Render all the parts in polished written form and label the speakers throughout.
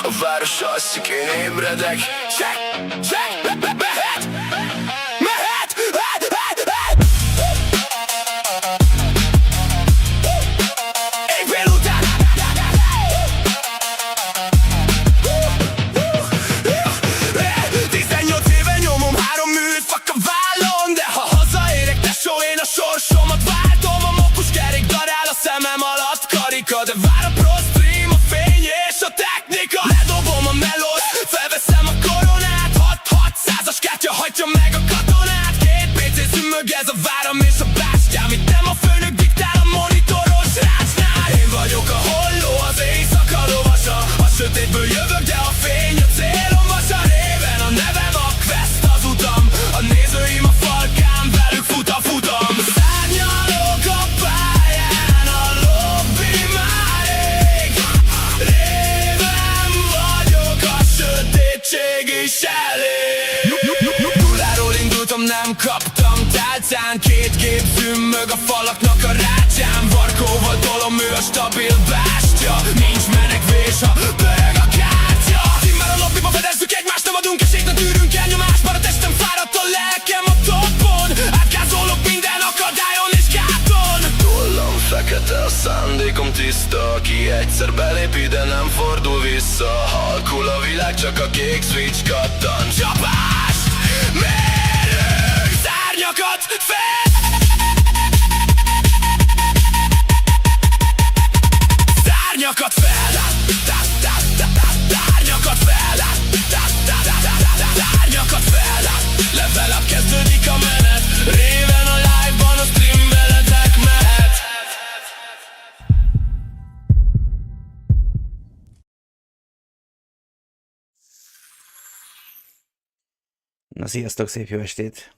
Speaker 1: A város alszik, én ébredek. Mehet! Éjfél után 18 éve nyomom 3 műfak a vállon, de ha hazaérek, tesó, én a sorsomat váltom. A mopus kerék darál a szemem alatt karika, de vár a pro stream, a fény és a technika. Ledobom a melót, felveszem a koronát, 6-600-as kártya hajtja meg a katonát. 2 PC zümmög, ez a váram és a bástyám, itt nem a főnök diktál a monitoros rácsnál. Én vagyok a holló, az éjszaka lovasa, a sötétből jövök, de a fény a célom vas. A réven a nevem, a quest az utam, a nézőim a falkán, velük fut a futam. Szárnyalok a pályán, a lobby már ég. Réven vagyok, a sötétség is elég. Nulláról indultam, nem kaptam tálcán, 2 gép zümmög a falaknak a rácsán. Varkóval tolom, ő a stabil bástya, nincs menekvés, ha pörög a kártya. Már a lobbyba fedezzük egymást, nem adunk esélyt, a tűrünk elnyomás. Már a testem fáradt, a lelkem a toppon, átgázolok minden akadályon és gáton. Tollam fekete, a szándékom tiszta, aki egyszer belép ide, nem fordul vissza. Halkul a világ, csak a kék switch kattan. Csapást mérünk, szárnyakat fel. Szárnyakat fel, szárnyakat fel, szárnyakat fel. Levelebb kezdődik a menet, réven a live-ban, a stream veletek mehet.
Speaker 2: Na, sziasztok, szép jó estét!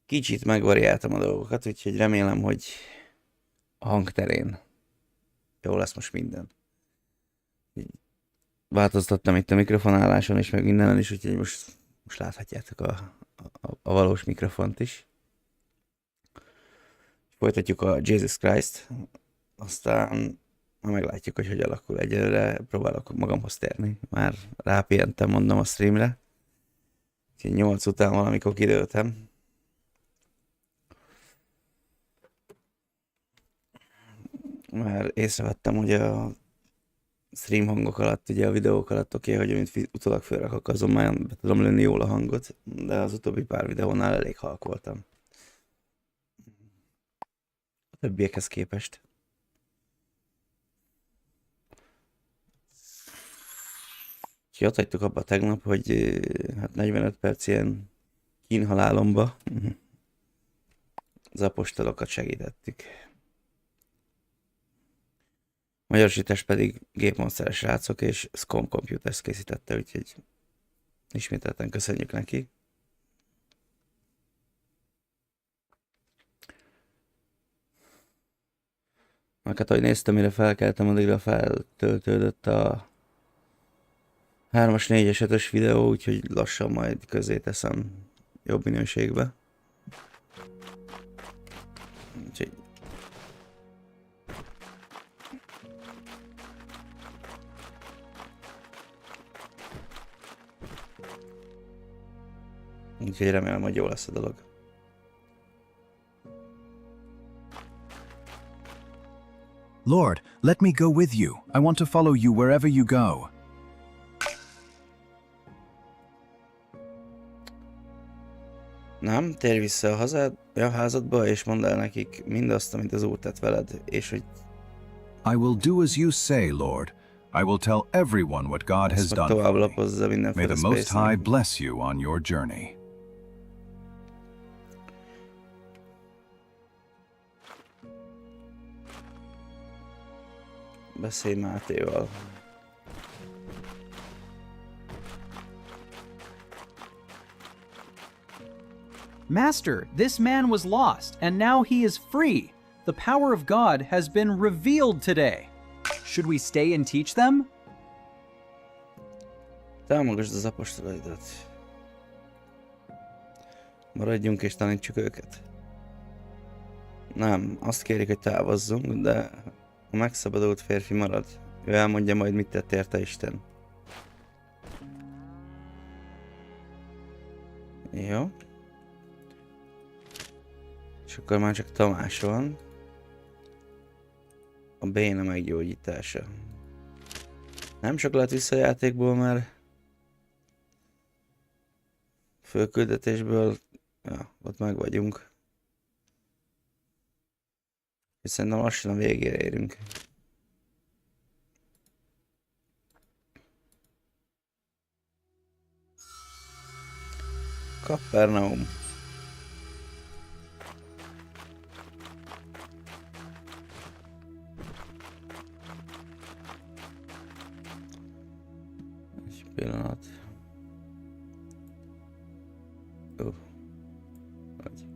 Speaker 2: Kicsit megvariáltam a dolgokat, úgyhogy remélem, hogy a hangterén jó lesz most minden. Változtattam itt a mikrofonálláson is, meg mindenen is, úgyhogy most láthatjátok a valós mikrofont is. Folytatjuk a Jesus Christ, aztán meglátjuk, hogy alakul. Egyelőre próbálok magamhoz térni. Már rápihentem, mondom, a streamre. Úgyhogy 8 után valamikor kidőltem. Már észrevettem, hogy a stream hangok alatt, ugye a videók alatt oké, hogy mint utólag felrakok, azon már be tudom lőni jól a hangot, de az utóbbi pár videónál elég halk voltam. A többiekhez képest. Úgyhogy ott hagytuk abba tegnap, hogy hát 45 perc ilyen kínhalálomba az apostolokat segítettük. Magyarosítás pedig gépmonsteres srácok és Scom Computers készítette, úgyhogy ismételten köszönjük neki. Már hát, ahogy néztem, mire felkeltem, addigra feltöltődött a 3-as, 4-es, 5-ös videó, úgyhogy lassan majd közé teszem jobb minőségbe. Úgyhogy remélem, hogy jó lesz a dolog.
Speaker 3: Lord, let me go with you. I want to follow you wherever you go.
Speaker 2: Nem, térj vissza a házadba, és mondd el nekik mindazt, amit az Úr tett veled, és hogy
Speaker 3: I will do as you say, Lord. I will tell everyone what God has done
Speaker 2: tovább
Speaker 3: for me.
Speaker 2: lapozza
Speaker 3: May
Speaker 2: mindenféle
Speaker 3: the Most
Speaker 2: space-en.
Speaker 3: High bless you on your journey.
Speaker 2: Beszélj Mátéval.
Speaker 4: Master, this man was lost, and now he is free. The power of God has been revealed today. Should we stay and teach them?
Speaker 2: Támogasd az apostolaidat. Maradjunk és tanítsuk őket. Nem, azt kérik, hogy távozzunk, de a megszabadult férfi marad. Ő elmondja majd, mit tett érte Isten. Jó. És akkor már csak Tamás van. A béna meggyógyítása. Nem sok lehet vissza a játékból, mert főküldetésből, ja, ott meg vagyunk. És szerintem lassan a végére érünk. Kapernaum. Egy pillanat. Vagy.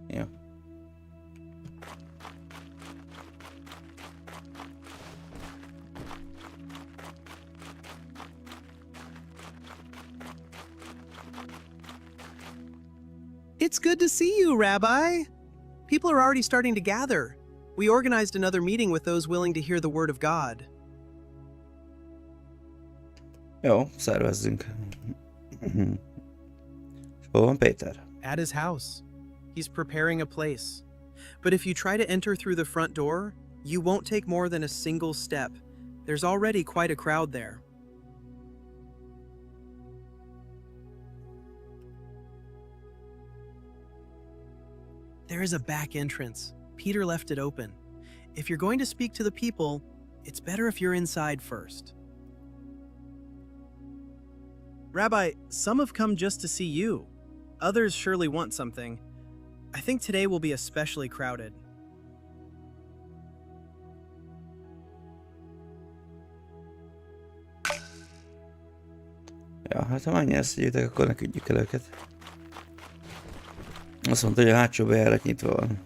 Speaker 2: Ja.
Speaker 5: It's good to see you, Rabbi. People are already starting to gather. We organized another meeting with those willing to hear the word of God.
Speaker 2: Jó, szervezzünk. És hol van Péter?
Speaker 5: At his house. He's preparing a place. But if you try to enter through the front door, you won't take more than a single step. There's already quite a crowd there. There is a back entrance. Peter left it open. If you're going to speak to the people, it's better if you're inside first. Rabbi, some have come just to see you. Others surely want something. I think today will be especially crowded.
Speaker 2: Ja, hát ha annyi ezt gyűjtek, akkor ne küldjük el őket. Azt mondta, hogy a hátsó bejárat nyitva van.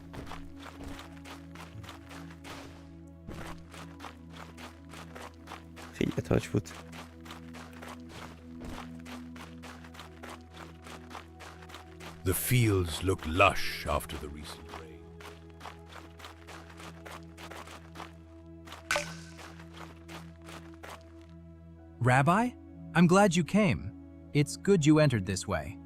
Speaker 2: Figyeld, hogy fut.
Speaker 3: The fields look lush after the recent rain.
Speaker 6: Rabbi, I'm glad you came. It's good you entered this way.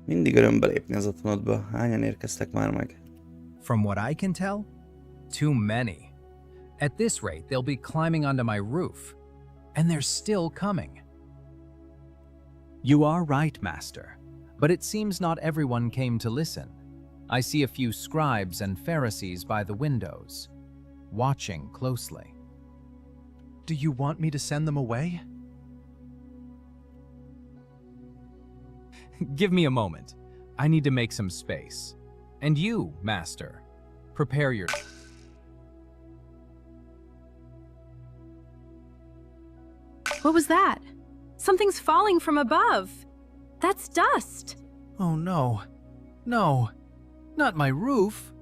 Speaker 2: Mindig örömbe lépni az otthonodba. Hányan érkeztek már meg?
Speaker 6: From what I can tell, too many. At this rate, they'll be climbing onto my roof. And they're still coming. You are right, Master. But it seems not everyone came to listen. I see a few scribes and Pharisees by the windows, watching closely.
Speaker 7: Do you want me to send them away?
Speaker 6: Give me a moment. I need to make some space. And you, Master, prepare your...
Speaker 8: What was that? Something's falling from above. That's dust.
Speaker 7: Oh no. No. Not my roof.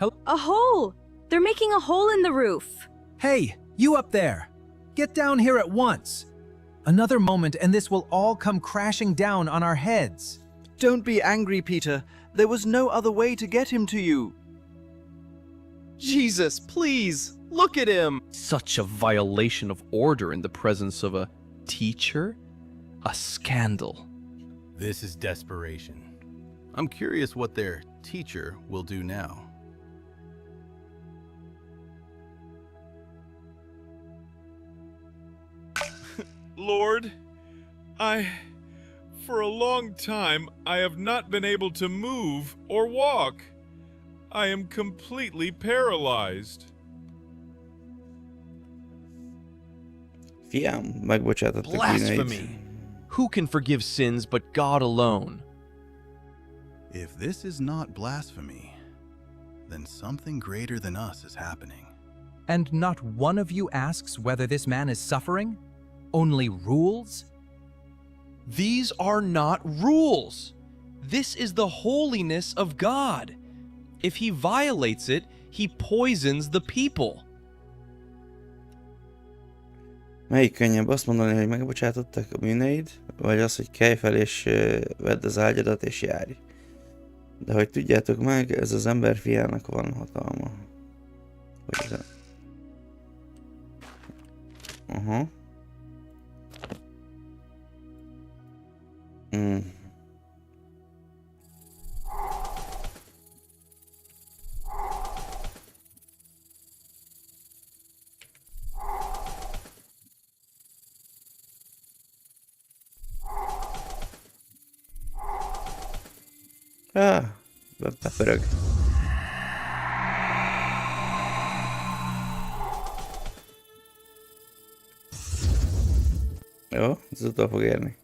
Speaker 8: A hole. They're making a hole in the roof.
Speaker 6: Hey, you up there! Get down here at once! Another moment and this will all come crashing down on our heads.
Speaker 7: Don't be angry, Peter. There was no other way to get him to you. Jesus, please, look at him!
Speaker 9: Such a violation of order in the presence of a teacher? A scandal.
Speaker 10: This is desperation. I'm curious what their teacher will do now.
Speaker 11: Lord, for a long time, I have not been able to move or walk. I am completely paralyzed.
Speaker 2: Fiam, megbocsátottak
Speaker 9: Blasphemy!
Speaker 2: bűneit.
Speaker 9: Who can forgive sins but God alone?
Speaker 10: If this is not blasphemy, then something greater than us is happening.
Speaker 6: And not one of you asks whether this man is suffering? Only rules?
Speaker 9: These are not rules. This is the holiness of God. If he violates it, he poisons the people.
Speaker 2: Melyik könnyebb azt mondani, hogy megbocsátottak a bűneid, vagy az, hogy kelj fel és vedd az ágyadat és járj. De hogy tudjátok meg, ez az ember fiának van hatalma. Hogy ez a... Aha. Bepörög. Jó, ez utol fog érni.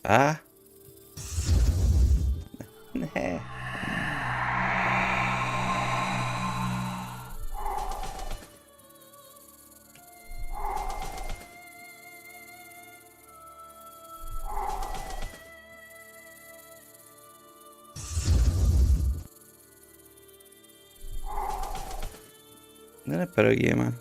Speaker 2: Á? Ne. De ne pörögjél már.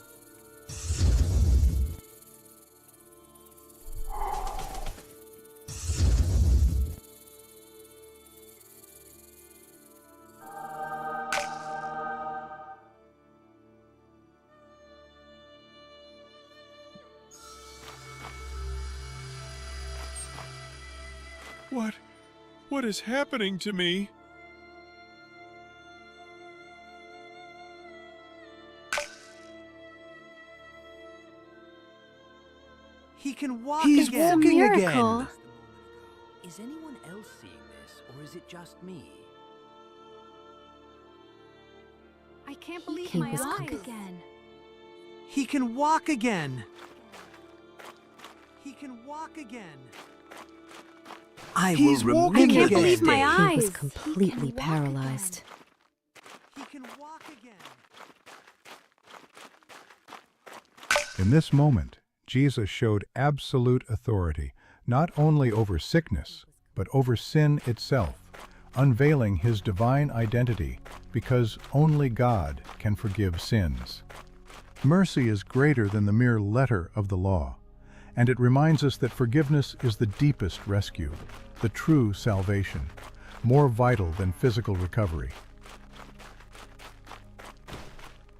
Speaker 11: What is happening to me?
Speaker 7: He can walk
Speaker 8: He's
Speaker 7: again.
Speaker 8: walking again.
Speaker 12: Is anyone else seeing this, or is it just me?
Speaker 8: I can't believe
Speaker 12: He
Speaker 8: my
Speaker 12: was
Speaker 8: eyes.
Speaker 12: conquered.
Speaker 8: Again.
Speaker 7: He can walk again. He can walk again. I
Speaker 5: He's
Speaker 7: will
Speaker 5: walking
Speaker 7: remember
Speaker 8: I can't
Speaker 7: this
Speaker 8: believe my
Speaker 7: day.
Speaker 8: eyes.
Speaker 12: He was completely paralyzed.
Speaker 7: He can walk again.
Speaker 3: In this moment, Jesus showed absolute authority, not only over sickness, but over sin itself, unveiling his divine identity, because only God can forgive sins. Mercy is greater than the mere letter of the law, and it reminds us that forgiveness is the deepest rescue, the true salvation, more vital than physical recovery.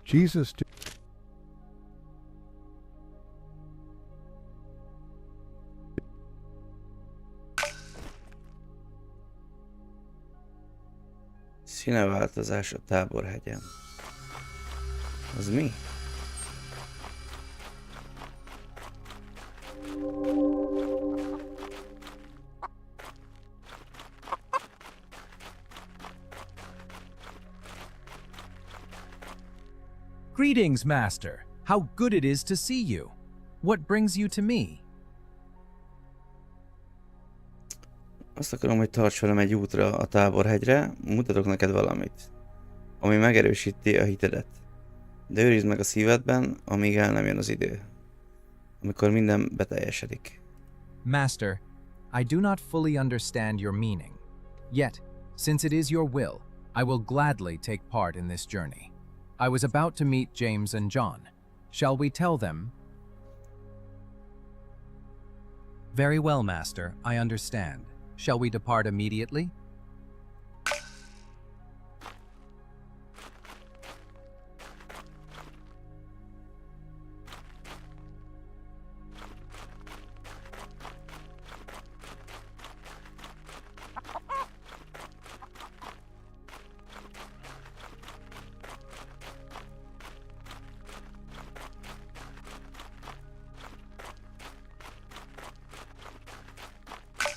Speaker 3: Jesus
Speaker 2: Színeváltozás a Táborhegyen. Az mi?
Speaker 6: Greetings, Master. How good it is to see you. What brings you to me?
Speaker 2: Azt akarom, hogy tarts velem egy útra a Táborhegyre, mutatok neked valamit, ami megerősíti a hitedet. De őrizd meg a szívedben, amíg el nem jön az idő, amikor minden beteljesedik.
Speaker 6: Master, I do not fully understand your meaning. Yet, since it is your will, I will gladly take part in this journey. I was about to meet James and John. Shall we tell them? Very well, Master, I understand. Shall we depart immediately?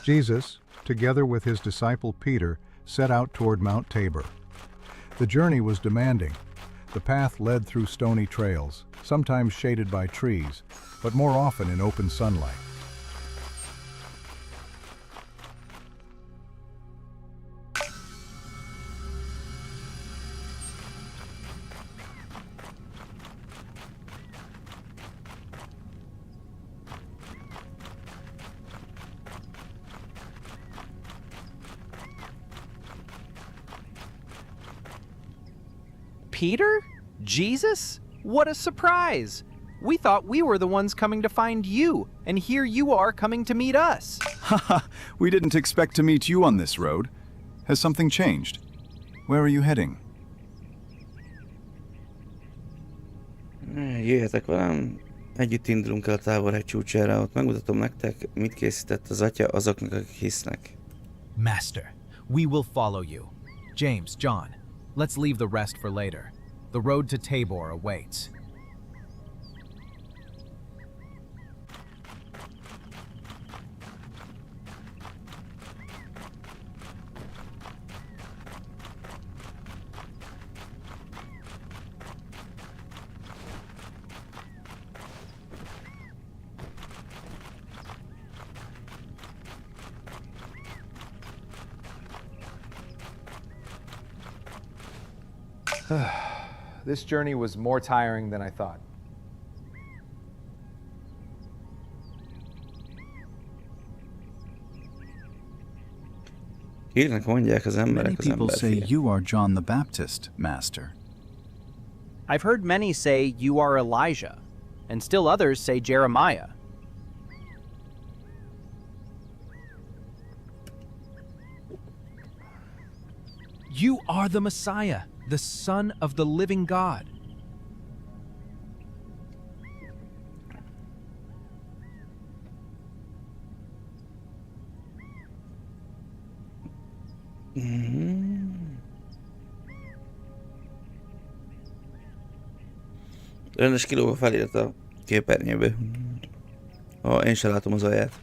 Speaker 3: Jesus, together with his disciple Peter, set out toward Mount Tabor. The journey was demanding. The path led through stony trails, sometimes shaded by trees, but more often in open sunlight.
Speaker 4: Peter? Jesus? What a surprise! We thought we were the ones coming to find you, and here you are coming to meet us.
Speaker 13: Haha, we didn't expect to meet you on this road. Has something changed? Where are you heading?
Speaker 2: Jöjjetek velem, együtt indulunk el a távolhely csúcsára, ott megmutatom nektek, mit készített az Atya azoknak, akik hisznek.
Speaker 6: Master, we will follow you. James, John, let's leave the rest for later. The road to Tabor awaits.
Speaker 14: This journey was more tiring than I thought.
Speaker 2: Hírnek mondják az emberek
Speaker 10: Many
Speaker 2: az
Speaker 10: people say
Speaker 2: emberfia.
Speaker 10: you are John the Baptist, Master.
Speaker 4: I've heard many say you are Elijah, and still others say Jeremiah.
Speaker 6: You are the Messiah, the Son of the living God.
Speaker 2: Rendes kilóga felirat a képernyőbe. Én sem látom az alját.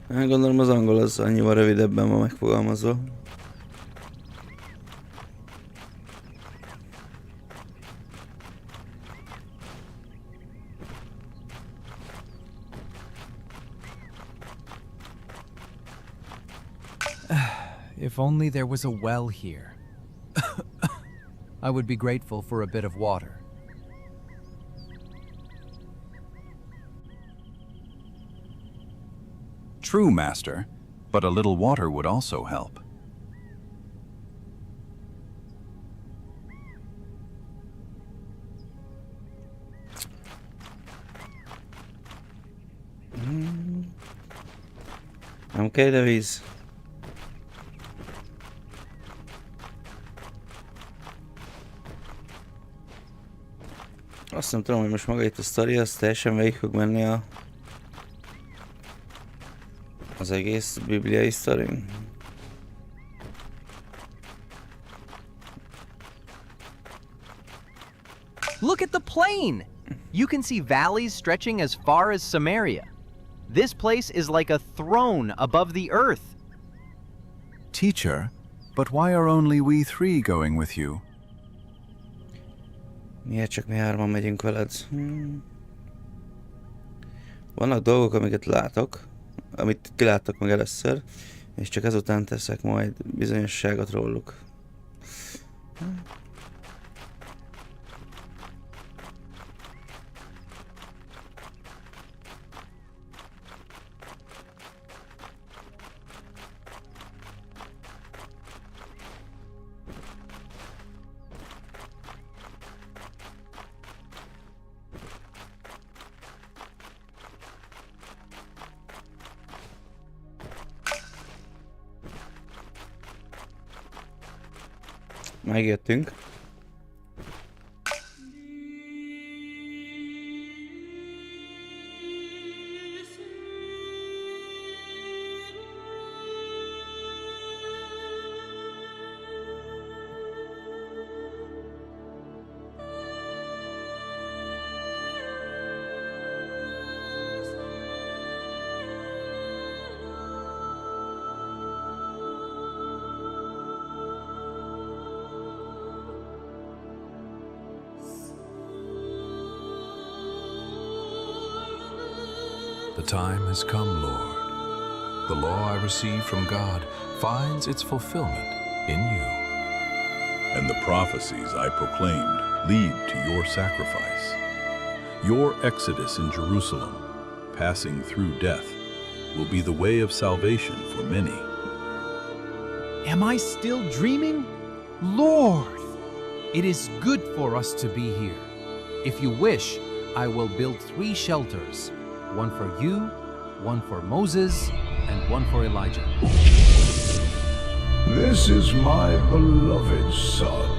Speaker 2: Hát gondolom az angol az annyival rövidebben van megfogalmazva.
Speaker 6: If only there was a well here. I would be grateful for a bit of water.
Speaker 13: True, Master, but a little water would also help.
Speaker 2: Nem kell ide víz. Azt nem tudom, hogy most maga itt a sztori, az teljesen végig fog menni az egész bibliai sztorin.
Speaker 4: Look at the plain! You can see valleys stretching as far as Samaria. This place is like a throne above the earth.
Speaker 10: Teacher, but why are only we three going with you?
Speaker 2: Miért csak mi hárman megyünk veled? Vannak dolgok, amiket látok, amit ti láttok meg először, és csak ezután teszek majd bizonyosságot róluk. Megjöttünk.
Speaker 15: The time has come, Lord. The law I received from God finds its fulfillment in you.
Speaker 16: And the prophecies I proclaimed lead to your sacrifice. Your exodus in Jerusalem, passing through death, will be the way of salvation for many.
Speaker 6: Am I still dreaming? Lord, it is good for us to be here. If you wish, I will build 3 shelters, one for you, one for Moses, and one for Elijah.
Speaker 15: This is my beloved Son,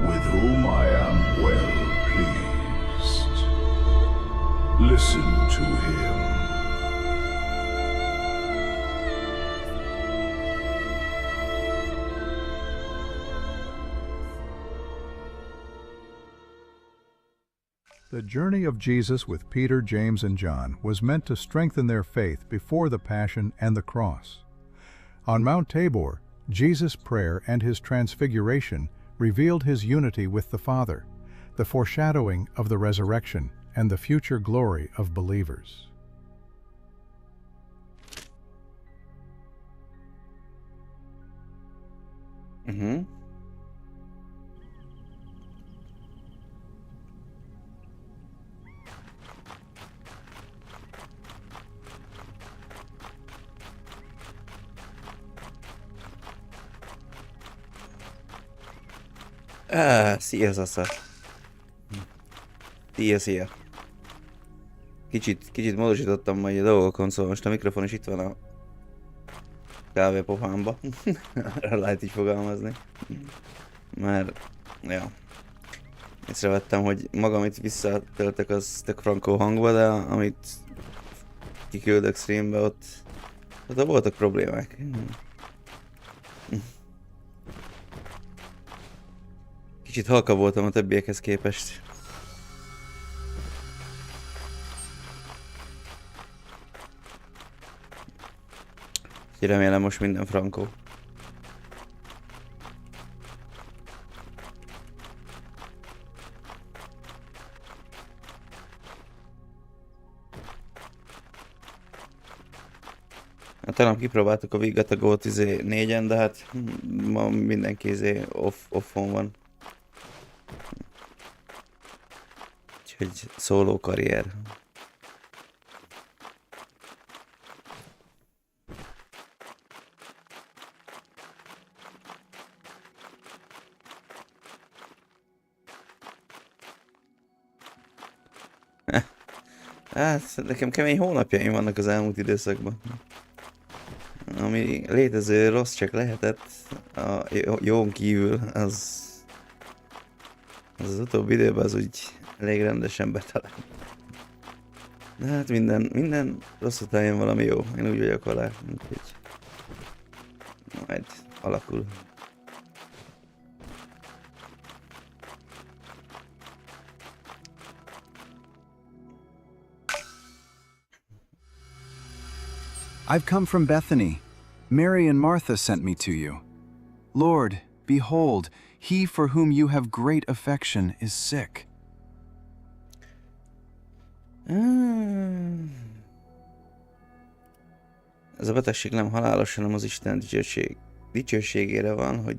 Speaker 15: with whom I am well pleased. Listen to him.
Speaker 3: The journey of Jesus with Peter, James, and John was meant to strengthen their faith before the Passion and the Cross. On Mount Tabor, Jesus' prayer and his transfiguration revealed his unity with the Father, the foreshadowing of the resurrection and the future glory of believers.
Speaker 2: Szia, Zasza. Szia. Kicsit módosítottam majd a dolgokon, szóval most a mikrofon is itt van a kávépofámba. Lehet így fogalmazni. Mert, ja. Észrevettem, hogy maga, amit visszatöltek, az tök frankó hangba, de amit kiküldök streambe, ott voltak problémák. Kicsit halka voltam a többiekhez képest. Remélem most minden frankó. Hát talán kipróbáltuk a Vigatagot 4-en, de hát ma mindenki offon van. Úgyhogy szóló karrier. Hát nekem kemény hónapjaim vannak az elmúlt időszakban. Ami létező rossz csak lehetett a jón kívül, az utóbbi időben az úgy elég rendesen betalált. De hát minden rossz után jön valami jó, én úgy vagyok vele, úgyhogy majd alakul.
Speaker 13: I've come from Bethany. Mary and Martha sent me to you. Lord, behold, he for whom you have great affection is sick.
Speaker 2: Ez a betegség nem halálos, hanem az Isten dicsőségére van, hogy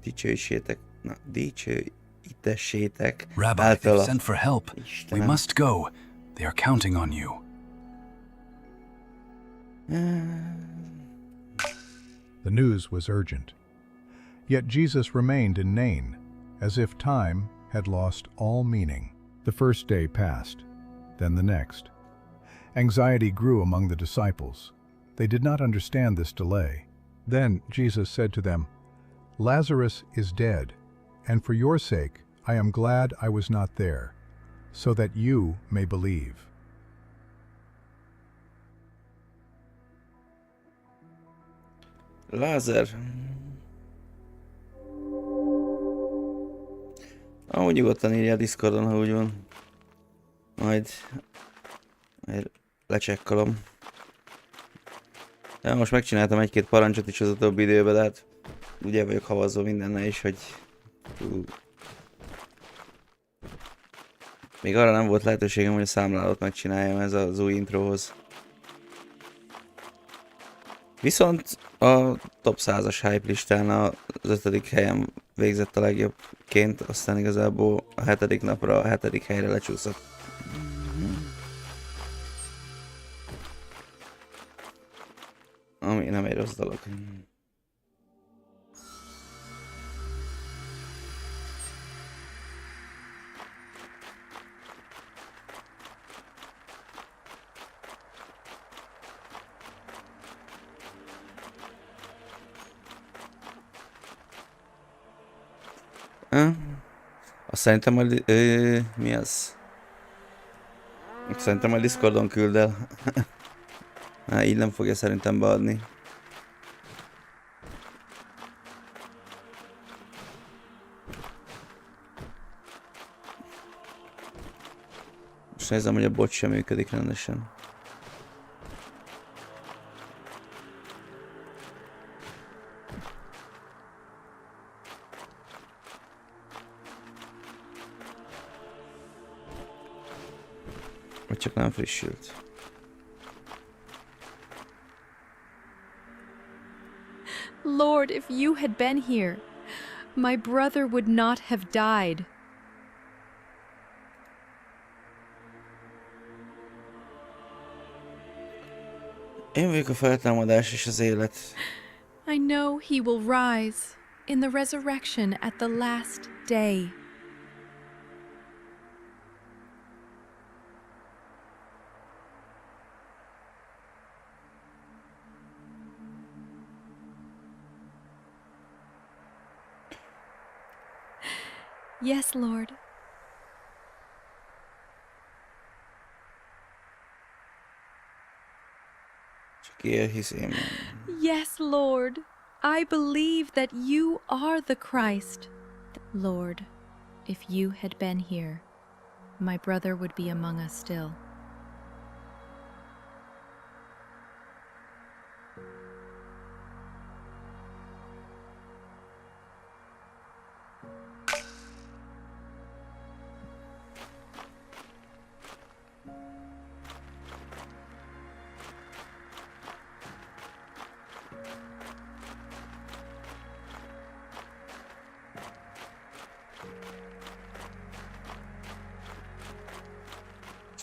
Speaker 2: dicsőítessétek
Speaker 13: Rabbi,
Speaker 2: általa.
Speaker 13: they've sent for help.
Speaker 2: Istenem.
Speaker 13: We must go. They are counting on you.
Speaker 3: The news was urgent. Yet Jesus remained in Nain, as if time had lost all meaning. The first day passed, then the next. Anxiety grew among the disciples. They did not understand this delay. Then Jesus said to them, "Lazarus is dead, and for your sake I am glad I was not there, so that you may believe."
Speaker 2: Lázár. Amúgy nyugodtan írja a Discordon, ha úgy van. Majd lecsekkolom. Ja, most megcsináltam egy-két parancsot is az utóbbi időben, de hát ugye vagyok havazva mindennel is, hogy még arra nem volt lehetőségem, hogy a számlálót megcsináljam ez az új introhoz. Viszont a top 100-as hype listán az 5. helyen végzett a legjobbként, aztán igazából a 7. napra a 7. helyre lecsúszott. Ami nem egy rossz dolog. Szerintem majd... mi az? Szerintem majd Discordon küld el. Hát így nem fogja szerintem beadni. Most nézem, hogy a bot sem működik rendesen. Vagy csak nem frissült.
Speaker 8: Lord, if you had been here, my brother would not have died.
Speaker 2: Én vagyok a feltámadás és az élet.
Speaker 8: I know he will rise in the resurrection at the last day. Yes, Lord.
Speaker 2: Csak él hiszem.
Speaker 8: Yes, Lord. I believe that you are the Christ. Lord, if you had been here, my brother would be among us still.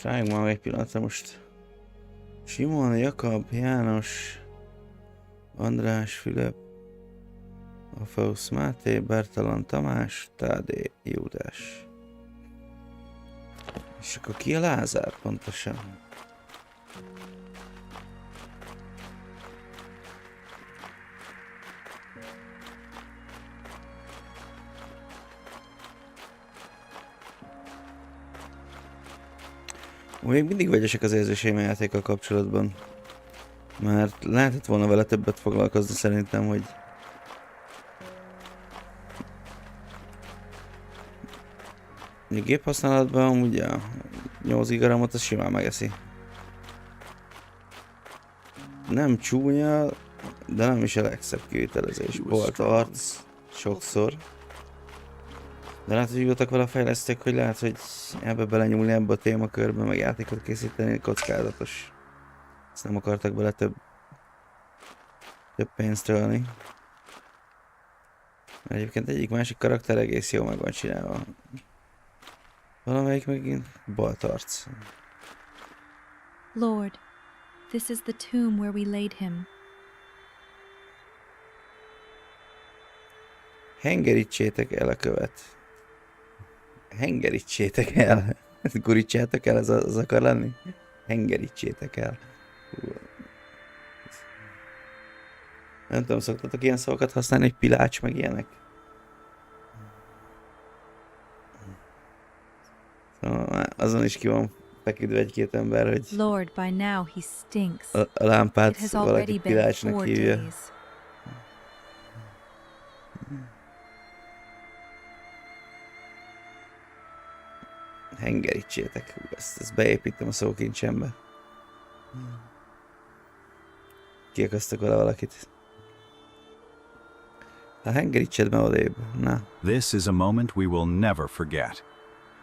Speaker 2: Várjunk már egy pillanatra most. Simon, Jakab, János, András, Fülöp, Alfeusz Máté, Bertalan Tamás, Tádé, Júdás. És akkor ki a Lázár pontosan? Még mindig vegyesek az érzéseim a játékkal kapcsolatban. Mert lehetett volna vele többet foglalkozni szerintem, hogy... A géphasználatban ugye a 8 gigaramot az simán megeszi. Nem csúnya, de nem is a legszebb kivitelezés. Volt arc, sokszor. De lehet, hogy voltak vele a fejlesztők, hogy lehet, hogy ebbe belenyúlni ebbe a témakörbe, meg játékot készíteni, kockázatos. Ezt nem akartak bele több pénzt ölni. Egyébként egyik másik karakter egész jó meg van csinálva. Valamelyik megint baltarc.
Speaker 8: Lord, this is the tomb where we laid him.
Speaker 2: Hengerítsétek el a követ. Hengerítsétek el. Gurítsátok el, az akar lenni? Hengerítsétek el. Nem tudom, szoktatok ilyen szavakat használni, hogy pilács, meg ilyenek? Szóval azon is ki van feküdve egy-két ember, hogy
Speaker 8: Lord, by now he stinks.
Speaker 2: A lámpát
Speaker 8: It has
Speaker 2: valaki
Speaker 8: already been
Speaker 2: pilácsnak
Speaker 8: 4
Speaker 2: hívja.
Speaker 8: days.
Speaker 2: Hengerítsétek. Ezt beépítem a szókincsembe. Kiakasztok vele valakit. Ha hengerítsed be odébb. Na.
Speaker 13: This is a moment we will never forget.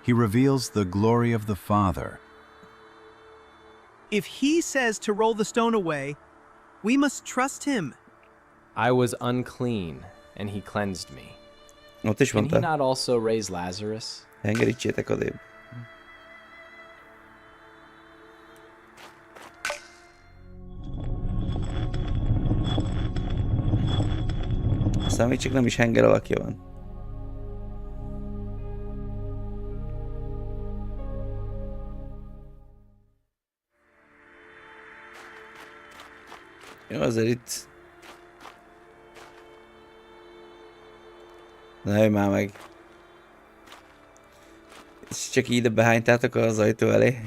Speaker 13: He reveals the glory of the Father.
Speaker 5: If he says to roll the stone away, we must trust him.
Speaker 17: I was unclean, and he cleansed me.
Speaker 2: Ott is
Speaker 17: Can he
Speaker 2: mondta.
Speaker 17: not also raise Lazarus?
Speaker 2: Hengerítsétek odébb. Aztán még csak nem is henger alakja van. Jó, azért itt... Ne jöjj már meg. És csak ide behánytátok az ajtó elé.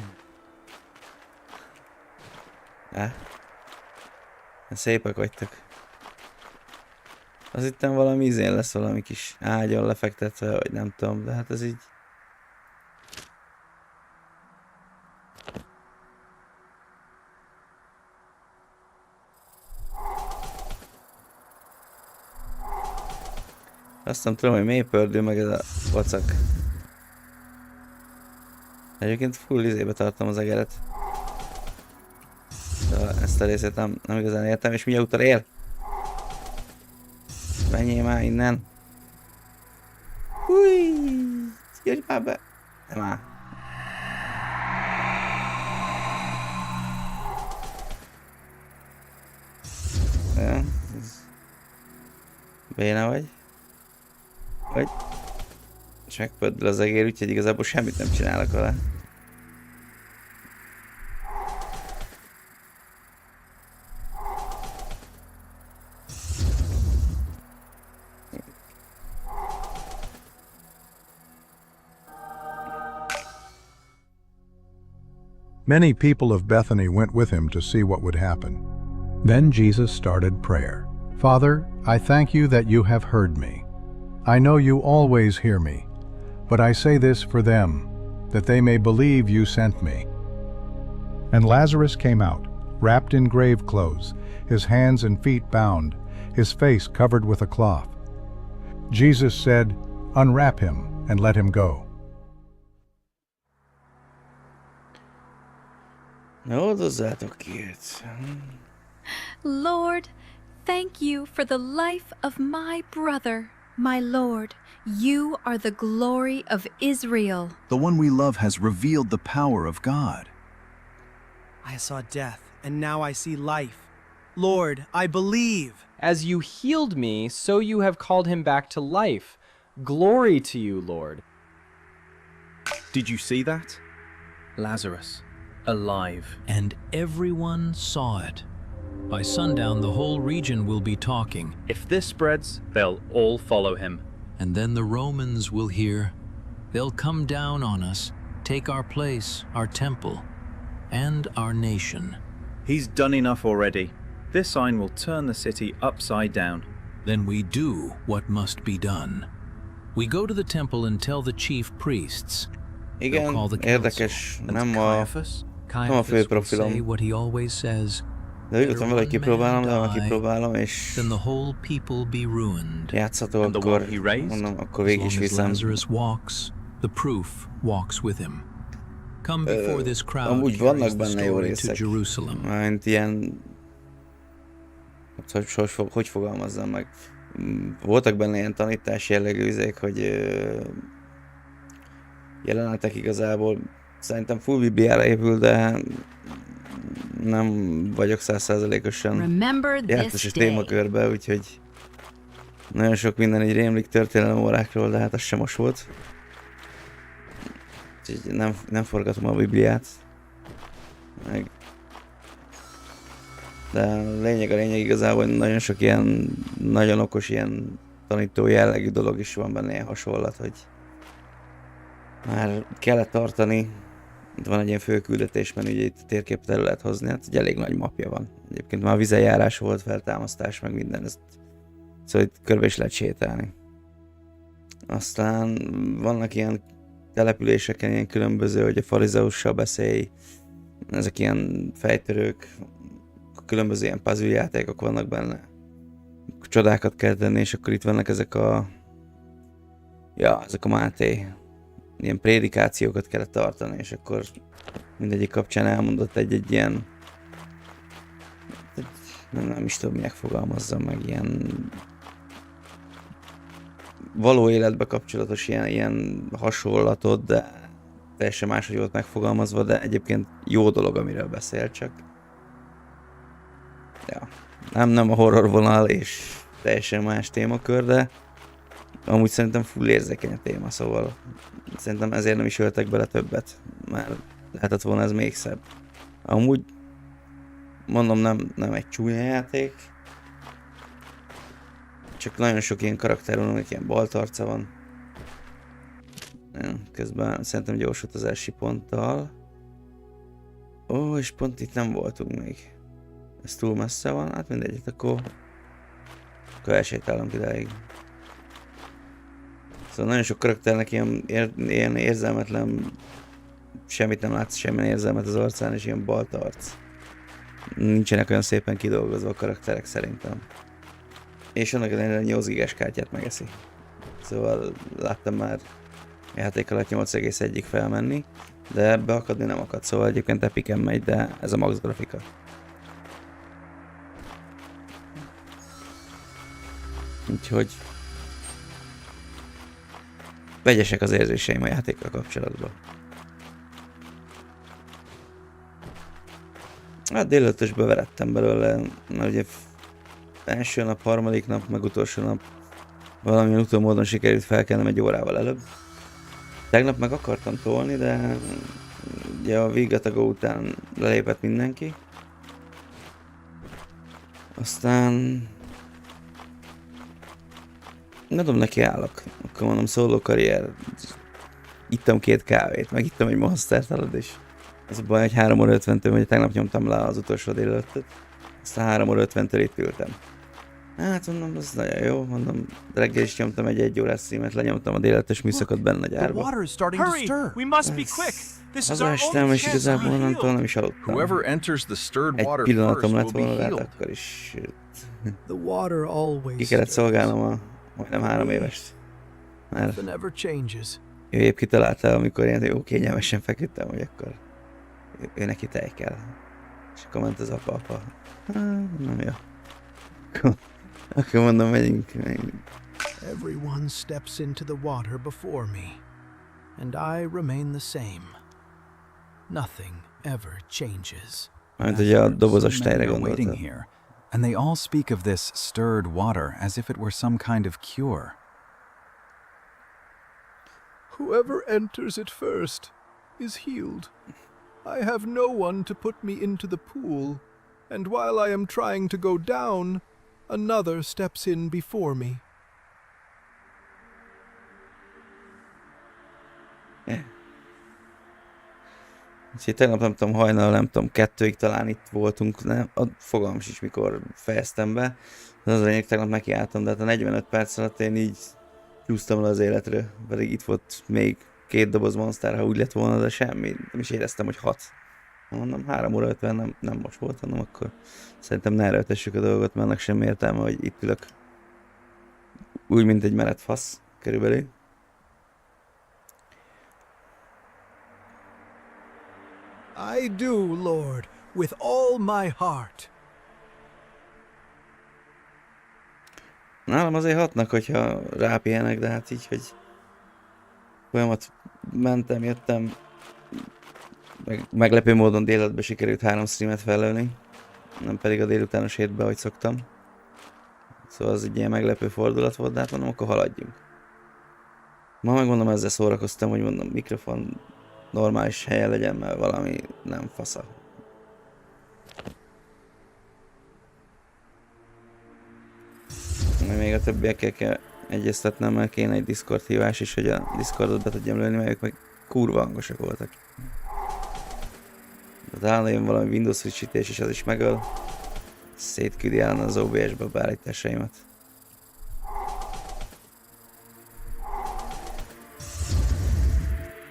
Speaker 2: Szépek vagytok. Az itten valami izén lesz, valami kis ágyon lefektetve, vagy nem tudom, de hát ez így... Azt nem tudom, hogy mély pördül meg ez a vacak. Egyébként full izébe tartom az egeret. De ezt a részét nem igazán értem, és mi útra él? Menjél már innen. Húj! Jöjj már be! Nem áll. Ja, béna vagy? Vagy? És megpördül az egér, úgyhogy igazából semmit nem csinálok vele.
Speaker 3: Many people of Bethany went with him to see what would happen. Then Jesus started prayer. Father, I thank you that you have heard me. I know you always hear me, but I say this for them, that they may believe you sent me. And Lazarus came out, wrapped in grave clothes, his hands and feet bound, his face covered with a cloth. Jesus said, "Unwrap him and let him go."
Speaker 2: Oldozzátok ki őt.
Speaker 8: Lord, thank you for the life of my brother. My Lord, you are the glory of Israel.
Speaker 13: The one we love has revealed the power of God.
Speaker 5: I saw death, and now I see life. Lord, I believe.
Speaker 17: As you healed me, so you have called him back to life. Glory to you, Lord.
Speaker 18: Did you see that? Lazarus, alive.
Speaker 15: And everyone saw it. By sundown, the whole region will be talking.
Speaker 18: If this spreads, they'll all follow him.
Speaker 15: And then the Romans will hear. They'll come down on us, take our place, our temple, and our nation.
Speaker 18: He's done enough already. This sign will turn the city upside down.
Speaker 15: Then we do what must be done. We go to the temple and tell the chief priests.
Speaker 2: Igen, érdekes, nem a fő profilom.
Speaker 15: What he always says.
Speaker 2: De úgy valahogy kipróbálom, de ha kipróbálom, és
Speaker 15: then the whole people be ruined.
Speaker 2: Játszható, akkor mondom, akkor végig is viszem.
Speaker 15: Lazarus walks, the proof walks with him. Come before this crowd.
Speaker 2: Amúgy vannak benne jó részek. Mint ilyen... Hogy fogalmazzam meg? Voltak benne ilyen tanítás jellegű izék, hogy jelenetek igazából szerintem full bibliára épül, de nem vagyok 100%-osan játékos témakörbe, úgyhogy nagyon sok minden így rémlik történelem órákról, de hát az sem most volt. Úgyhogy nem forgatom a Bibliát. De a lényeg igazából, hogy nagyon sok ilyen, nagyon okos ilyen tanító jellegű dolog is van benne, ilyen hasonlat, hogy már kellett tartani. Itt van egy ilyen főküldetésben, ugye itt térképet elő lehet hozni, hát egy elég nagy mapja van. Egyébként már vizenjárás volt, feltámasztás, meg minden, szóval itt körbe is lehet sétálni. Aztán vannak ilyen településeken ilyen különböző, hogy a farizeussal beszélj, ezek ilyen fejtörők, különböző ilyen puzzle játékok vannak benne. Csodákat kell tenni, és akkor itt vannak ezek a Máté. Ilyen prédikációkat kellett tartani, és akkor mindegyik kapcsán elmondott egy ilyen... Nem is tudom, minek fogalmazzam meg, ilyen... való életbe kapcsolatos ilyen hasonlatot, de teljesen máshogy volt megfogalmazva, de egyébként jó dolog, amiről beszél, csak... Ja, nem a horror vonal és teljesen más témakör, de amúgy szerintem full érzékeny a téma, szóval szerintem ezért nem is öltek bele többet, mert lehetett volna ez még szebb. Amúgy mondom, nem egy csúnya játék, csak nagyon sok ilyen karakter van, amik ilyen baltarca van. Közben szerintem gyors utazási ponttal. Ó, és pont itt nem voltunk még. Ez túl messze van, hát mindegy, akkor elsétálunk idáig. Szóval nagyon sok karakternek ilyen érzelmetlen, semmit nem látsz, semmilyen érzelmet az arcán, és ilyen balta arc. Nincsenek olyan szépen kidolgozva a karakterek szerintem. És annak ellenére 8 gigás kártyát megeszi. Szóval láttam már játék alatt 8,1-ig felmenni, de ebbe akadni nem akad, szóval egyébként epiken megy, de ez a max grafika. Úgyhogy vegyesek az érzéseim a játékkal kapcsolatban. Hát délelőttösből verettem belőle, mert ugye első nap, harmadik nap, meg utolsó nap valamilyen utómódon sikerült felkelnem egy órával előbb. Tegnap meg akartam tolni, de ugye a Vigatago után lelépett mindenki. Aztán nem tudom, neki állok. Akkor mondom, szóló karrier. Ittam 2 kávét, meg ittam egy Monstert alatt is. Az a baj, hogy 3 óra 50-től, vagy tegnap nyomtam le az utolsó délelőttöt. Aztán 3 óra 50-től itt ültem. Hát mondom, ez nagyon jó, mondom, reggel is nyomtam egy 1 órás streamet, lenyomtam a délelőttes műszakot benne a gyárba. Hazaestem, és igazából onnantól nem is aludtam. Egy pillanatom lett volna rá, akkor is ki kellett szolgálnom a majdnem 3 évest. Mert ő épp kitalálta, amikor ilyen jó kényelmesen feküdtem, hogy akkor ő neki tej kell. És akkor ment az apa. Nem jó. Akkor mondom, megyünk.
Speaker 19: Everyone steps into the water before me, and I remain the same. Nothing ever changes.
Speaker 2: Mert ugye a dobozos tejre gondoltam.
Speaker 13: And they all speak of this stirred water as if it were some kind of cure.
Speaker 19: Whoever enters it first is healed. I have no one to put me into the pool, and while I am trying to go down, another steps in before me.
Speaker 2: Úgyhogy tegnap nem tudom, hajnal, nem tudom, 2-ig talán itt voltunk, nem, fogalmam sincs mikor fejeztem be. Az lényeg, tegnap nekiálltam, de hát a 45 perc alatt én így csúsztam le az életről, pedig itt volt még 2 doboz Monster, ha úgy lett volna, de semmi, nem is éreztem, hogy 6. Mondom, 3 óra 50 nem most volt, hanem akkor szerintem ne erőltessük a dolgot, mert annak semmi értelme, hogy itt ülök. Úgy, mint egy mered fasz, körülbelül.
Speaker 19: I do, Lord, with all my heart.
Speaker 2: Nálam azért hatnak, hogyha rápihenek, de hát így, hogy folyamat mentem, jöttem, meglepő módon délutánban sikerült 3 streamet felölni, nem pedig a délutános hétben, ahogy szoktam. Szóval az egy ilyen meglepő fordulat volt, de hát mondom, akkor haladjunk. Ma megmondom, ezzel szórakoztam, hogy mondom, mikrofon normális helyen legyen, mert valami nem fasza. Még a többiekkel kell egyeztetnem, mert kéne egy Discord hívás is, hogy a Discordot be tudjam lőni, mert ők meg kurva hangosak voltak. De talán jön valami Windows frissítés is, az is megöl. Szétküdi ellen az OBS-be a beállításaimat.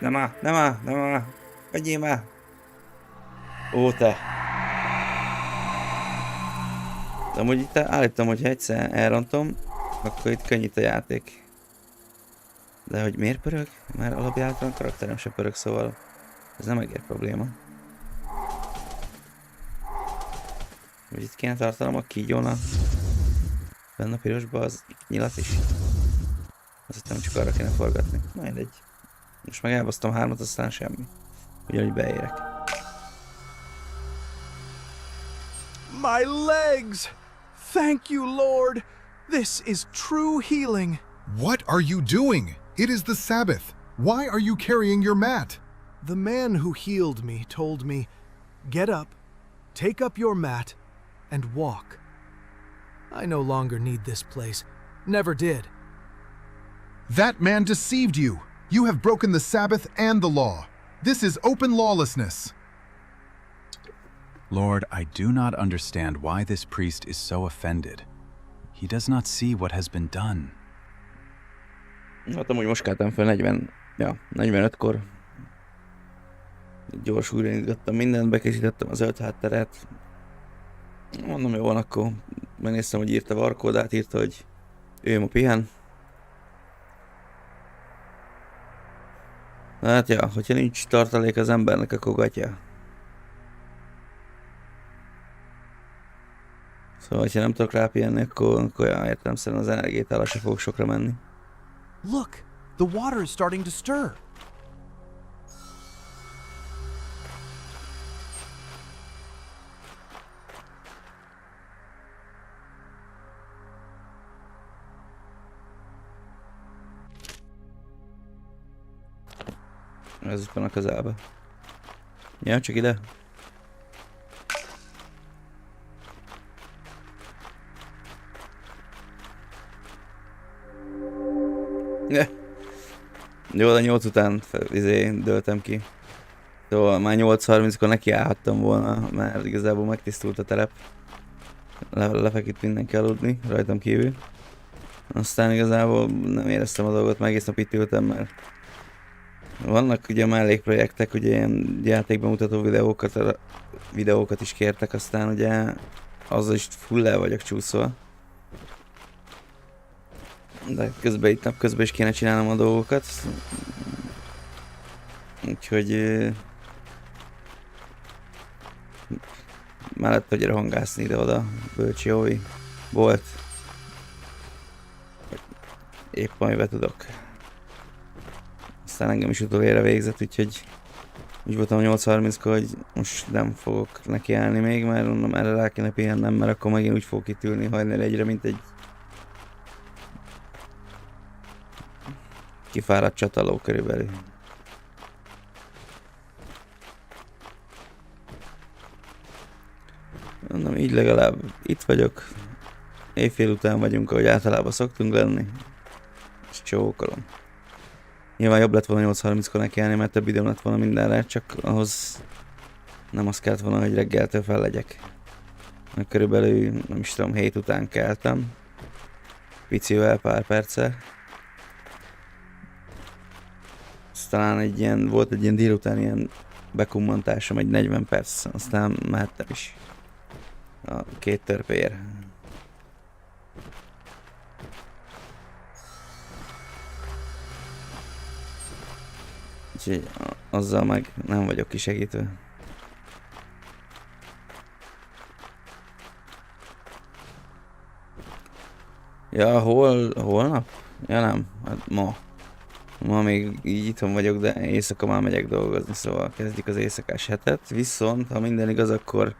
Speaker 2: Nem áll! Vegyél már! Ó, te! De amúgy itt állítom, hogy ha egyszer elrontom, akkor itt könnyít a játék. De hogy miért pörög? Mert alapjáraton karakterem se pörög, szóval ez nem egész probléma. Vagy itt kéne tartanom a kígyóna benne a pirosba az nyilat is. Azt nem csak arra kéne forgatni. Na mindegy. Most meg elbasztom 3-at, aztán semmi. Ugyanúgy beérek.
Speaker 19: My legs! Thank you, Lord! This is true healing.
Speaker 3: What are you doing? It is the Sabbath. Why are you carrying your mat?
Speaker 19: The man who healed me told me, get up, take up your mat, and walk. I no longer need this place. Never did.
Speaker 3: That man deceived you.
Speaker 20: You have broken the Sabbath and the law. This is open lawlessness.
Speaker 13: Lord, I do not understand why this priest is so offended. He does not see what has been done.
Speaker 2: Hát amúgy most keltem fel 45-kor. Gyors újraindítottam mindent, bekészítettem a zöld hátteret. Mondom, jó van, akkor megnéztem, hogy írta Varkódát, írta, hogy ő ma pihen. Hát ja, hogyha nincs tartalék az embernek, akkor gatya. Szóval, hogyha nem tudok rápihenni, akkor olyan értelemszerűen az energiátálra se fogok sokra menni.
Speaker 7: Look, the water is starting to stir.
Speaker 2: Ez itt van a közelbe. Ja, csak ide. Jó, de 8 után döltem ki. Szóval már 8:30-kor nekiállhattam volna, mert igazából megtisztult a terep. Lefeküdt mindenki aludni, rajtam kívül. Aztán igazából nem éreztem a dolgot, meg egész nap itt ültem, mert vannak ugye mellékprojektek, ugye ilyen játékbemutató videókat is kértek, aztán ugye azzal is full el vagyok csúszva. De közben itt napközben is kéne csinálnom a dolgokat. Úgyhogy mellett hogy rohangászni ide-oda, bölcsi Jói volt. Épp amiben tudok. Aztán engem is utoljára végzett, úgyhogy úgy voltam 8:30-kor, hogy most nem fogok nekiállni még, mert mondom, erre rá kéne pihennem, mert akkor megint úgy fogok itt ülni hajnali egyre, mint egy kifáradt csataló körülbelül. Mondom, így legalább itt vagyok. Éjfél után vagyunk, ahogy általában szoktunk lenni. És csókolom. Nyilván jobb lett volna 8:30-kor nekiállni, mert több időm lett volna mindenre, csak ahhoz nem azt kellett volna, hogy reggeltől fel legyek. Körülbelül, nem is tudom, 7 után keltem. Picivel pár perccel. Talán volt egy ilyen délután ilyen bekummantásom, egy 40 perc, aztán mehettem is a 2 törpéért. Úgyhogy azzal meg nem vagyok kisegítve. Ja, holnap? Ja nem, hát ma. Ma még így itthon vagyok, de éjszaka már megyek dolgozni, szóval kezdjük az éjszakás hetet. Viszont, ha minden igaz, akkor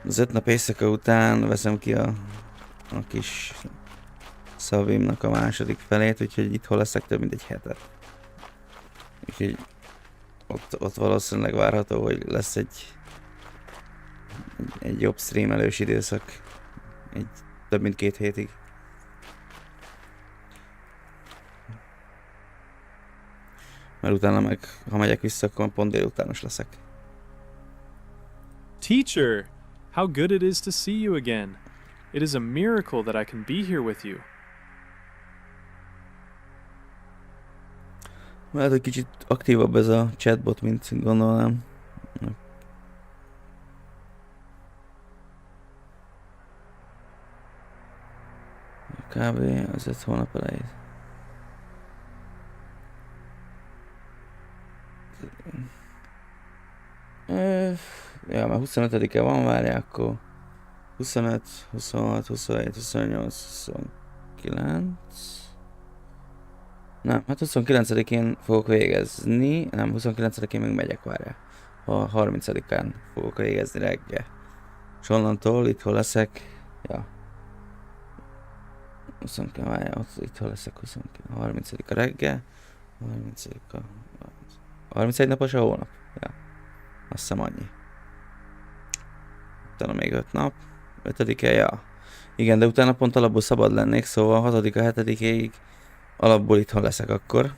Speaker 2: az 5 nap éjszaka után veszem ki a kis szavimnak a második felét, úgyhogy itthon leszek több mint egy hetet. Úgyhogy ott valószínűleg várható, hogy lesz egy jobb streamelős időszak. Több mint 2 hétig. Mert utána meg, ha megyek vissza, akkor pont délutános leszek.
Speaker 21: Teacher, how good it is to see you again. It is a miracle that I can be here with you.
Speaker 2: Lehet, hogy kicsit aktívabb ez a chatbot, mint gondolnám. Kb. Az 5 hónap elejét. Ja, már 25-e van, várják, akkor 25, 26, 27, 28, 29... Nem, hát 29-én fogok végezni, nem, 29-én még megyek, várják. A 30-án fogok végezni reggel. És onnantól itthon leszek, ja. 29, várják, itthon leszek 30-a reggel, 31 napos a hónap, ja. Azt hiszem annyi. Utána még 5 nap. 5-e, ja. Igen, de utána pont alapból szabad lennék, szóval 6-a, 7-ig alapból itthon leszek akkor.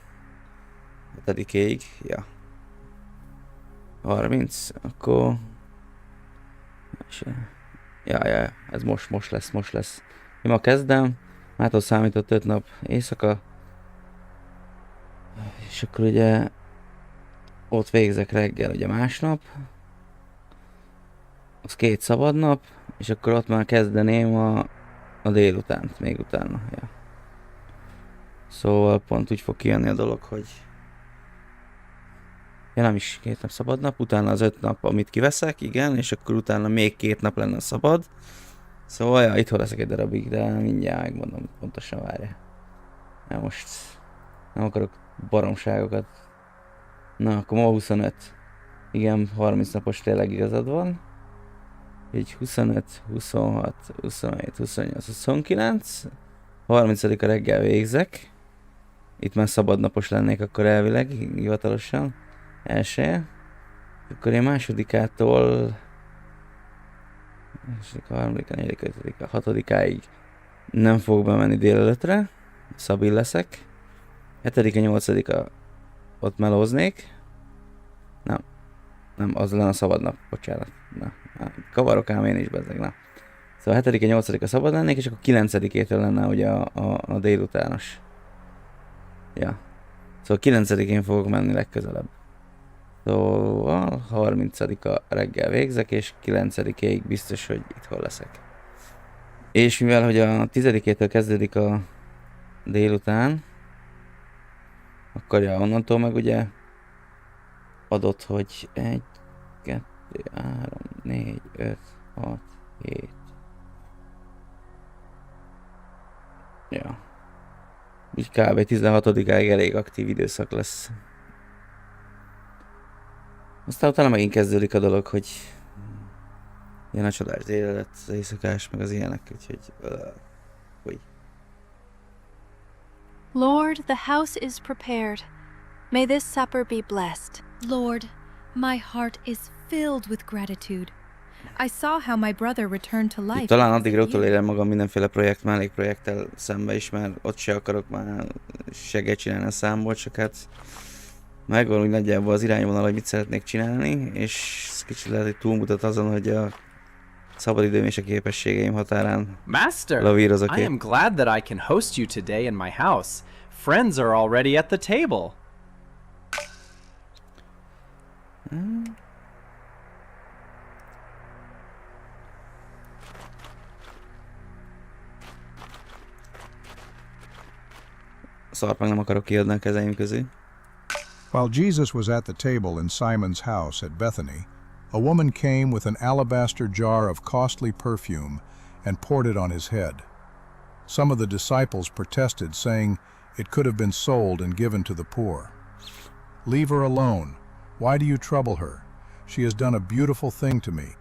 Speaker 2: 7-ig, ja. 30, akkor... Ja, ez most lesz. Én ma kezdem, mától számított 5 nap éjszaka. És akkor ugye ott végzek reggel, ugye másnap. Az 2 szabad nap, és akkor ott már kezdeném a délutánt, még utána. Ja. Szóval pont úgy fog kijönni a dolog, hogy ja, nem is 2 nap szabad nap, utána az 5 nap, amit kiveszek, igen, és akkor utána még 2 nap lenne szabad. Szóval ja, itthon leszek egy darabig, de mindjárt megmondom, pontosan várja. Ja, most nem akarok baromságokat. Na, akkor ma 25. Igen, 30 napos tényleg igazad van. Így 25, 26, 27, 28, 29. 30-a reggel végzek. Itt már szabadnapos lennék akkor elvileg, hivatalosan. Első. Akkor én másodikától... harmadika, negyedik, ötödika, 6-áig nem fogok bemenni délelőtre. Szabin leszek. 7-e, 8-a ott melóznék. Nem, az lenne a szabad nap, bocsánat. Na, kavarok ám én is bezzeg, na. Szóval 7-e, 8-a szabad lennék, és akkor 9-től lenne ugye a délutános. Ja. Szóval 9-én fogok menni legközelebb. Szóval 30-a reggel végzek, és 9-ig biztos, hogy itthon leszek. És mivel, hogy a 10-től kezdődik a délután, akkor ja, onnantól meg ugye adott, hogy 1, 2, 3, 4, 5, 6, 7. Ja. Úgy kb. 16-áig elég aktív időszak lesz. Aztán utána megint kezdődik a dolog, hogy ilyen a csodás délelőtt, az éjszakás, meg az ilyenek, úgyhogy... Hogy...
Speaker 8: Lord, the house is prepared. May this supper be blessed. Lord, my heart is filled with gratitude. I saw how my brother returned to life.
Speaker 2: Talán addigra utolérem magam mindenféle mellékprojekttel szembe is, mert ott se akarok már seget csinálni a számból, csak hát megvan úgy nagyjából az irányvonal, hogy mit szeretnék csinálni, és kicsit lehet, hogy túlmutat azon, hogy a szabadidőm és a képességeim határán lavírozok.
Speaker 17: I am glad that I can host you today in my house. Friends are already at the table.
Speaker 2: Szart meg nem akarok kiadni a kezeim közé.
Speaker 3: While Jesus was at the table in Simon's house at Bethany, a woman came with an alabaster jar of costly perfume and poured it on his head. Some of the disciples protested, saying it could have been sold and given to the poor. "Leave her alone. Why do you trouble her? She has done a beautiful thing to me.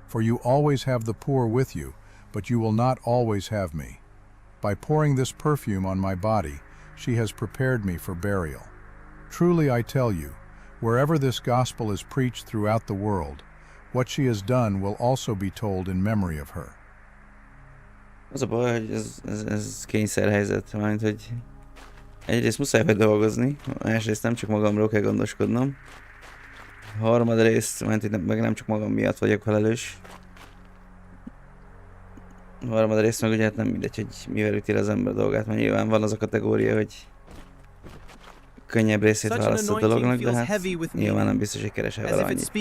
Speaker 3: For you always have the poor with you, but you will not always have me. By pouring this perfume on my body, she has prepared me for burial. Truly I tell you, wherever this gospel is preached throughout the world, what she has done will also be told in memory of her."
Speaker 2: Az a baj, hogy ez kényszerhelyzet, mert hogy egyrészt muszáj dolgozni, másrészt nem csak magamról kell gondoskodnom. Harmadrészt, mert meg nem csak magam miatt vagyok felelős. Harmadrészt meg ugye hát nem mindegy, hogy mivel üti az ember dolgát, mert nyilván van az a kategória, hogy könnyebb részét választ a dolognak, de hát nyilván nem biztos, hogy keresel vele annyit,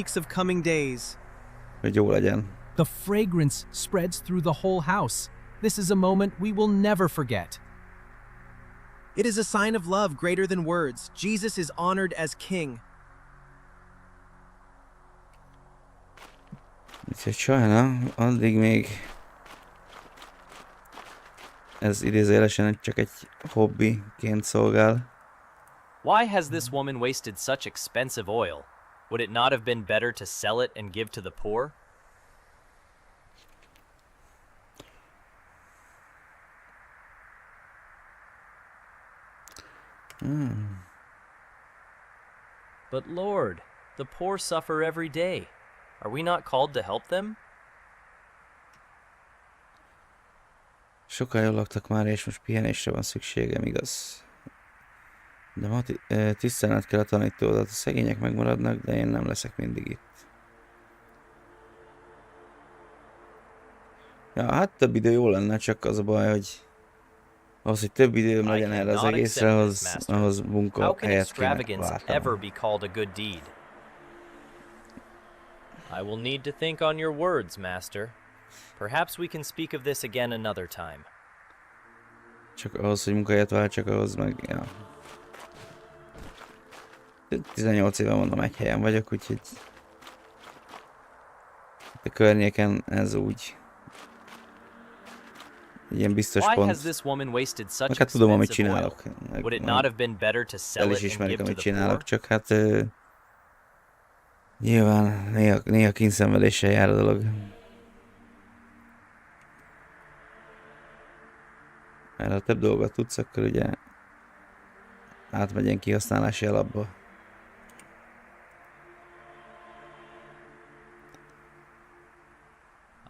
Speaker 2: hogy jó legyen.
Speaker 1: The fragrance spreads through the whole house. This is a moment we will never forget.
Speaker 5: It is a sign of love greater than words. Jesus is honored as king.
Speaker 2: Úgyhogy sajnálom, addig még ez idézőjelesen csak egy hobbiként szolgál.
Speaker 22: Why has this woman wasted such expensive oil? Would it not have been better to sell it and give to the poor? But Lord, the poor suffer every day. Are we not called to help them?
Speaker 2: Sokan jól laktak már, és most pihenésre van szükségem, igaz? De ma tisztelet kell a tanítódat, a szegények megmaradnak, de én nem leszek mindig itt. Ja, hát több idő jó lenne, csak az a baj, hogy ahhoz, hogy több időm legyen erre az egészre, ahhoz munka helyet kéne váltanom.
Speaker 22: I will need to think on your words, Master. Perhaps we can speak of this again another time.
Speaker 2: Csak ahhoz, hogy munkahelyet váltsak, ahhoz meg, ja. 18 éve mondom, egy helyen vagyok, úgyhogy a környéken ez úgy ilyen biztos pont. Meg hát tudom, amit csinálok. El is ismerik, amit csinálok, csak hát nyilván néha kínszenvedéssel jár a dolog. Mert ha több dolgot tudsz, akkor ugye átmegy ilyen kihasználási alapba.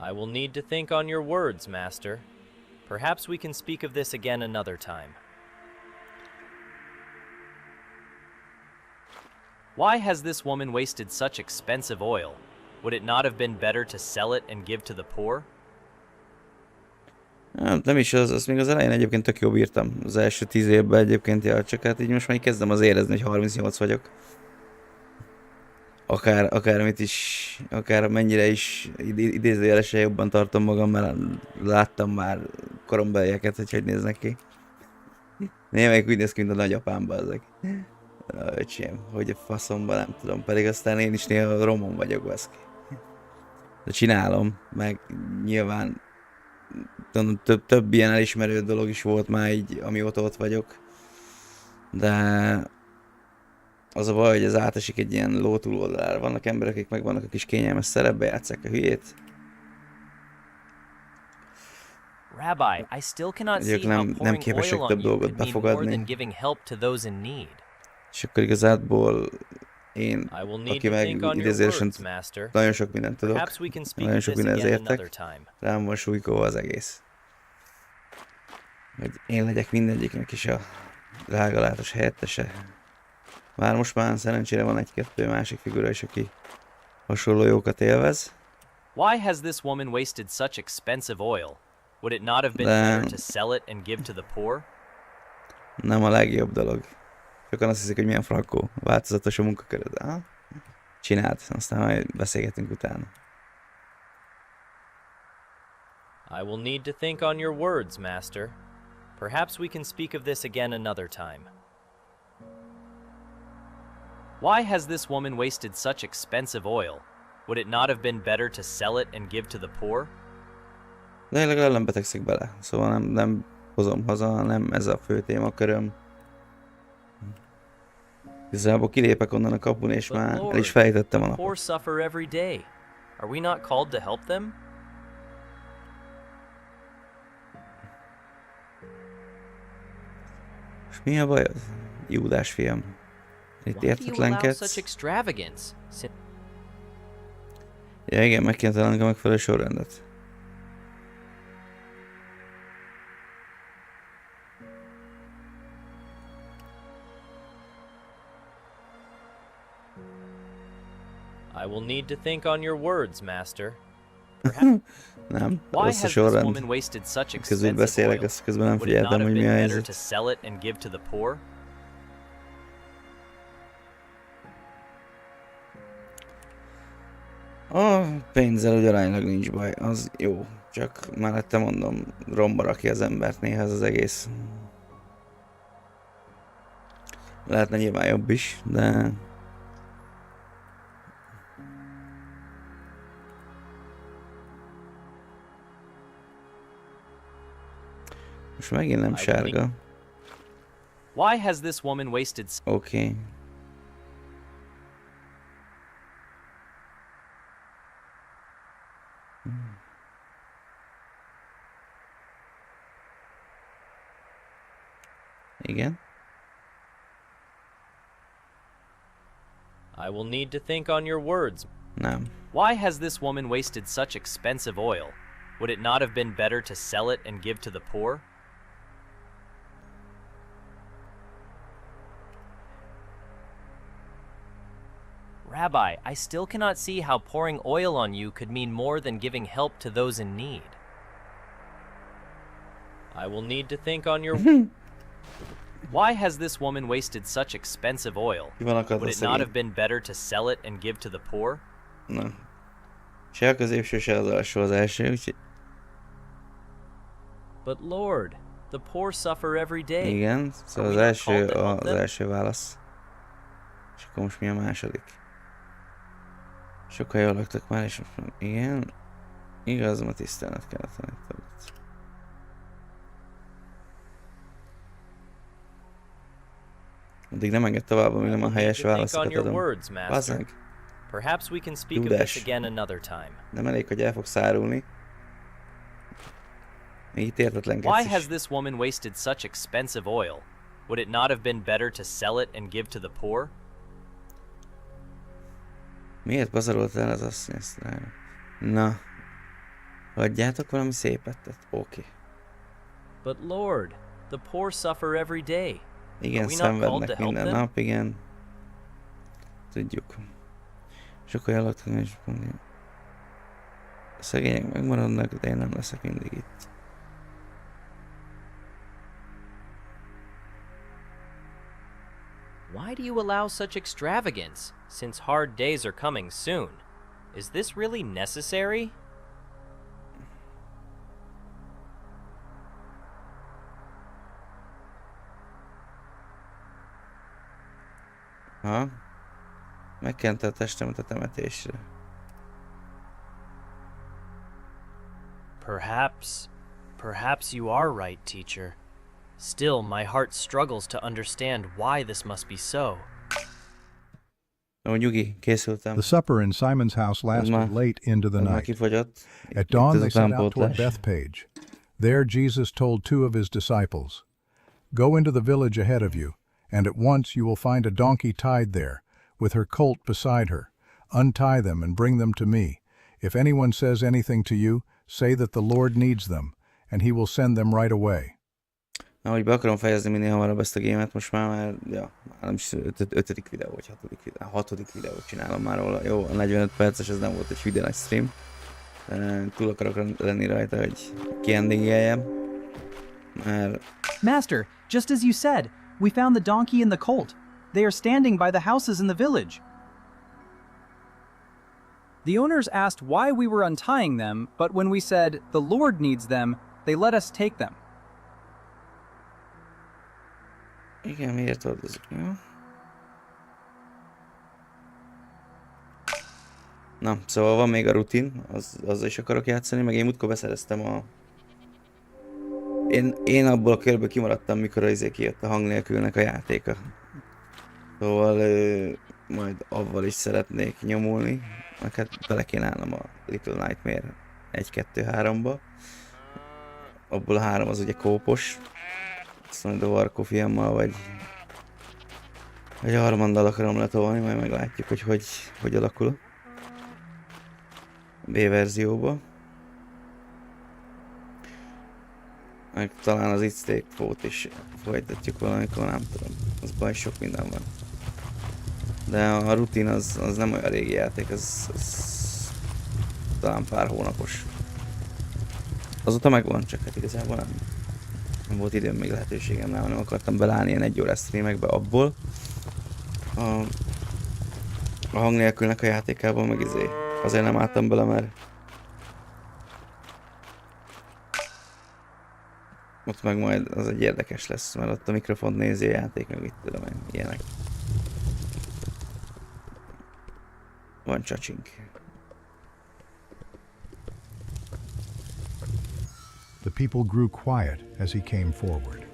Speaker 22: I will need to think on your words, Master. Perhaps we can speak of this again another time. Why has this woman wasted such expensive oil? Would it not have been better to sell it and give to the poor?
Speaker 2: Nem is, az még az elején egyébként tök jó bírtam. Az első 10 évben egyébként, ja, csak hát így most már kezdem az érezni, hogy 38 vagyok. Akármit is, akár mennyire is idézőjelesen jobban tartom magam, mert láttam már korombelieket, hogy néznek ki. Némelyik úgy néz ki, mint a nagyapámban ezek. Öcsém, hogy a faszomban nem tudom, pedig aztán én is néha romon vagyok, baszki. De csinálom, meg nyilván több ilyen elismerő dolog is volt már így, amióta ott vagyok. De az a baj, hogy ez átesik egy ilyen ló túloldalára. Vannak emberek, akik meg vannak a kis kényelmes szerepbe, játsszák a hülyét.
Speaker 22: Rabbi, I still cannot see how pouring oil on you could mean more than giving help to those in need.
Speaker 2: És akkor igazából én, aki meg idézősen nagyon sok mindent tudok, nagyon sok mindenhez értek, rám van súlykolva az egész. Hogy én legyek mindegyiknek is a drágalátos helyettese. Már most már szerencsére van egy-kettő másik figura is, aki hasonló jókat élvez.
Speaker 22: Why has this woman wasted such expensive oil? Would it not have been better to sell it and give to the poor?
Speaker 2: Nem a legjobb dolog. Sokan azt hiszik, hogy milyen frankó, változatos a munkaköröd. Csináld, aztán majd beszélgetünk utána.
Speaker 22: I will need to think on your words, Master. Perhaps we can speak of this again another time. Why has this woman wasted such expensive oil? Would it not have been better to sell it and give to the poor?
Speaker 2: De én legalább nem betegszek bele, szóval nem hozom haza, nem ez a fő témaköröm. Igazából kilépek onnan a kapun, és már el is fejtettem a napot.
Speaker 22: Poor suffer every day. Are we not called to help them?
Speaker 2: És mi a bajod, Júdás fiam? Itt értetlenkedsz? Ja igen, meg kéne találnunk a megfelelő sorrendet.
Speaker 22: I will need to think on your words, Master.
Speaker 2: Nem, rossz a sorrend. Közül beszélek, azt közben nem figyeltem, hogy mi a helyzet. A pénzzel úgy aránylag nincs baj, az jó. Csak mellette mondom, romba rakja az embert néha ez az egész. Lehetne nyilván jobb is, de... Most megint nem sárga.
Speaker 22: Why has this woman wasted...
Speaker 2: Oké. Igen.
Speaker 22: I will need to think on your words.
Speaker 2: Nem.
Speaker 22: Why has this woman wasted such expensive oil? Would it not have been better to sell it and give to the poor? Rabbi, I still cannot see how pouring oil on you could mean more than giving help to those in need. I will need to think on your... Why has this woman wasted such expensive oil? Would it not have been better to sell it and give to the poor?
Speaker 2: Na. Se a középső, se az alsó az első, úgyhogy...
Speaker 22: But Lord, the poor suffer every day.
Speaker 2: Igen, szóval az első válasz. És akkor most mi a második? Sokan jól laktak már, és most igen. Igaz, ma tisztelned kellett tenni többet. Addig nem enged tovább, amíg nem a helyes válaszokat adom. Bazzeg.
Speaker 22: Perhaps we can speak of this again another time.
Speaker 2: Nem elég, hogy el fog szárulni. Még itt értetlenkedsz
Speaker 22: Why
Speaker 2: is.
Speaker 22: has this woman wasted such expensive oil? Would it not have been better to sell it and give to the poor?
Speaker 2: Miért pazarolt el az asszony ezt rá? Na. Hagyjátok valami szépet, tehát oké.
Speaker 22: But Lord, the poor suffer every day.
Speaker 2: Igen, szenvednek minden nap, igen. Tudjuk. Sokan jalogtak, és mondja. A szegények megmaradnak, de én nem leszek mindig itt.
Speaker 22: Why do you allow such extravagance, since hard days are coming soon? Is this really necessary?
Speaker 2: Ha? Megkente a testemet a temetésre.
Speaker 22: Perhaps you are right, teacher. Still, my heart struggles to understand why this must be so.
Speaker 3: The supper in Simon's house lasted late into the night. At dawn, they set out toward Bethpage. There, Jesus told 2 of his disciples, "Go into the village ahead of you, and at once you will find a donkey tied there, with her colt beside her. Untie them and bring them to me. If anyone says anything to you, say that the Lord needs them, and he will send them right away."
Speaker 2: Ahogy be akarom fejezni minél hamarabb ezt a gémet, most már nem is 5. videó, vagy 6. videót csinálom már róla. Jó, a 45 perces, ez nem volt egy hüde nagy stream. Túl akarok lenni rajta, hogy kiendingeljem.
Speaker 4: Master, just as you said, we found the donkey and the colt. They are standing by the houses in the village. The owners asked why we were untying them, but when we said, "The Lord needs them," they let us take them.
Speaker 2: Igen, miért oldozik, jó? Na, szóval van még a rutin, azzal is akarok játszani, meg én múltkor beszereztem a... Én abból a körből kimaradtam, mikor kijött a hang nélkülnek a játéka. Szóval majd avval is szeretnék nyomulni, meg hát bele kéne állnom a Little Nightmare 1-2-3-ba. Abból a 3 az ugye kópos. Azt majd a Varkó fiammal, vagy a harmaddal akarom letolni, majd meglátjuk, hogy alakul a B-verzióba. Meg talán az It's Take Four-t is folytatjuk valamikor, nem tudom. Az baj, sok minden van. De a rutin az nem olyan régi játék, az talán pár hónapos. Azóta megvan, csak hát igazából nem volt időm, még lehetőségem rá, nem akartam belállni ilyen 1 órás streamekbe abból. A hang nélkülnek a játékában meg azért nem álltam bele, mert ott meg majd az egy érdekes lesz, mert ott a mikrofont nézi a játék, meg itt tudom én, ilyenek. Van csacsink.
Speaker 3: The people grew quiet as he came forward.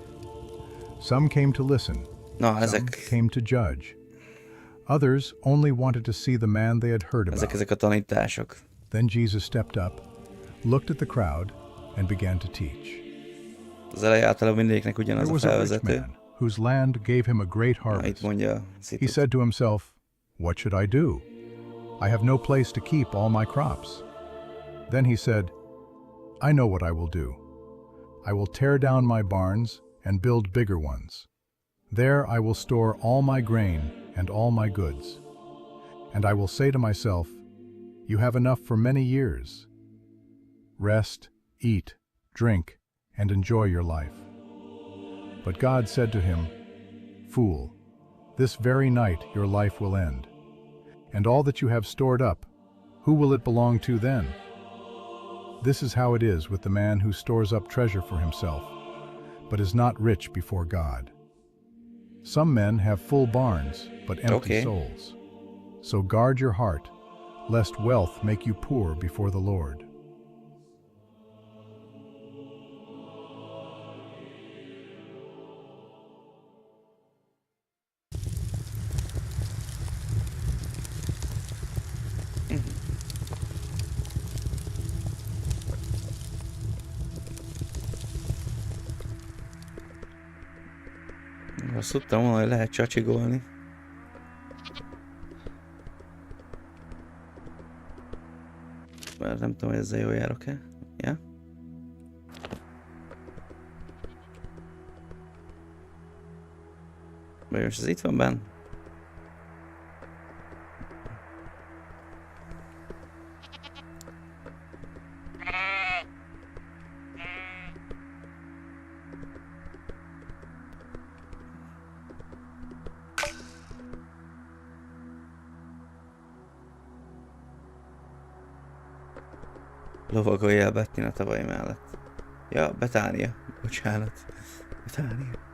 Speaker 3: Some came to listen, some came to judge. Others only wanted to see the man they had heard about.
Speaker 2: Ezek a tanítások.
Speaker 3: Then Jesus stepped up, looked at the crowd, and began to teach.
Speaker 2: Az elején általában mindegyiknek ugyanaz a felvezető.
Speaker 3: Whose land gave him a great harvest. He said to himself, "What should I do? I have no place to keep all my crops." Then he said, "I know what I will do. I will tear down my barns and build bigger ones. There I will store all my grain and all my goods. and I will say to myself, you have enough for many years. Rest, eat, drink, and enjoy your life. But God said to him, Fool, this very night your life will end. And all that you have stored up, who will it belong to then? This is how it is with the man who stores up treasure for himself, but is not rich before God. Some men have full barns, but empty souls. So guard your heart, lest wealth make you poor before the Lord.
Speaker 2: Azt tudtam volna, hogy lehet csacsigolni. Bár nem tudom, hogy ezzel jól járok-e. Ja? Vagy most ez itt van benn? Lovagolja el Bettin a tavaly mellett. Ja, Betánia. Bocsánat. Betánia.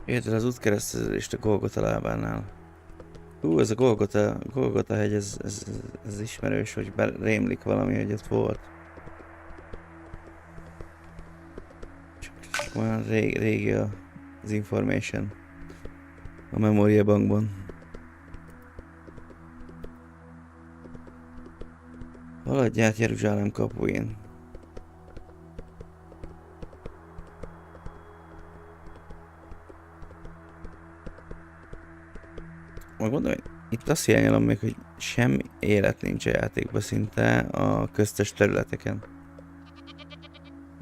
Speaker 2: Érted az útkeresztezést a Golgota lábánál. Ez a Golgota hegy, ez ismerős, hogy rémlik valami, hogy ott volt. Csak olyan régi az information a memóriabankban. Haladj át Jeruzsálem kapuin. Megmondom, hogy itt azt hiányolom még, hogy semmi élet nincs a játékban szinte a köztes területeken.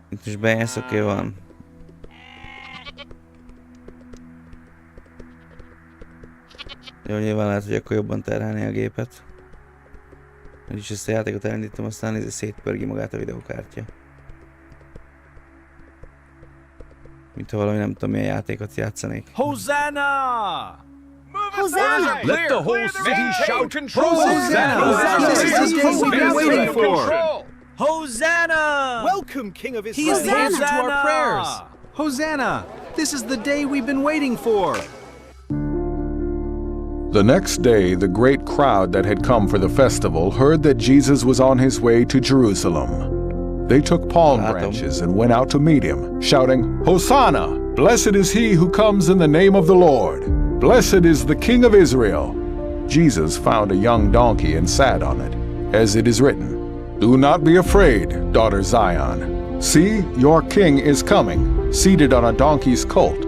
Speaker 2: Itt is bejársz, oké, van. Jó, nyilván lehet, hogy akkor jobban terhelni a gépet. Úgyis ezt a játékot elindítom, aztán szétpörgi magát a videókártya. Mint ha valami nem tudom milyen játékot játszanék.
Speaker 9: Hosanna!
Speaker 11: Hosanna!
Speaker 9: Let the whole city shout Hosanna! This is the day we've been waiting for! Hosanna!
Speaker 11: Welcome, King of Israel!
Speaker 9: He is the answer to our prayers! Hosanna! This is the day we've been waiting for!
Speaker 23: The next day, the great crowd that had come for the festival heard that Jesus was on his way to Jerusalem. They took palm branches and went out to meet him, shouting, Hosanna! Blessed is he who comes in the name of the Lord! Blessed is the King of Israel! Jesus found a young donkey and sat on it, as it is written, Do not be afraid, daughter Zion. See, your king is coming, seated on a donkey's colt.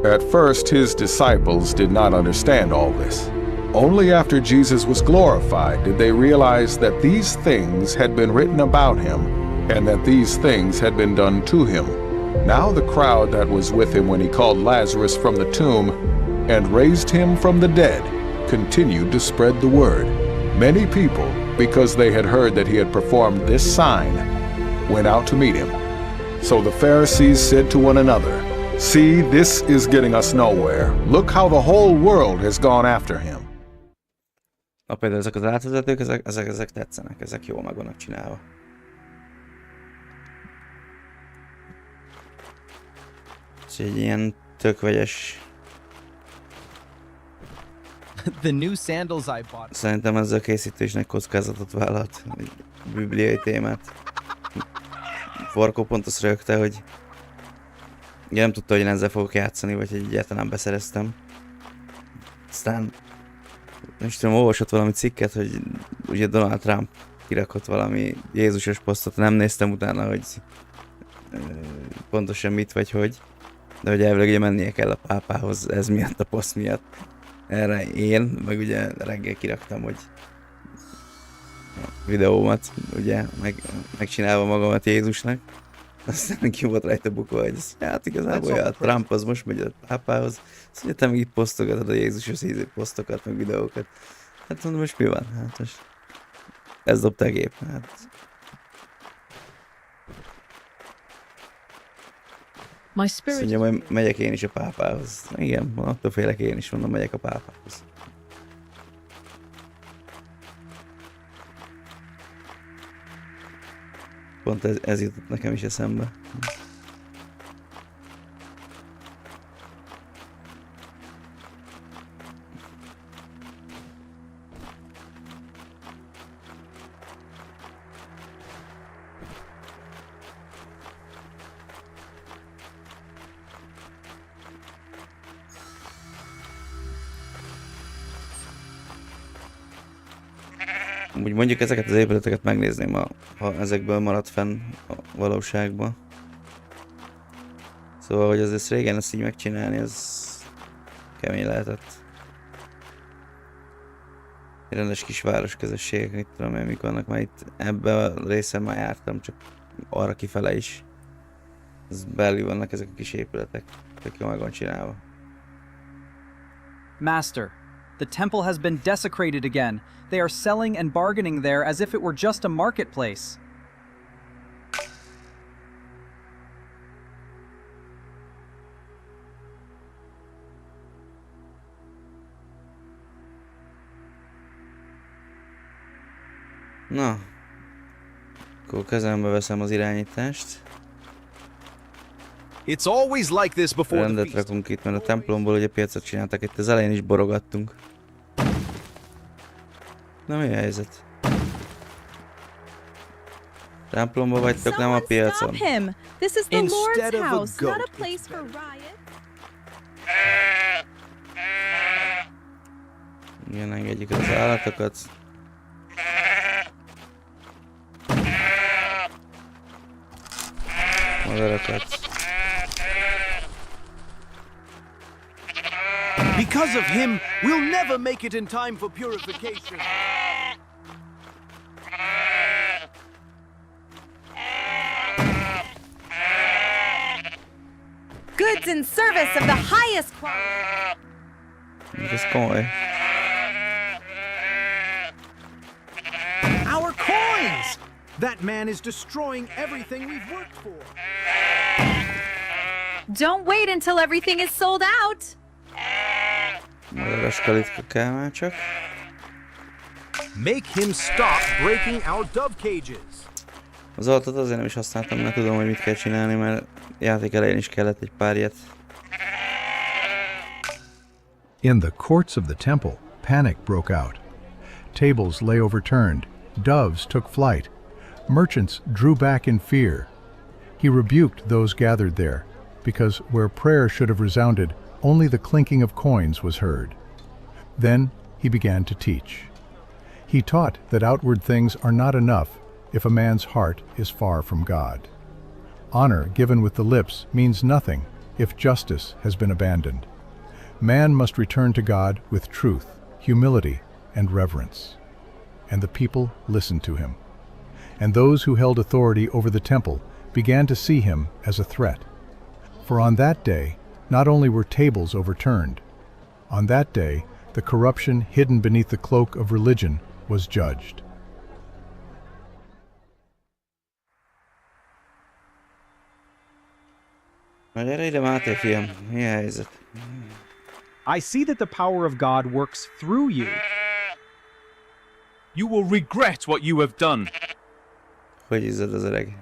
Speaker 23: At first, his disciples did not understand all this. Only after Jesus was glorified did they realize that these things had been written about him, and that these things had been done to him. Now the crowd that was with him when he called Lazarus from the tomb and raised him from the dead continued to spread the word. Many people, because they had heard that he had performed this sign, went out to meet him. So the Pharisees said to one another, See, this is getting us nowhere. Look how the whole world has gone after him.
Speaker 2: Például ezek az átvezetők, ezek tetszenek, ezek jól meg vannak csinálva. Ez egy ilyen tök vegyes.
Speaker 9: The new sandals I bought.
Speaker 2: Szerintem ezzel a készítésnek kockázatot vállalt, egy bibliai témát Varkó pont azt rögte, hogy ugye nem tudta, hogy én ezzel fogok játszani, vagy hogy egyáltalán beszereztem. Aztán nem is tudom, olvasott valami cikket, hogy ugye Donald Trump kirakott valami Jézusos posztot, nem néztem utána, hogy pontosan mit vagy hogy, de hogy elvileg ugye mennie kell a pápához ez miatt, a poszt miatt. Erre én, meg ugye reggel kiraktam, hogy a videómat, ugye, megcsinálva magamat Jézusnak. Aztán ki volt rajta bukva, hogy hát igazából a Trump az most megy a pápához, azt mondja, te meg itt posztogatod a Jézusos posztokat, meg videókat. Hát mondom, most mi van? Hát most ez dobta a gép. Hát. Azt mondja, majd megyek én is a pápához. Igen, attól félek én is, mondom, megyek a pápához. Pont ez jutott nekem is eszembe. Úgy mondjuk ezeket az épületeket megnézném, ha ezekből maradt fenn a valóságban. Szóval, hogy ezt régen ezt így megcsinálni, ez kemény lehetett. Rendes kis városközösségek, mit tudom én, mik vannak, már itt ebben a részen már jártam, csak arra kifele is. Ez belül vannak ezek a kis épületek, tök jól meg van csinálva.
Speaker 4: Master, the temple has been desecrated again. They are selling and bargaining there as if it were just a marketplace.
Speaker 2: Na, akkor kezembe veszem az irányítást.
Speaker 9: It's always like this before the
Speaker 2: rendet rakunk itt, mert a templomból ugye piacot csináltak, itt az elején is borogattunk. Na mi a helyzet? Templomba vagytok, nem a piacon.
Speaker 8: This is the Lord's house, not a place for riot.
Speaker 2: Igen, engedjük az állatokat. Madarakat.
Speaker 9: Because of him, we'll never make it in time for purification.
Speaker 8: Goods in service of the highest quality.
Speaker 2: Ez komoly.
Speaker 9: Our coins! That man is destroying everything we've worked for.
Speaker 8: Don't wait until everything is sold out.
Speaker 2: Madaras kalitka kell már csak.
Speaker 9: Make him stop breaking our dove cages.
Speaker 2: Az altat azért nem is használtam, mert tudom, hogy mit kell csinálni, mert játék elején is kellett egy pár ilyet.
Speaker 3: In the courts of the temple, panic broke out. Tables lay overturned, doves took flight, merchants drew back in fear. He rebuked those gathered there, because where prayer should have resounded, only the clinking of coins was heard. Then he began to teach. He taught that outward things are not enough if a man's heart is far from God. Honor given with the lips means nothing if justice has been abandoned. Man must return to God with truth, humility, and reverence. And the people listened to him. And those who held authority over the temple began to see him as a threat. For on that day, not only were tables overturned, on that day, the corruption hidden beneath the cloak of religion was judged.
Speaker 4: I see that the power of God works through you.
Speaker 18: You will regret what you have done.
Speaker 2: Hogy izzad az öreg?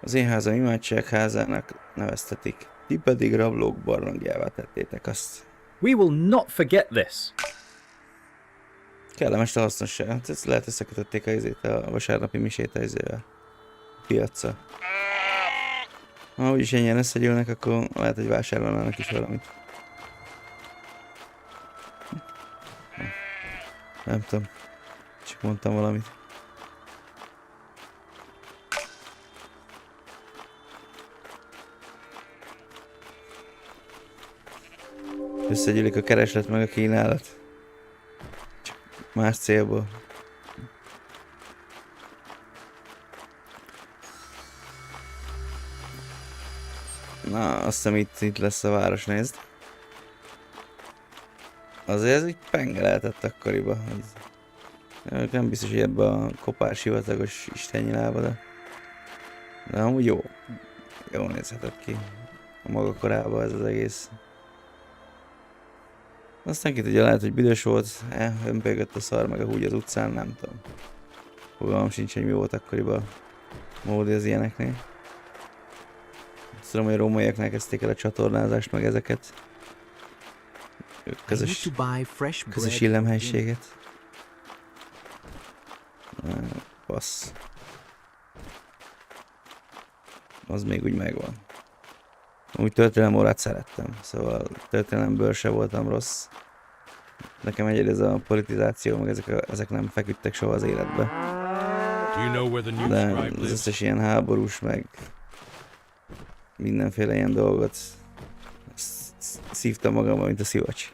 Speaker 2: Az én házam imádságházának neveztetik, ti pedig rablók barlangjává tettétek azt.
Speaker 18: We will not forget this.
Speaker 2: Kellemes a hasznosság. Hát ezt lehet összekötötték a vasárnapi misét a piacra. Ha úgyis ennyien összegyűlnek, akkor lehet, hogy vásárolnának is valamit. Nem tudom. Csak mondtam valamit. Összegyűlik a kereslet meg a kínálat. Csak más célból. Na, azt hiszem itt lesz a város, nézd. Azért ez így penge lehetett akkoriban. Nem biztos, hogy ebbe a kopás hivatagos istennyilába, de amúgy jó. Jól nézhetett ki a maga korában ez az egész. Aztán ki tudja, lehet, hogy büdös volt, hömpölygött a szar meg a húgy az utcán, nem tudom. Fogalmam sincs, hogy mi volt akkoriban módi az ilyeneknél. Tudom, hogy a rómaiaknál kezdték el a csatornázást, meg ezeket. Közös illemhelységet. Passz. Az még úgy megvan. Úgy történelemórát szerettem, szóval történelemből se voltam rossz. Nekem egyedül ez a politizáció, meg ezek nem feküdtek soha az életbe. De az összes ilyen háborús, meg mindenféle ilyen dolgot szívtam magamban, mint a szivacs.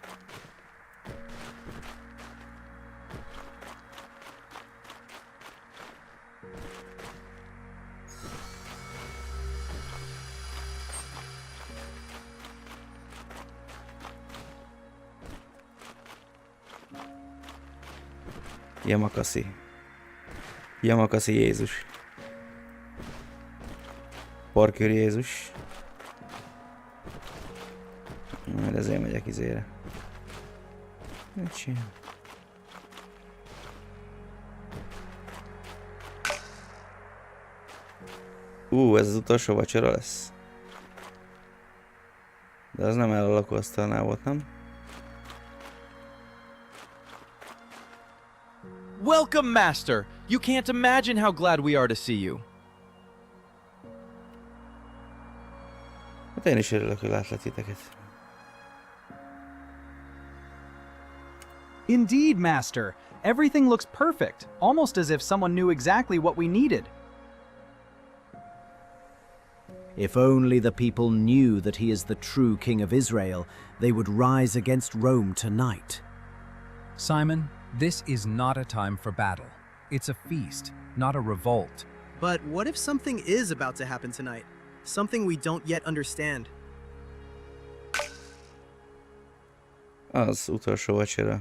Speaker 2: Yamakasi Jézus. Parkőr Jézus. Majd ezért megyek izére. Mit csinál? Ez az utolsó vacsora lesz. De az nem el a lakóasztalnál volt, nem?
Speaker 10: Welcome, Master! You can't imagine how glad we are to see you.
Speaker 2: Hát én is örülök, hogy látlak titeket.
Speaker 4: Indeed, Master. Everything looks perfect, almost as if someone knew exactly what we needed.
Speaker 12: If only the people knew that he is the true King of Israel, they would rise against Rome tonight.
Speaker 6: Simon, this is not a time for battle. It's a feast, not a revolt.
Speaker 5: But what if something is about to happen tonight? Something we don't yet understand.
Speaker 2: Az utolsó vacsora.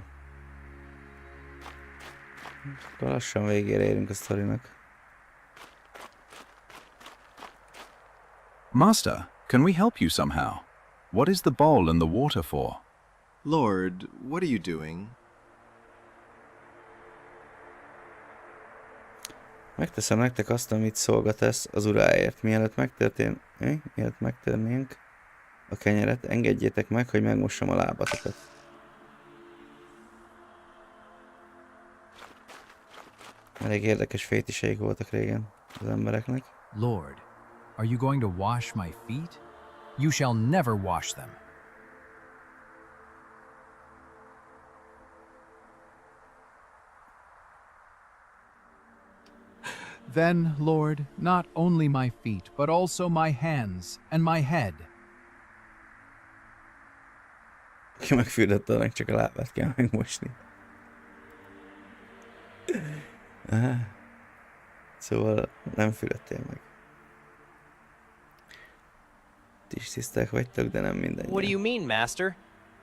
Speaker 2: Akkor lassan végére érünk a sztorinak.
Speaker 13: Master, can we help you somehow? What is the bowl and the water for?
Speaker 14: Lord, what are you doing?
Speaker 2: Megteszem nektek azt, amit szolgatesz az uráért. Mielőtt megtörnénk a kenyeret, engedjétek meg, hogy megmossam a lábatokat. Elég érdekes fétiseik voltak régen az embereknek.
Speaker 6: Lord, are you going to wash my feet? You shall never wash them.
Speaker 24: Then, Lord, not only my feet, but also my hands and my head.
Speaker 2: Ki megfürdette, annak csak a lábát kell megmosni. Szóval nem fülettél meg. Ti is tiszták vagytok, de nem mindenki.
Speaker 22: What do you mean, Master?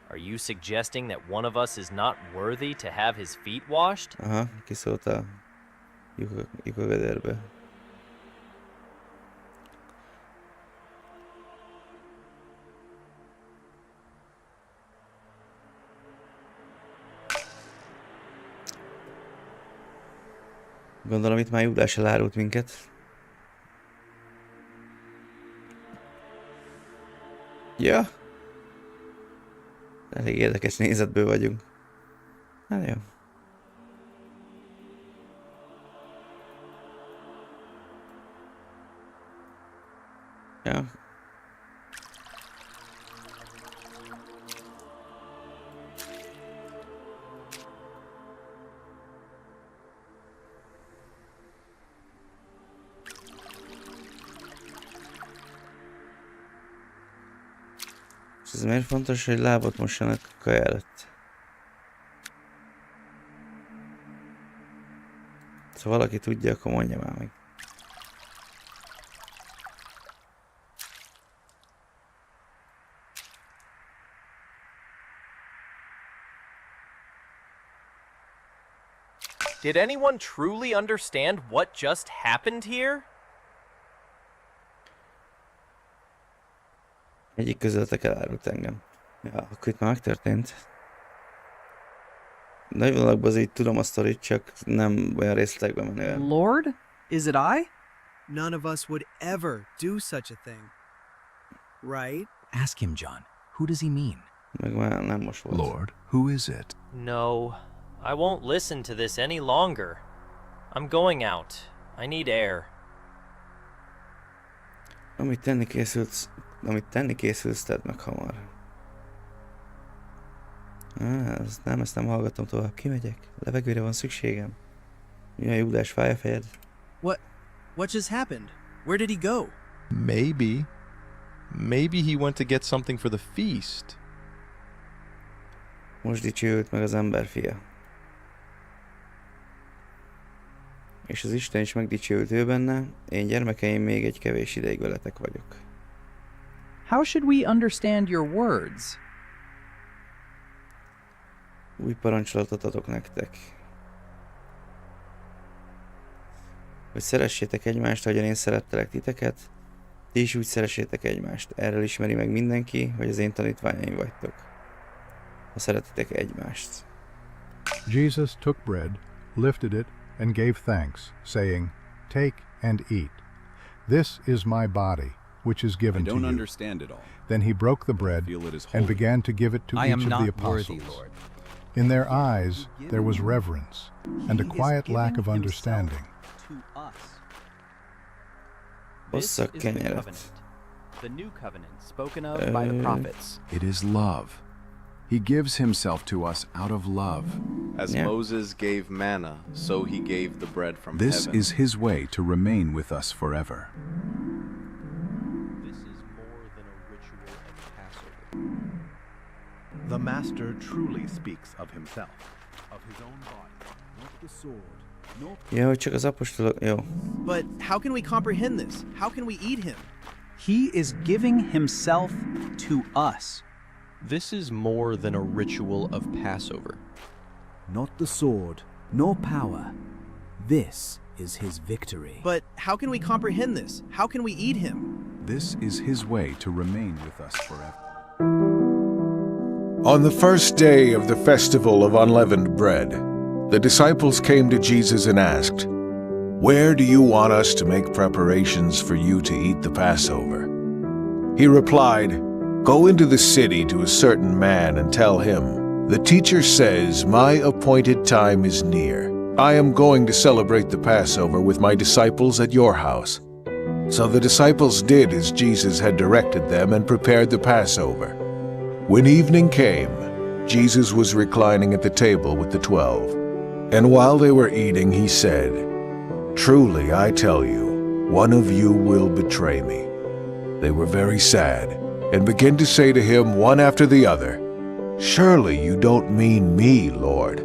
Speaker 22: Are you suggesting that one of us is not worthy to have his feet washed?
Speaker 2: Aha, kiszólt a lyukagödörbe. Gondolom itt már Júdás elárult minket. Ja. Elég érdekes nézetből vagyunk. Hát jó. Ja. És ez miért fontos, hogy lábot mossanak a kaja előtt? Ha valaki tudja, akkor mondja már meg.
Speaker 22: Did anyone truly understand what just happened here?
Speaker 2: Egyik közöttek elárult engem. Ja, akkor itt már megtörtént. Nagy vonalakban azért tudom a sztorit, csak nem olyan részletekben menően.
Speaker 4: Lord, is it I?
Speaker 5: None of us would ever do such a thing. Right?
Speaker 6: Ask him, John. Who does he mean?
Speaker 2: Meg már nem most volt.
Speaker 3: Lord, who is it?
Speaker 22: No, I won't listen to this any longer. I'm going out. I need air.
Speaker 2: Amit tenni készülsz, tedd meg hamar. Ezt nem hallgatom tovább. Kimegyek. Levegőre van szükségem. Milyen Júdás fáj a fejed?
Speaker 5: What just happened? Where did he go?
Speaker 10: Maybe he went to get something for the feast.
Speaker 2: Most dicsőült meg az emberfia. És az Isten is megdicsőült ő benne, én gyermekeim még egy kevés ideig veletek vagyok.
Speaker 4: How should we understand your words?
Speaker 2: Új parancsolatot adok nektek. Hogy szeressétek egymást, ahogyan én szerettelek titeket, ti is úgy szeressétek egymást. Erről ismeri meg mindenki, hogy az én tanítványaim vagytok. Ha szeretitek egymást.
Speaker 3: Jesus took bread, lifted it, and gave thanks, saying, "Take and eat. This is my body, which is given to you."
Speaker 15: Understand it all.
Speaker 3: Then he broke the bread and began to give it to each of the apostles. In their eyes there was reverence and a quiet lack of understanding.
Speaker 22: This is the covenant, the new covenant spoken of by the prophets.
Speaker 13: It is love. He gives himself to us out of love.
Speaker 14: As Moses gave manna, so he gave the bread from heaven.
Speaker 13: This is his way to remain with us forever.
Speaker 22: This is more than a ritual of Passover.
Speaker 16: The Master truly speaks of himself, of his own body, not the sword.
Speaker 2: Ja, hogy csak az apostolok... Jó.
Speaker 5: But how can we comprehend this? How can we eat him?
Speaker 4: He is giving himself to us.
Speaker 10: This is more than a ritual of Passover.
Speaker 12: Not the sword, nor power. This is his victory.
Speaker 5: But how can we comprehend this? How can we eat him?
Speaker 13: This is his way to remain with us forever.
Speaker 23: On the first day of the festival of unleavened bread, the disciples came to Jesus and asked, "Where do you want us to make preparations for you to eat the Passover?" He replied, "Go into the city to a certain man and tell him, 'The teacher says, my appointed time is near. I am going to celebrate the Passover with my disciples at your house.'" So the disciples did as Jesus had directed them and prepared the Passover. When evening came, Jesus was reclining at the table with the 12. And while they were eating, he said, "Truly, I tell you, one of you will betray me." They were very sad and began to say to him one after the other, "Surely you don't mean me, Lord."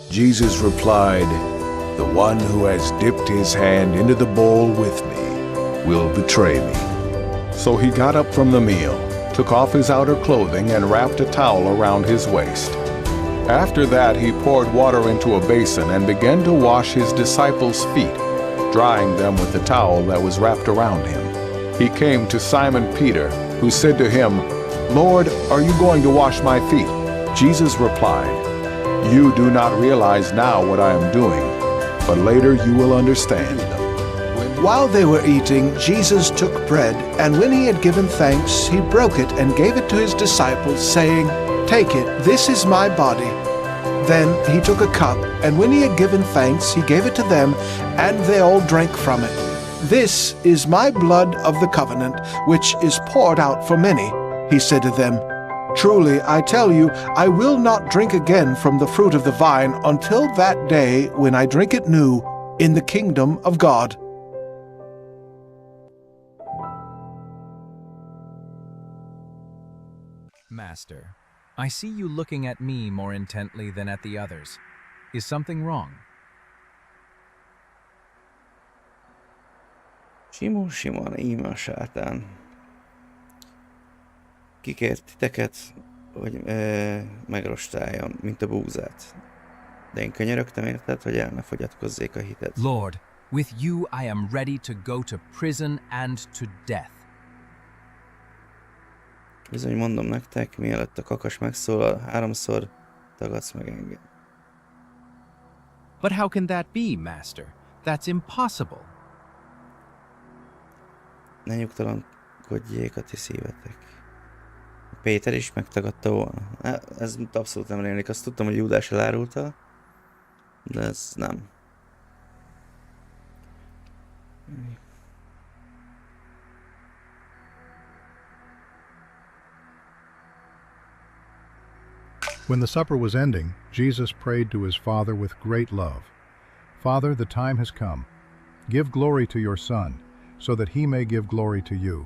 Speaker 23: Jesus replied, "The one who has dipped his hand into the bowl with me will betray me." So he got up from the meal, took off his outer clothing, and wrapped a towel around his waist. After that, he poured water into a basin and began to wash his disciples' feet, drying them with the towel that was wrapped around him. He came to Simon Peter, who said to him, "Lord, are you going to wash my feet?" Jesus replied, "You do not realize now what I am doing, but later you will understand."
Speaker 19: While they were eating, Jesus took bread, and when he had given thanks, he broke it and gave it to his disciples, saying, "Take it, this is my body." Then he took a cup, and when he had given thanks, he gave it to them, and they all drank from it. This is my blood of the covenant, which is poured out for many. He said to them, Truly, I tell you, I will not drink again from the fruit of the vine until that day when I drink it new in the kingdom of God.
Speaker 6: Master, I see you looking at me more intently than at the others. Is something wrong?
Speaker 2: Simon, íme a sátán. Kikért titeket, hogy megrostáljon, mint a búzát. De én könyörögtem érted, hogy el ne fogyatkozzék a hited.
Speaker 6: Lord, with you I am ready to go to prison and to death.
Speaker 2: Bizony mondom nektek, mielőtt a kakas megszólal, 3-szor tagadsz meg engem.
Speaker 6: But how can that be, Master? That's impossible.
Speaker 2: Ne nyugtalankodjék a ti szívetek. Péter is megtagadta volna. Ez abszolút nem rémlik. Azt tudtam, hogy Júdás elárulta, de ez nem.
Speaker 3: When the supper was ending, Jesus prayed to his Father with great love. Father, the time has come. Give glory to your Son, so that he may give glory to you.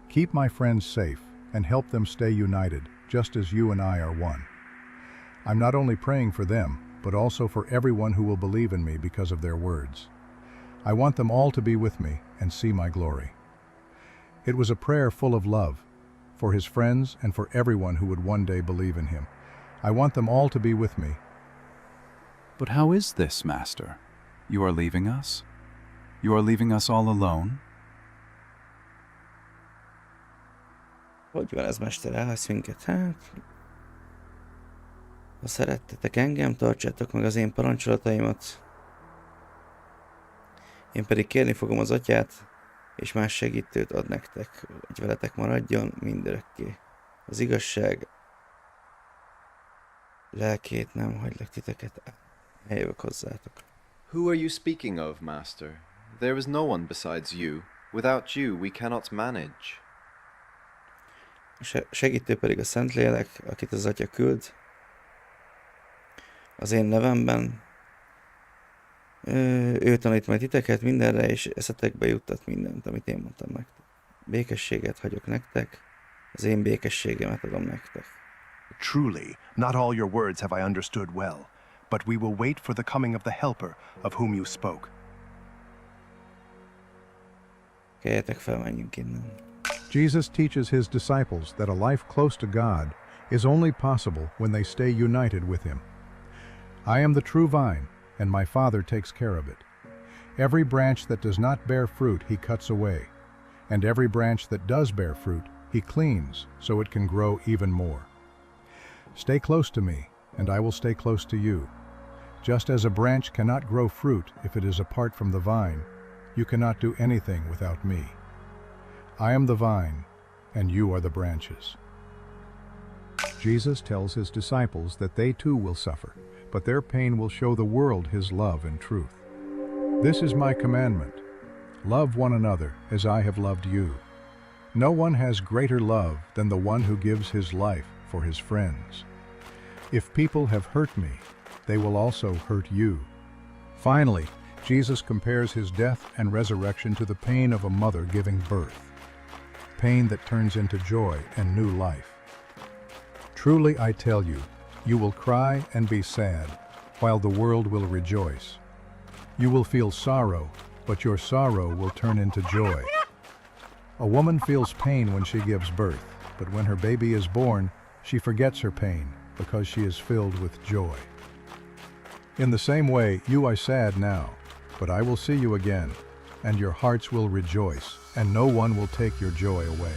Speaker 3: Keep my friends safe and help them stay united, just as you and I are one. I'm not only praying for them, but also for everyone who will believe in me because of their words. I want them all to be with me and see my glory. It was a prayer full of love, for his friends and for everyone who would one day believe in him. I want them all to be with me.
Speaker 13: But how is this, Master? You are leaving us? You are leaving us all alone?
Speaker 2: Hogy van ez, Mester? Elhagysz minket? Hát... Ha szerettetek engem, tartsátok meg az én parancsolataimat. Én pedig kérni fogom az Atyát, és más segítőt ad nektek, hogy veletek maradjon mindörökké. Az igazság lelkét nem hagylak titeket, eljövök hozzátok.
Speaker 14: Who are you speaking of, Master? There is no one besides you. Without you, we cannot manage.
Speaker 2: Segítő pedig a Szentlélek, akit az Atya küld, az én nevemben. Ő tanít majd titeket mindenre, és eszetekbe juttat mindent, amit én mondtam nektek. Békességet hagyok nektek, az én békességemet adom nektek.
Speaker 16: Truly, not all your words have I understood well, but we will wait for the coming of the Helper, of whom you spoke.
Speaker 2: Keljetek fel, menjünk innen.
Speaker 3: Jesus teaches his disciples that a life close to God is only possible when they stay united with him. I am the true vine, and my Father takes care of it. Every branch that does not bear fruit he cuts away, and every branch that does bear fruit he cleans so it can grow even more. Stay close to me, and I will stay close to you. Just as a branch cannot grow fruit if it is apart from the vine, you cannot do anything without me. I am the vine, and you are the branches. Jesus tells his disciples that they too will suffer, but their pain will show the world his love and truth. This is my commandment: love one another as I have loved you. No one has greater love than the one who gives his life for his friends. If people have hurt me, they will also hurt you. Finally, Jesus compares his death and resurrection to the pain of a mother giving birth, pain that turns into joy and new life. Truly I tell you, you will cry and be sad, while the world will rejoice. You will feel sorrow, but your sorrow will turn into joy. A woman feels pain when she gives birth, but when her baby is born, she forgets her pain because she is filled with joy. In the same way, you are sad now, but I will see you again, and your hearts will rejoice, and no one will take your joy away.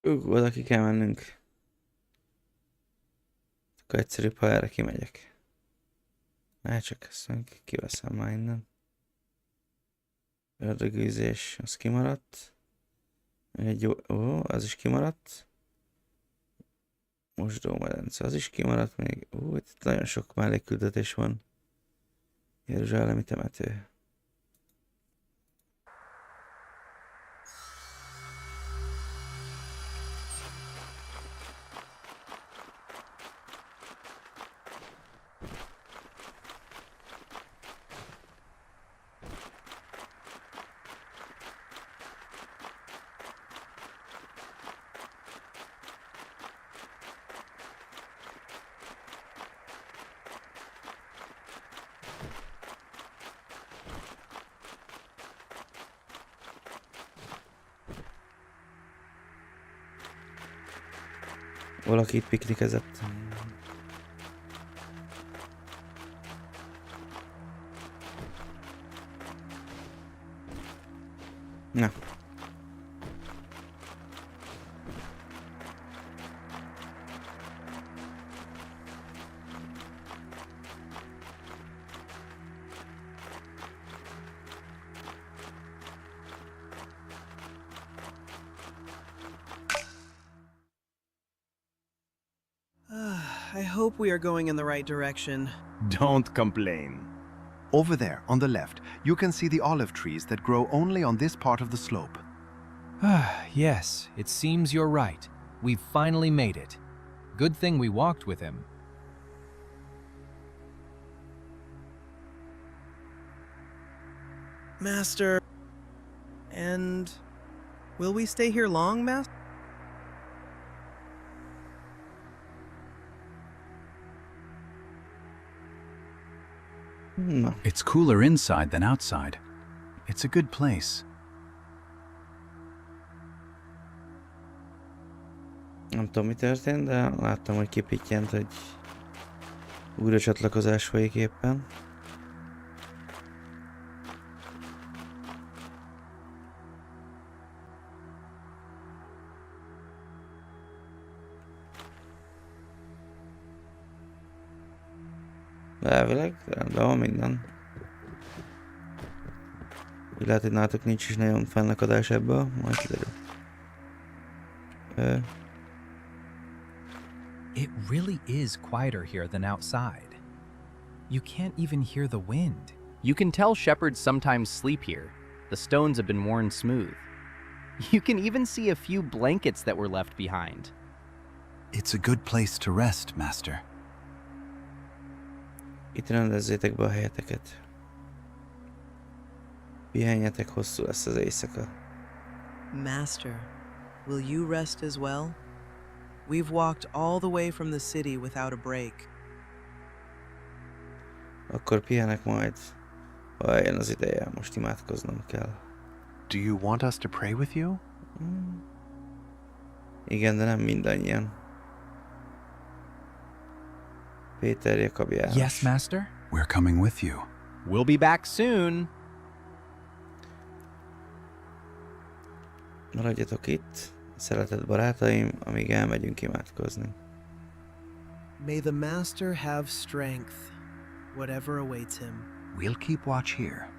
Speaker 2: Oda ki kell mennünk. Akkor egyszerűbb, ha erre kimegyek. Csak ezt meg kiveszem már innen. Ördögűzés, az kimaradt. Az is kimaradt. Mosdómedence, az is kimaradt még. Itt nagyon sok mellékküldetés van. Jeruzsálemi temető. Valaki itt piknikezett. Na.
Speaker 5: I hope we are going in the right direction.
Speaker 16: Don't complain. Over there, on the left, you can see the olive trees that grow only on this part of the slope.
Speaker 6: Yes, it seems you're right. We've finally made it. Good thing we walked with him.
Speaker 5: Master, and will we stay here long, Master?
Speaker 2: No.
Speaker 24: It's cooler inside than outside. It's a good place.
Speaker 2: Nem tudom, mi történt, de láttam, hogy kipittyent, hogy újra csatlakozás folyik éppen. De elvileg rendben van minden. Úgy lehet, hogy nálatok nincs is nagyon fennakadás ebből, majd kiderül.
Speaker 6: It really is quieter here than outside. You can't even hear the wind.
Speaker 17: You can tell shepherds sometimes sleep here. The stones have been worn smooth. You can even see a few blankets that were left behind.
Speaker 24: It's a good place to rest, Master.
Speaker 2: Itt rendezzétek be a helyeteket. Pihenjetek, hosszú lesz az éjszaka.
Speaker 5: Master, will you rest as well? We've walked all the way from the city without a break.
Speaker 2: Akkor pihenek majd, ha eljön az ideje, most imádkoznom kell.
Speaker 16: Do you want us to pray with you?
Speaker 2: Igen, de nem mindannyian. Péter, Jakab, János.
Speaker 24: Yes, Master? We're coming with you.
Speaker 17: We'll be back soon.
Speaker 2: Maradjatok itt, szeretett barátaim, amíg elmegyünk imádkozni.
Speaker 5: May the Master have strength, whatever awaits him.
Speaker 24: We'll keep watch here.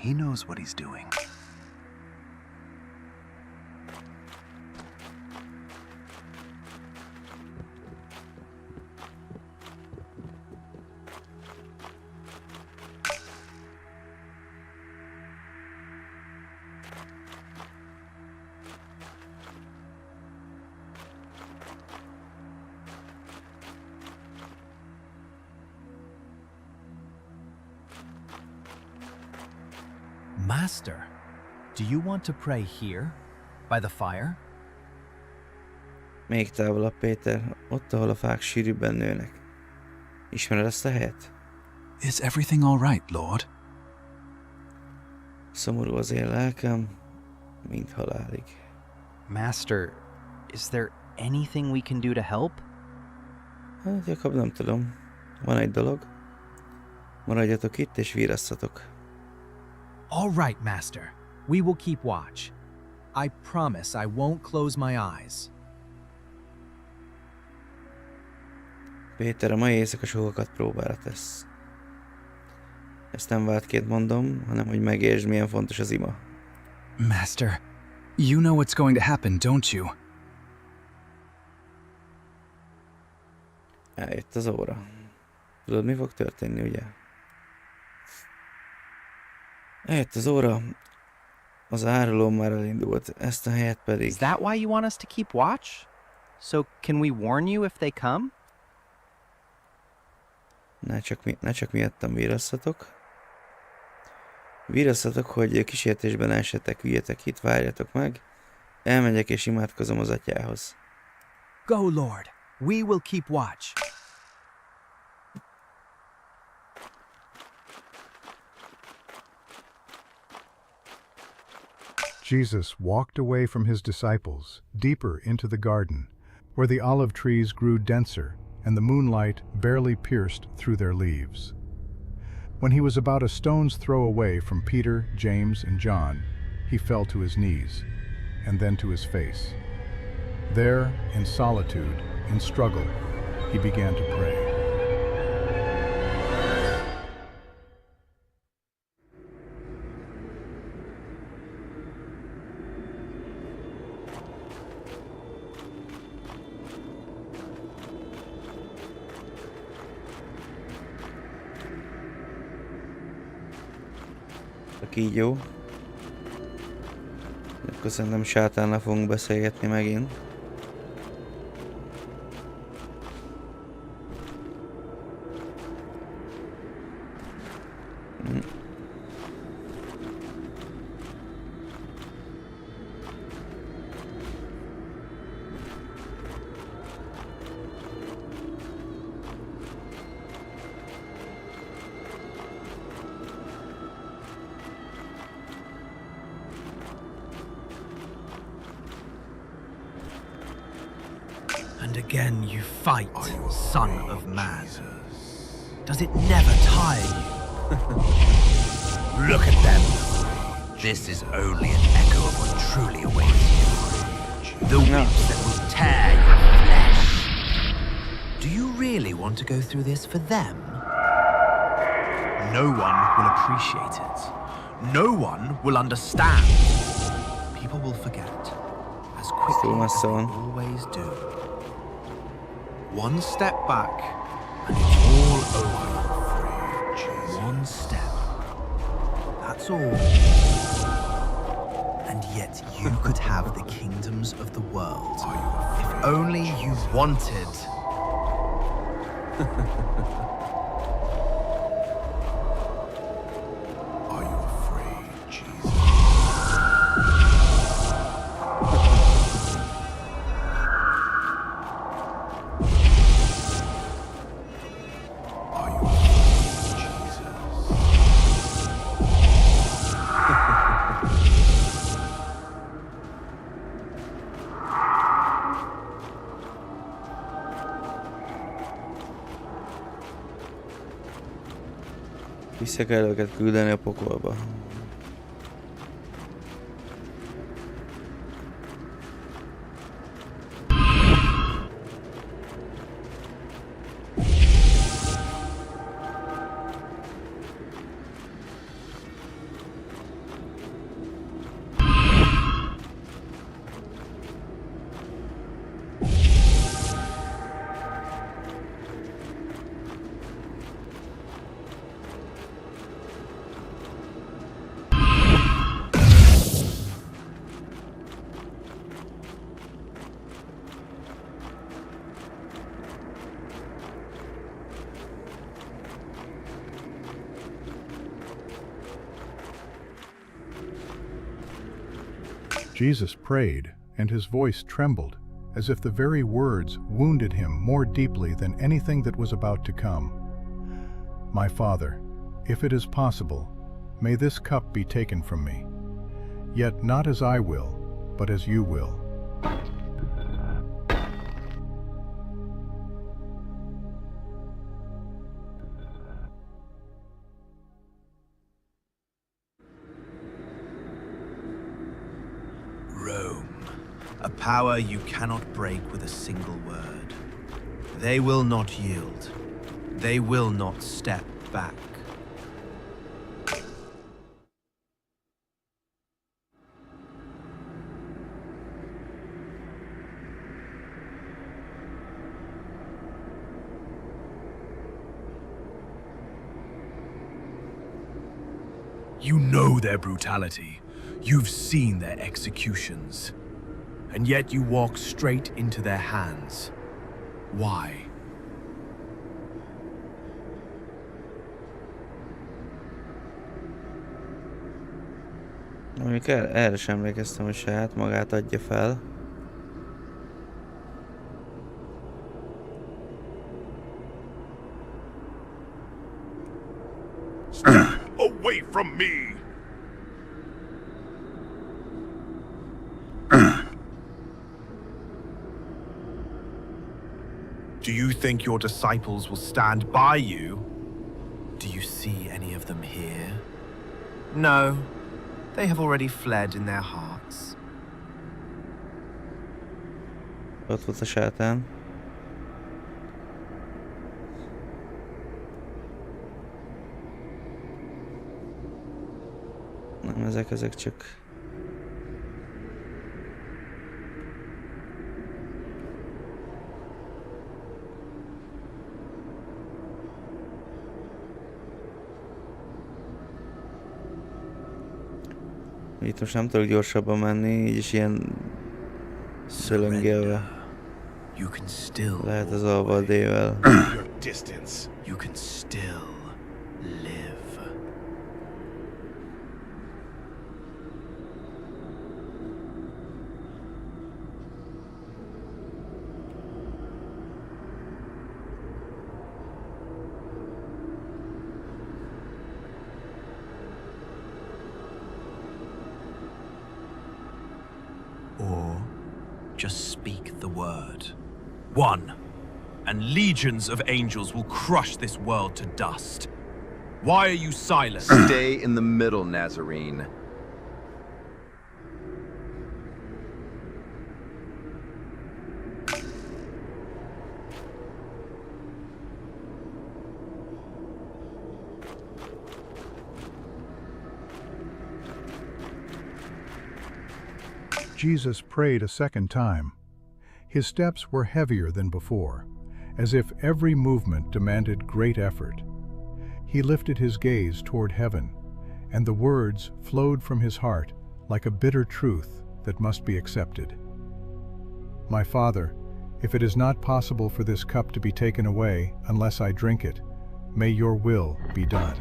Speaker 24: He knows what he's doing.
Speaker 6: Master, do you want to pray here, by the fire?
Speaker 2: Még távolabb, Péter, ott, ahol a fák sűrűbben nőnek. Ismered ezt a helyet?
Speaker 24: Is everything all right, Lord?
Speaker 2: Szomorú az én lelkem, mint halálig.
Speaker 17: Master, is there anything we can do to help?
Speaker 2: Hát, Jakab, nem tudom. Van egy dolog. Maradjatok itt és vírasszatok.
Speaker 6: All right, Master. We will keep watch. I promise I won't close my eyes.
Speaker 2: Péter, a mai éjszaka sokakat próbára tesz. Ezt nem vádként mondom, hanem hogy megértsd, milyen fontos az ima.
Speaker 24: Master, you know what's going to happen, don't you?
Speaker 2: Eljött az óra. Tudod, mi fog történni, ugye? Eljött az óra. Az áruló már elindult. Ezt a helyet pedig...
Speaker 17: Is that why you want us to keep watch? So can we warn you if they come?
Speaker 2: Ne csak miattam vírasszatok. Vírasszatok, hogy kísértésben esetek, üljetek itt, várjatok meg. Elmegyek és imádkozom az atyához.
Speaker 24: Go, Lord. We will keep watch.
Speaker 3: Jesus walked away from his disciples, deeper into the garden, where the olive trees grew denser and the moonlight barely pierced through their leaves. When he was about a stone's throw away from Peter, James, and John, he fell to his knees, and then to his face. There, in solitude, in struggle, he began to pray.
Speaker 2: A kígyó. Akkor szerintem sátánnal fogunk beszélgetni megint.
Speaker 7: And again you fight, Son of Man. Does it never tire you? Look at them. This is only an echo of what truly awaits you. The whips that will tear your flesh. Do you really want to go through this for them? No one will appreciate it. No one will understand. People will forget as quickly as they always do. One step back, and it's all over. One step. That's all. And yet you could have the kingdoms of the world. If only you wanted.
Speaker 9: Are you afraid, Jesus?
Speaker 2: Vissza kell őket küldeni a pokolba.
Speaker 3: Jesus prayed, and his voice trembled, as if the very words wounded him more deeply than anything that was about to come. My Father, if it is possible, may this cup be taken from me. Yet not as I will, but as you will.
Speaker 7: A power you cannot break with a single word. They will not yield. They will not step back.
Speaker 9: You know their brutality. You've seen their executions. And yet you walk straight into their hands. Why?
Speaker 2: Mondjuk erre sem emlékeztem, hogy saját magát adja fel.
Speaker 9: Away from me! Do you think your disciples will stand by you? Do you see any of them here?
Speaker 7: No, they have already fled in their hearts.
Speaker 2: Ott volt a sátán. Nem, ezek csak... Itt most nem tudok gyorsabban menni, így is ilyen szölöngélve. Lehet az alva a D-vel.
Speaker 7: You can still live.
Speaker 9: Or just speak the word. One, and legions of angels will crush this world to dust. Why are you silent?
Speaker 1: Stay in the middle, Nazarene.
Speaker 3: Jesus prayed a second time. His steps were heavier than before, as if every movement demanded great effort. He lifted his gaze toward heaven, and the words flowed from his heart like a bitter truth that must be accepted. My Father, if it is not possible for this cup to be taken away unless I drink it, may your will be done.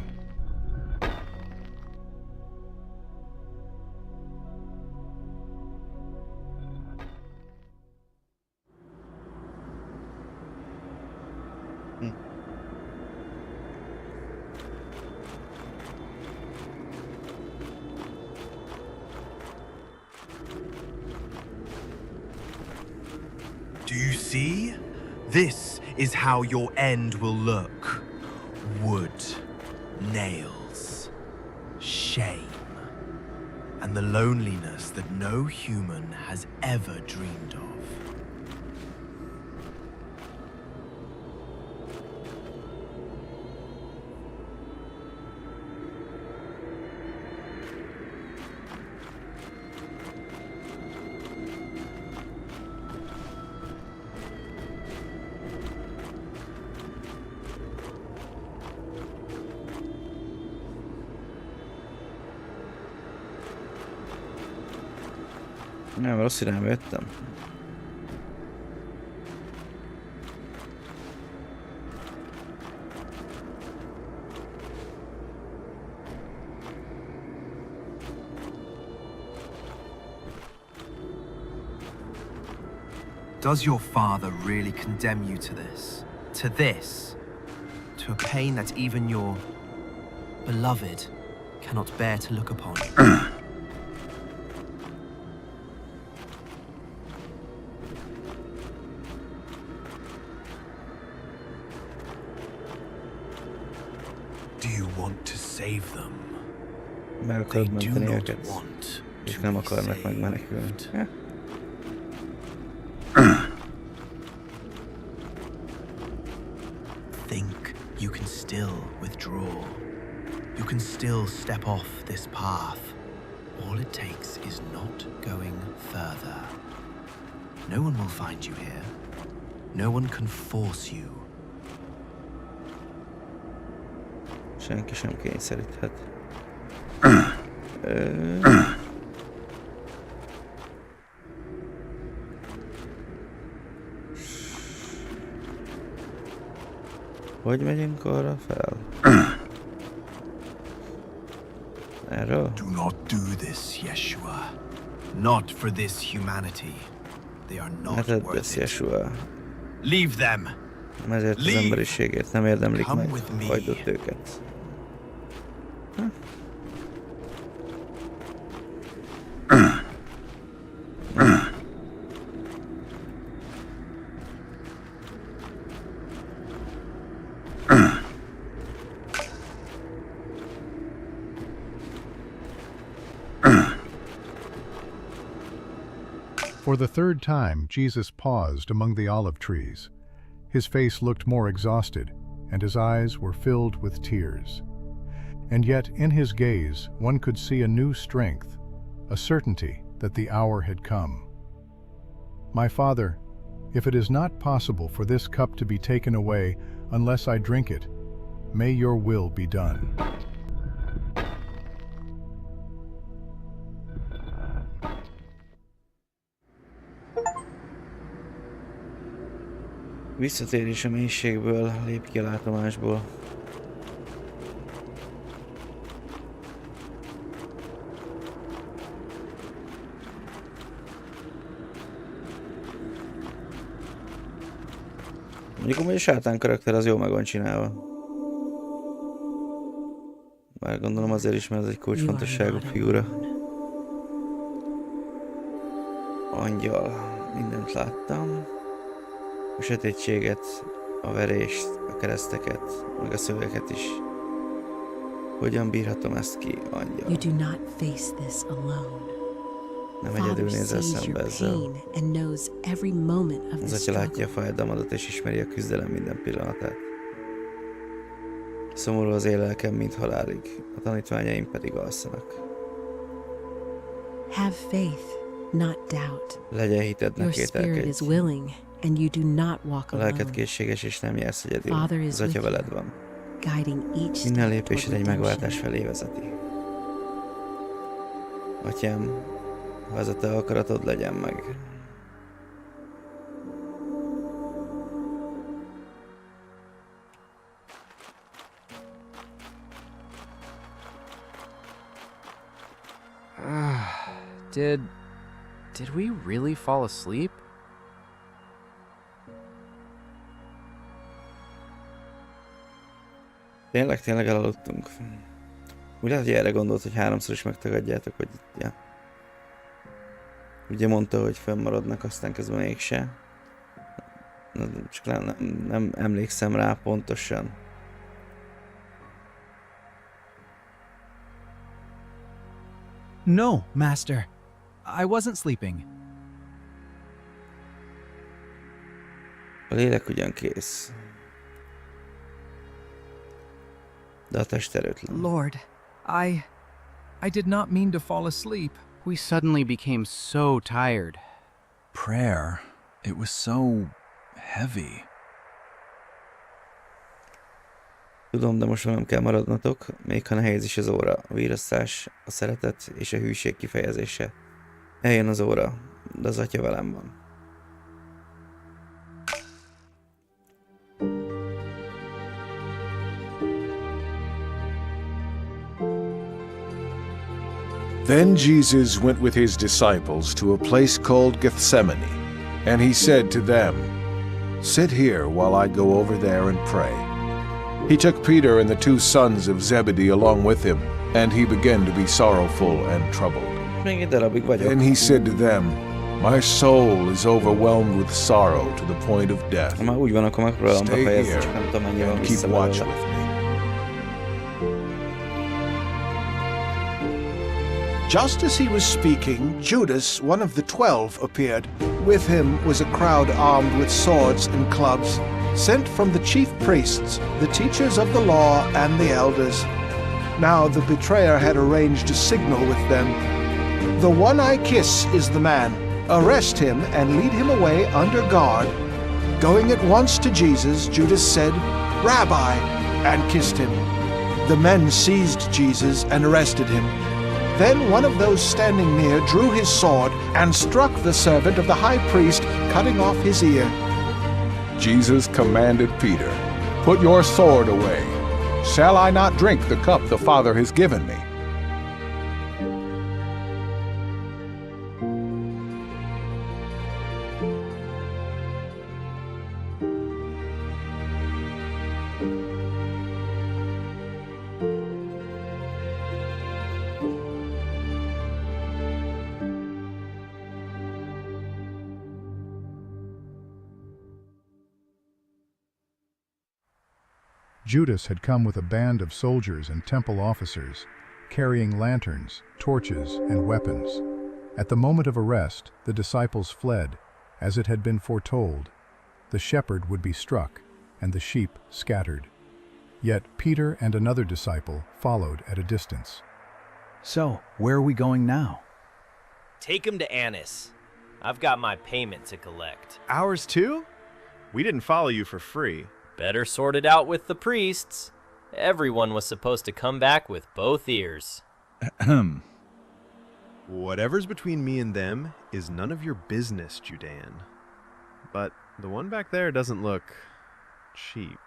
Speaker 9: Do you see? This is how your end will look. Wood, nails, shame, and the loneliness that no human has ever dreamed of.
Speaker 2: Nem, rossz irányba jöttem.
Speaker 7: Does your father really condemn you to this? To this? To a pain that even your beloved cannot bear to look upon?
Speaker 9: Do you want to save them?
Speaker 2: Meg akarod menteni őket, és nem akarnak megmenekülni. Ja.
Speaker 7: Think you can still withdraw. You can still step off this path. All it takes is not going further. No one will find you here. No one can force you.
Speaker 2: Senki sem kényszeríthet. Hogy megyünk arra fel? Erről?
Speaker 9: Do not do this, Yeshua. Not for this humanity. They are not worth it. Leave them.
Speaker 2: Ezért az emberiségért nem érdemlik meg, hagyd ott őket.
Speaker 3: For the third time, Jesus paused among the olive trees. His face looked more exhausted, and his eyes were filled with tears. And yet, in his gaze, one could see a new strength, a certainty that the hour had come. My Father, if it is not possible for this cup to be taken away unless I drink it, may your will be done.
Speaker 2: Visszatérés a mélységből, lép ki a látomásból. Mondjuk amúgy a sátán karakter az jó meg van csinálva. Bár gondolom azért is, mert ez egy kulcsfontosságú figura. Angyal, mindent láttam. A sötétséget, a verést, a kereszteket, meg a szövegeket is. Hogyan bírhatom ezt ki, angyal?
Speaker 11: You do not face this alone.
Speaker 2: Nem egyedül nézel szembe ezzel. Az Atya látja a fájdalmadat és ismeri a küzdelem minden pillanatát. Szomorú az én lelkem, mint halálig, a tanítványaim pedig alszanak.
Speaker 11: Have faith, not doubt.
Speaker 2: Legyen hited, ne kételkedj.
Speaker 11: And you do not walk
Speaker 2: a
Speaker 11: alone.
Speaker 2: lelked készséges és nem jársz egyedül. Az Atya veled van.
Speaker 11: Each
Speaker 2: minden lépésed egy megváltás felé vezeti. Atyám, ha ez a te akaratod, legyen meg.
Speaker 17: Did we really fall asleep?
Speaker 2: Tényleg elaludtunk. Úgy lehet, hogy erre gondolt, hogy háromszor is megtagadjátok, hogy ja. Ugye mondta, hogy fennmaradnak, aztán közben mégse. Csak nem emlékszem rá pontosan.
Speaker 4: No, Master. I wasn't sleeping.
Speaker 2: A lélek ugyan kész. De a test erőtlen.
Speaker 24: Lord, I did not mean to fall asleep.
Speaker 17: We suddenly became so tired.
Speaker 13: Prayer, it was so heavy.
Speaker 2: Tudom, de most nem kell maradnotok, még ha nehéz is az óra, a virasztás, a szeretet és a hűség kifejezése. Eljön az óra, de az Atya velem van.
Speaker 23: Then Jesus went with his disciples to a place called Gethsemane, and he said to them, "Sit here while I go over there and pray." He took Peter and the two sons of Zebedee along with him, and he began to be sorrowful and troubled. Then he said to them, "My soul is overwhelmed with sorrow to the point of death. Stay here and keep watch with me."
Speaker 19: Just as he was speaking, Judas, one of the 12, appeared. With him was a crowd armed with swords and clubs, sent from the chief priests, the teachers of the law, and the elders. Now the betrayer had arranged a signal with them. "The one I kiss is the man. Arrest him and lead him away under guard." Going at once to Jesus, Judas said, "Rabbi," and kissed him. The men seized Jesus and arrested him. Then one of those standing near drew his sword and struck the servant of the high priest, cutting off his ear.
Speaker 23: Jesus commanded Peter, "Put your sword away. Shall I not drink the cup the Father has given me?"
Speaker 3: Judas had come with a band of soldiers and temple officers, carrying lanterns, torches, and weapons. At the moment of arrest, the disciples fled, as it had been foretold. The shepherd would be struck, and the sheep scattered. Yet Peter and another disciple followed at a distance.
Speaker 8: So, where are we going now?
Speaker 22: Take him to Annas. I've got my payment to collect.
Speaker 16: Ours too? We didn't follow you for free.
Speaker 22: Better sort it out with the priests. Everyone was supposed to come back with both ears.
Speaker 16: Whatever's between me and them is none of your business, Judean. But the one back there doesn't look cheap.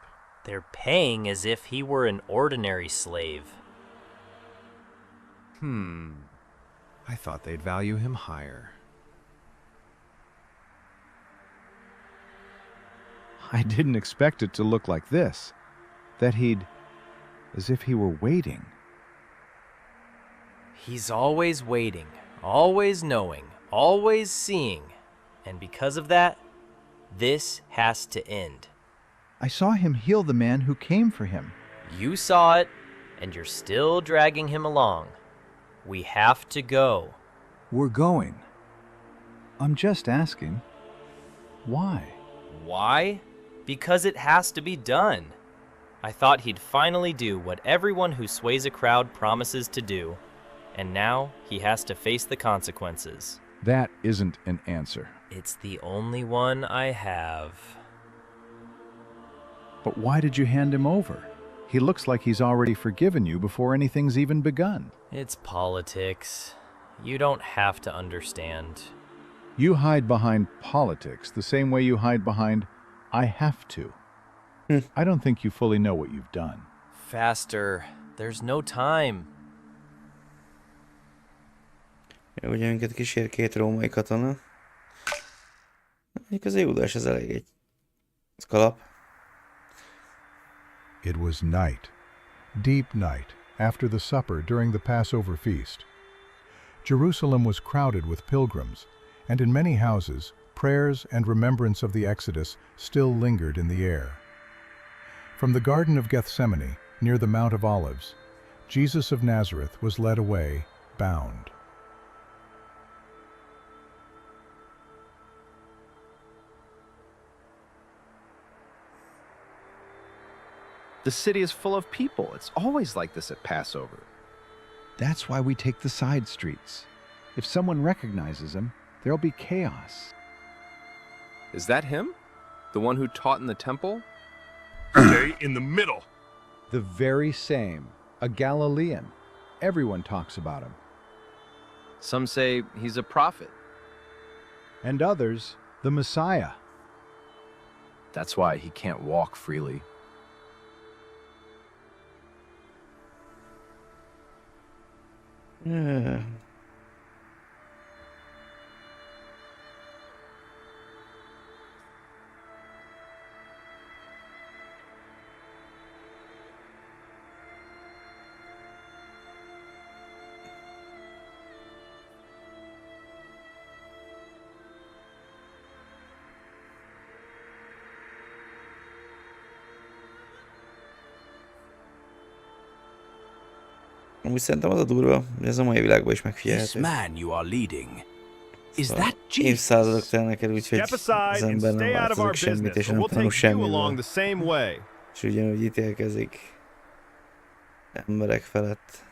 Speaker 22: They're paying as if he were an ordinary slave.
Speaker 16: I thought they'd value him higher.
Speaker 8: I didn't expect it to look like this. That as if he were waiting.
Speaker 22: He's always waiting, always knowing, always seeing. And because of that, this has to end.
Speaker 8: I saw him heal the man who came for him.
Speaker 22: You saw it, and you're still dragging him along. We have to go.
Speaker 8: We're going. I'm just asking, why?
Speaker 22: Why? Because it has to be done. I thought he'd finally do what everyone who sways a crowd promises to do, and now he has to face the consequences.
Speaker 8: That isn't an answer.
Speaker 22: It's the only one I have.
Speaker 8: But why did you hand him over? He looks like he's already forgiven you before anything's even begun.
Speaker 22: It's politics. You don't have to understand.
Speaker 8: You hide behind politics the same way you hide behind "I have to." I don't think you fully know what you've done.
Speaker 22: Faster. There's no time.
Speaker 2: Ugye minket kísér 2 római katona. Mondjuk az Júdás az elég egy kalap.
Speaker 3: It was night, deep night, after the supper during the Passover feast. Jerusalem was crowded with pilgrims, and in many houses, prayers and remembrance of the Exodus still lingered in the air. From the Garden of Gethsemane, near the Mount of Olives, Jesus of Nazareth was led away, bound.
Speaker 16: The city is full of people. It's always like this at Passover.
Speaker 8: That's why we take the side streets. If someone recognizes him, there'll be chaos.
Speaker 14: Is that him? The one who taught in the temple?
Speaker 16: Stay in the middle.
Speaker 8: The very same. A Galilean. Everyone talks about him.
Speaker 14: Some say he's a prophet.
Speaker 8: And others, the Messiah.
Speaker 14: That's why he can't walk freely.
Speaker 2: Yeah. Amúgy szerintem az a durva, hogy ez a mai világban is megfigyelhető. Évszázadok telnek el úgy, hogy az ember nem változik semmit, és nem tanul semmiből. És ugyanúgy ítélkezik emberek felett.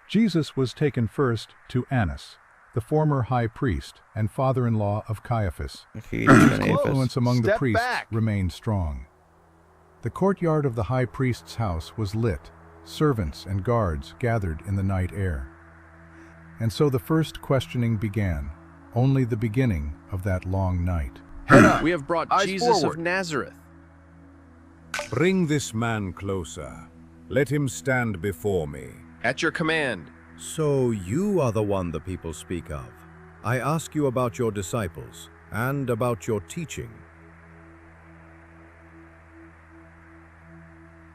Speaker 3: Jesus was taken first to Annas, the former high priest and father-in-law of Caiaphas. His influence among the priests remained strong. The courtyard of the high priest's house was lit, servants and guards gathered in the night air. And so the first questioning began, only the beginning of that long night.
Speaker 15: We have brought Jesus of Nazareth.
Speaker 18: Bring this man closer. Let him stand before me.
Speaker 15: At your command.
Speaker 20: So you are the one the people speak of. I ask you about your disciples and about your teaching.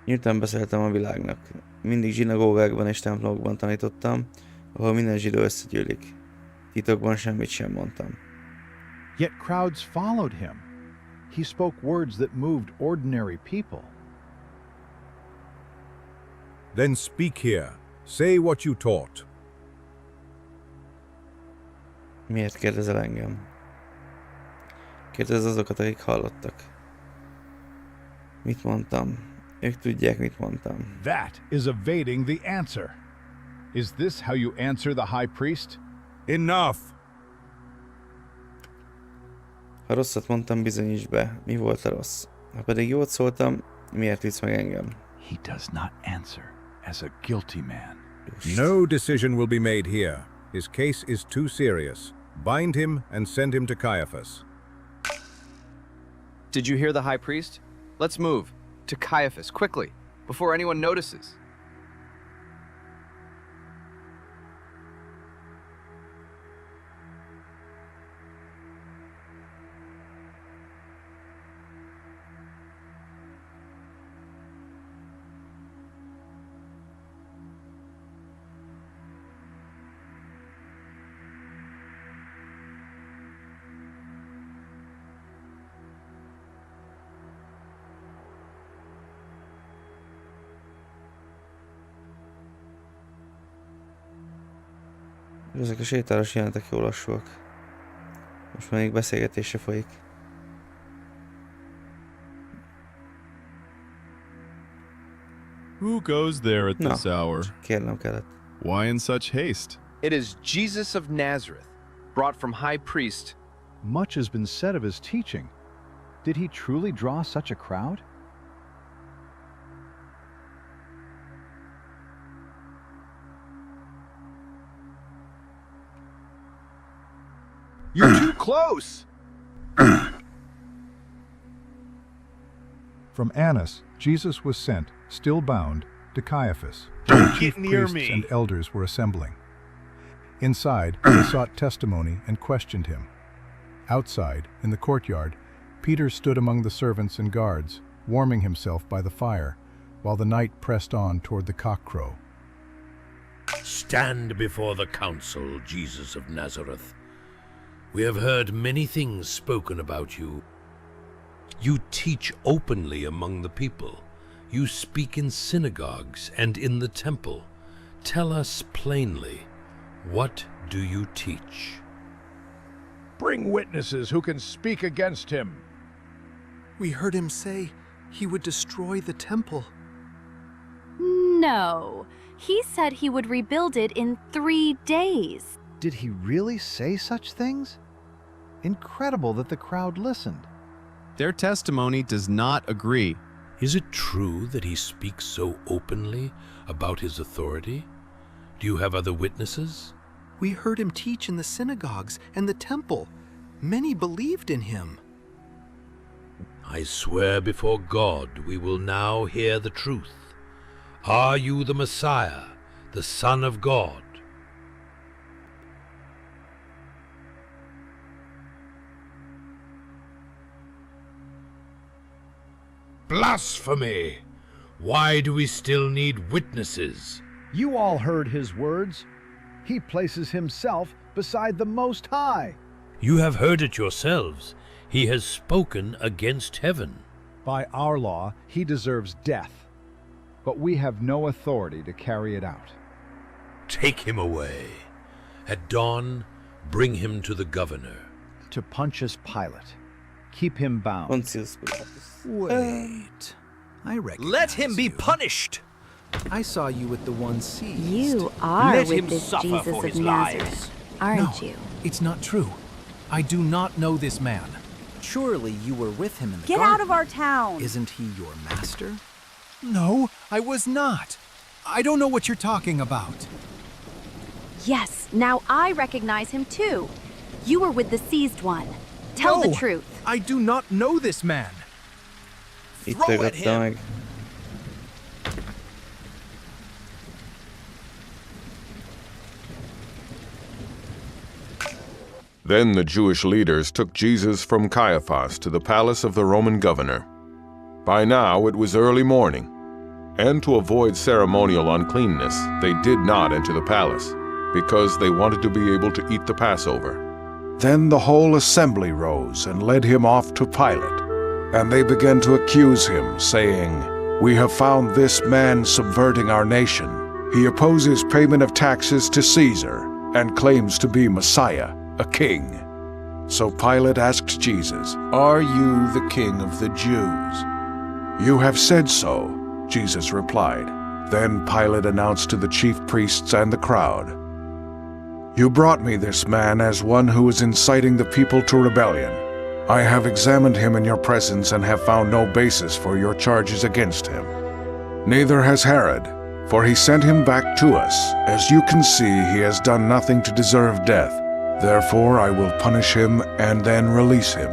Speaker 2: Nyíltan beszéltem a világnak. Mindig zsinagógákban és templomokban tanítottam, ahol minden zsidó összegyűlik. Titokban semmit sem mondtam.
Speaker 8: Yet crowds followed him. He spoke words that moved ordinary people.
Speaker 18: Then speak here. Say what you taught.
Speaker 2: Miért kérdezel engem? Kérdezz azokat, akik hallottak. Mit mondtam? Ők tudják, mit mondtam.
Speaker 8: That is evading the answer. Is this how you answer the high priest?
Speaker 18: Enough!
Speaker 2: Ha rosszat mondtam, bizonyíts be, mi volt a rossz. Ha pedig jót szóltam, miért visz meg engem?
Speaker 8: He does not answer as a guilty man.
Speaker 18: No decision will be made here. His case is too serious. Bind him and send him to Caiaphas.
Speaker 15: Did you hear the high priest? Let's move. To Caiaphas, quickly, before anyone notices.
Speaker 2: Ezek a sétálós jelenetek jól lassúak. Most már még beszélgetésre folyik.
Speaker 21: Who goes there at this hour?
Speaker 2: Kérnem kellett.
Speaker 21: Why in such haste?
Speaker 15: It is Jesus of Nazareth, brought from high priest.
Speaker 8: Much has been said of his teaching. Did he truly draw such a crowd?
Speaker 15: You're too close!
Speaker 3: From Annas, Jesus was sent, still bound, to Caiaphas, where the chief priests and elders were assembling. Inside, they sought testimony and questioned him. Outside, in the courtyard, Peter stood among the servants and guards, warming himself by the fire, while the night pressed on toward the cockcrow.
Speaker 25: Stand before the council, Jesus of Nazareth. We have heard many things spoken about you. You teach openly among the people. You speak in synagogues and in the temple. Tell us plainly, what do you teach?
Speaker 8: Bring witnesses who can speak against him.
Speaker 26: We heard him say he would destroy the temple.
Speaker 27: No, he said he would rebuild it in 3 days.
Speaker 8: Did he really say such things? Incredible that the crowd listened.
Speaker 16: Their testimony does not agree.
Speaker 25: Is it true that he speaks so openly about his authority? Do you have other witnesses?
Speaker 26: We heard him teach in the synagogues and the temple. Many believed in him.
Speaker 25: I swear before God we will now hear the truth. Are you the Messiah, the Son of God? Blasphemy! Why do we still need witnesses?
Speaker 8: You all heard his words. He places himself beside the Most High.
Speaker 25: You have heard it yourselves. He has spoken against heaven.
Speaker 8: By our law, he deserves death, but we have no authority to carry it out.
Speaker 25: Take him away. At dawn, bring him to the governor.
Speaker 8: To Pontius Pilate. Keep him bound.
Speaker 26: Wait. I recognize
Speaker 7: Let him be
Speaker 26: you.
Speaker 7: punished!
Speaker 26: I saw you with the one seized.
Speaker 27: You are
Speaker 7: Let
Speaker 27: with
Speaker 7: him
Speaker 27: this
Speaker 7: suffer
Speaker 27: Jesus
Speaker 7: for
Speaker 27: of
Speaker 7: his
Speaker 27: Nazareth,
Speaker 7: lies.
Speaker 27: aren't
Speaker 6: No,
Speaker 27: you?
Speaker 6: it's not true. I do not know this man. Surely you were with him in the
Speaker 27: Get
Speaker 6: garden.
Speaker 27: out of our town!
Speaker 6: Isn't he your master?
Speaker 24: No, I was not. I don't know what you're talking about.
Speaker 27: Yes, now I recognize him too. You were with the seized one. Tell the
Speaker 24: No,
Speaker 27: truth.
Speaker 24: I do not know this man.
Speaker 2: Itt
Speaker 24: Throw at
Speaker 2: tagadta
Speaker 24: him.
Speaker 2: meg.
Speaker 23: Then the Jewish leaders took Jesus from Caiaphas to the palace of the Roman governor. By now it was early morning, and to avoid ceremonial uncleanness, they did not enter the palace, because they wanted to be able to eat the Passover. Then the whole assembly rose and led him off to Pilate. And they began to accuse him, saying, "We have found this man subverting our nation. He opposes payment of taxes to Caesar and claims to be Messiah, a king." So Pilate asked Jesus, "Are you the king of the Jews?" "You have said so," Jesus replied. Then Pilate announced to the chief priests and the crowd, "You brought me this man as one who is inciting the people to rebellion. I have examined him in your presence and have found no basis for your charges against him. Neither has Herod, for he sent him back to us. As you can see, he has done nothing to deserve death. Therefore I will punish him and then release him."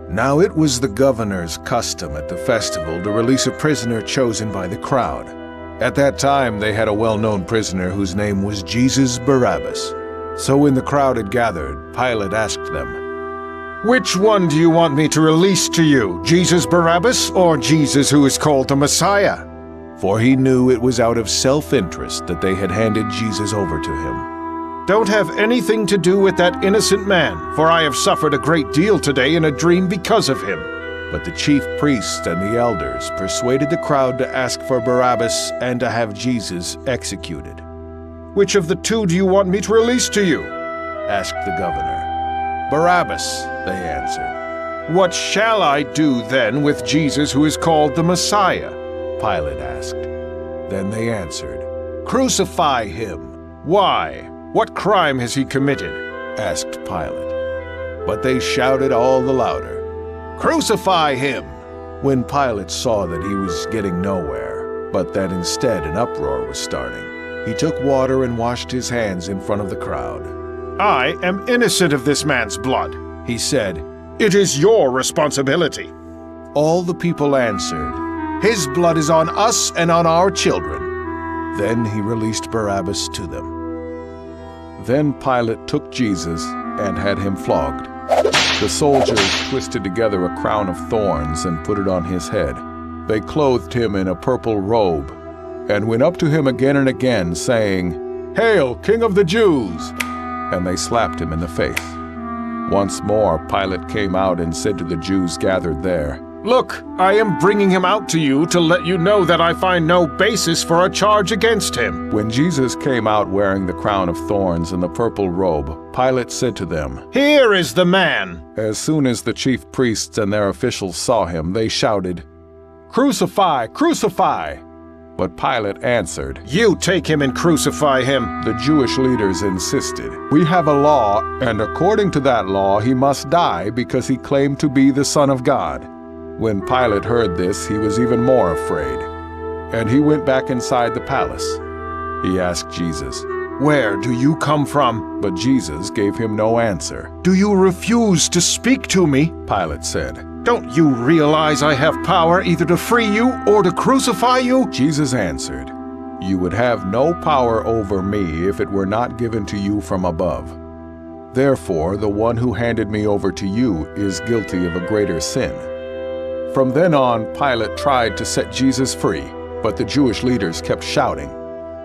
Speaker 23: Now it was the governor's custom at the festival to release a prisoner chosen by the crowd. At that time they had a well-known prisoner whose name was Jesus Barabbas. So when the crowd had gathered, Pilate asked them, "Which one do you want me to release to you, Jesus Barabbas or Jesus who is called the Messiah?" For he knew it was out of self-interest that they had handed Jesus over to him. "Don't have anything to do with that innocent man, for I have suffered a great deal today in a dream because of him." But the chief priests and the elders persuaded the crowd to ask for Barabbas and to have Jesus executed. "Which of the two do you want me to release to you?" asked the governor. "Barabbas," they answered. "What shall I do then with Jesus who is called the Messiah?" Pilate asked. Then they answered, "Crucify him." "Why? What crime has he committed?" asked Pilate. But they shouted all the louder, "Crucify him!" When Pilate saw that he was getting nowhere, but that instead an uproar was starting, he took water and washed his hands in front of the crowd. "I am innocent of this man's blood," he said. "It is your responsibility." All the people answered, "His blood is on us and on our children." Then he released Barabbas to them. Then Pilate took Jesus and had him flogged. The soldiers twisted together a crown of thorns and put it on his head. They clothed him in a purple robe and went up to him again and again, saying, "Hail, King of the Jews!" And they slapped him in the face. Once more Pilate came out and said to the Jews gathered there, "Look, I am bringing him out to you to let you know that I find no basis for a charge against him." When Jesus came out wearing the crown of thorns and the purple robe, Pilate said to them, "Here is the man!" As soon as the chief priests and their officials saw him, they shouted, "Crucify! Crucify!" But Pilate answered, "You take him and crucify him." The Jewish leaders insisted, "We have a law, and according to that law he must die because he claimed to be the Son of God." When Pilate heard this, he was even more afraid, and he went back inside the palace. He asked Jesus, "Where do you come from?" But Jesus gave him no answer. "Do you refuse to speak to me?" Pilate said. "Don't you realize I have power either to free you or to crucify you?" Jesus answered, "You would have no power over me if it were not given to you from above. Therefore, the one who handed me over to you is guilty of a greater sin." From then on, Pilate tried to set Jesus free, but the Jewish leaders kept shouting,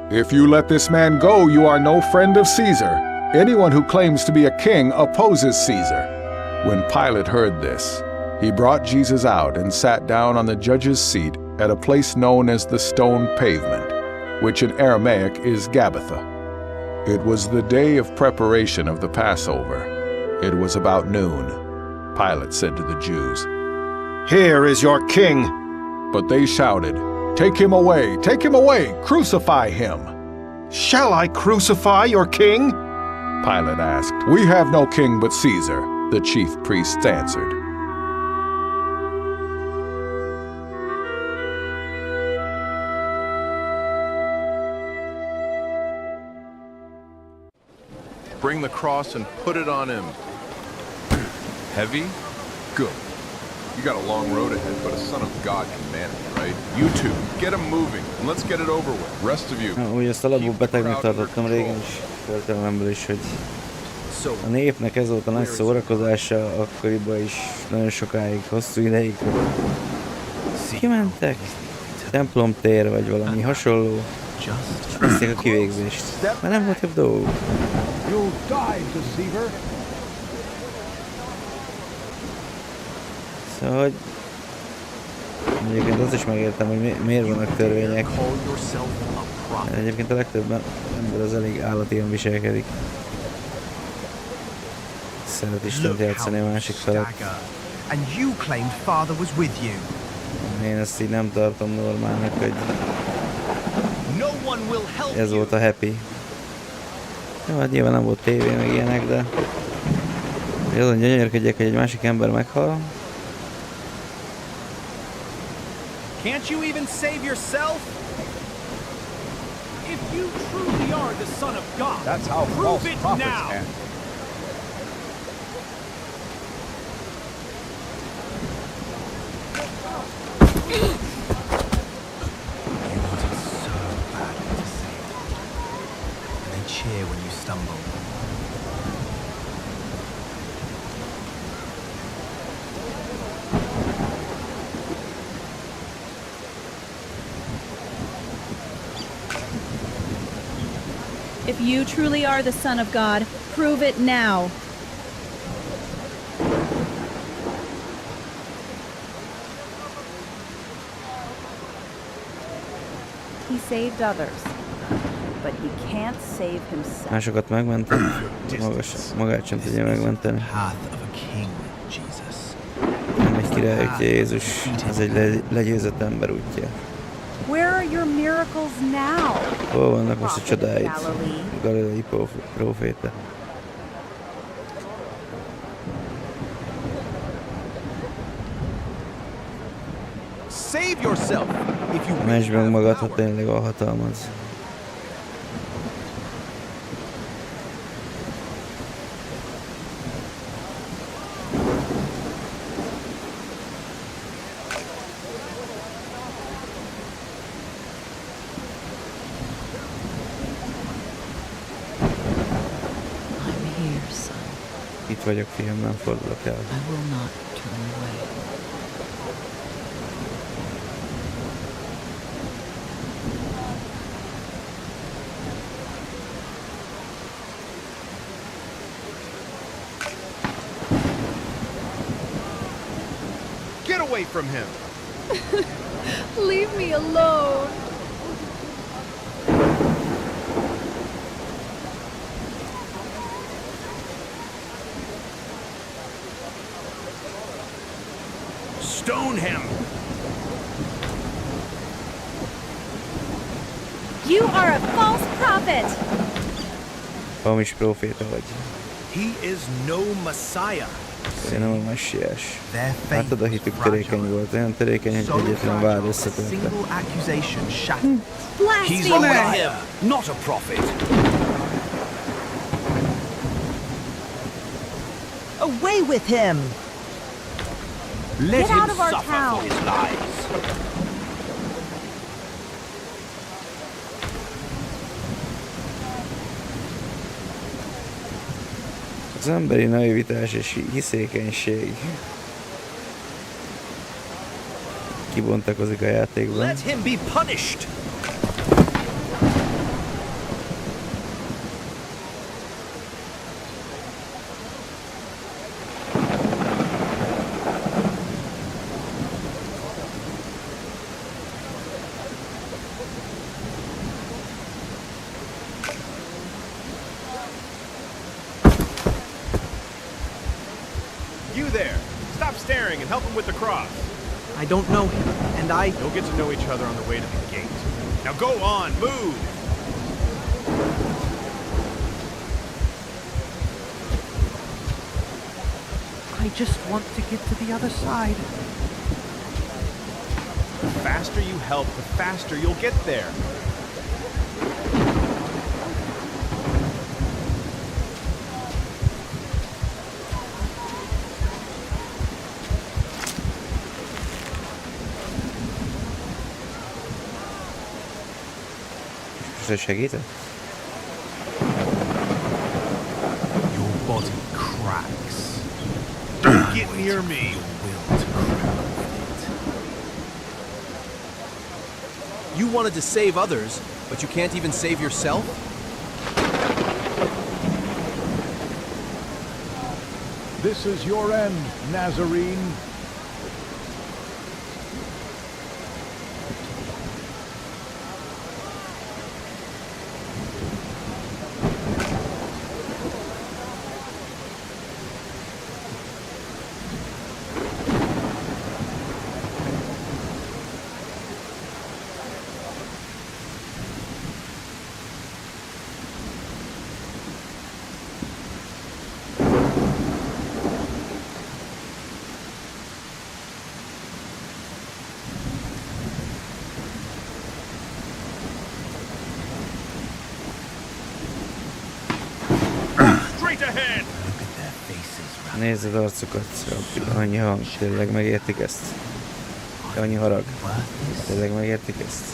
Speaker 23: "If you let this man go, you are no friend of Caesar. Anyone who claims to be a king opposes Caesar." When Pilate heard this, he brought Jesus out and sat down on the judge's seat at a place known as the Stone Pavement, which in Aramaic is Gabbatha. It was the day of preparation of the Passover. It was about noon. Pilate said to the Jews, "Here is your king!" But they shouted, "Take him away! Take him away! Crucify him!" "Shall I crucify your king?" Pilate asked. "We have no king but Caesar," The chief priests answered,
Speaker 1: Bring the cross and put it on him. Heavy? Good. You got a long road ahead, but a son of God can manage, right? You two, get him moving, and let's get it over with. Rest of you.
Speaker 2: Úgy ezt alapból betegnek tartottam régen is, történelemből is, hogy a népnek ez volt a nagy szórakozása, akkoriban is nagyon sokáig, hosszú ideig kimentek, templomtér vagy valami hasonló, és nézték a kivégzést, mert nem volt jobb dolguk. Szóval, hogy egyébként azt is megértem, hogy miért vannak törvények. Egyébként a legtöbb ember az elég állatian viselkedik. Szeret Istent játszani a másik felett. Én ezt így nem tartom normálnak, hogy ez volt a happy. Jó, hát nyilván nem volt tévé meg ilyenek, de azon gyönyörködjek, hogy egy másik ember meghal.
Speaker 4: Can't you even save yourself? If you truly are the Son of God,
Speaker 3: That's how
Speaker 4: prove it
Speaker 3: false
Speaker 4: now.
Speaker 3: end.
Speaker 7: Cheer when you stumble.
Speaker 5: If you truly are the Son of God, prove it now.
Speaker 27: He saved others, but he can't save himself.
Speaker 2: Másokat megmentem, magát sem tudja megmenteni. Nem egy király útja Jézus, ez egy legyőzött ember útja.
Speaker 27: Where are your miracles now?
Speaker 2: Hol vannak most a csodáid, galilei próféta?
Speaker 4: Save yourself if you
Speaker 2: Mentsd meg magad, ha tényleg alhatalmaz. Itt vagyok, fiam, nem fordulok el.
Speaker 4: get away from him.
Speaker 5: Leave me alone.
Speaker 4: Stone him.
Speaker 5: You are a false prophet.
Speaker 2: Hamis próféta vagy.
Speaker 4: He is no Messiah.
Speaker 2: Én nem a messiás. Látod, a hitük törékeny volt, olyan törékeny, hogy egyetlen vád összetörte.
Speaker 4: He's a liar, not a prophet.
Speaker 9: Away with him!
Speaker 4: Let
Speaker 9: Get out
Speaker 4: him
Speaker 9: of our
Speaker 4: suffer
Speaker 9: town.
Speaker 4: for his lies.
Speaker 2: Az emberi naivitás és hiszékenység kibontakozik a játékban.
Speaker 4: Let him be punished.
Speaker 16: You there! Stop staring and help him with the cross.
Speaker 9: I don't know him, and
Speaker 16: You'll get to know each other on the way to the gate. Now go on, move!
Speaker 4: I just want to get to the other side. The faster you help, the faster you'll get there.
Speaker 2: Segített?
Speaker 4: Your body cracks. Don't get near me.
Speaker 15: You wanted to save others, but you can't even save yourself?
Speaker 3: This is your end, Nazarene.
Speaker 2: Nézd az arcukat, annyi hang, tényleg megértik ezt? Annyi harag, tényleg megértik ezt?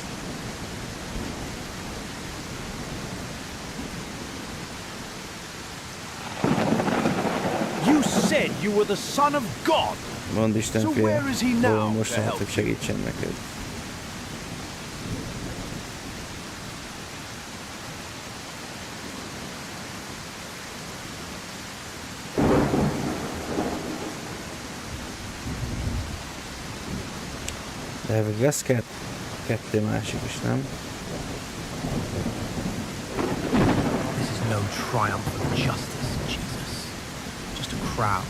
Speaker 4: You said you were the son of God.
Speaker 2: Mondd Isten fia, hol most lehet, hogy segítsen neked. De lesz kettő másik is, nem?
Speaker 9: This is no triumph of justice, Jesus. Just a crowd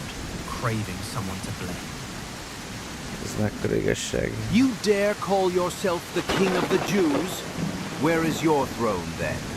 Speaker 9: craving someone to blame.
Speaker 2: Ez mekkora igazság.
Speaker 10: You dare call yourself the king of the Jews? Where is your throne then?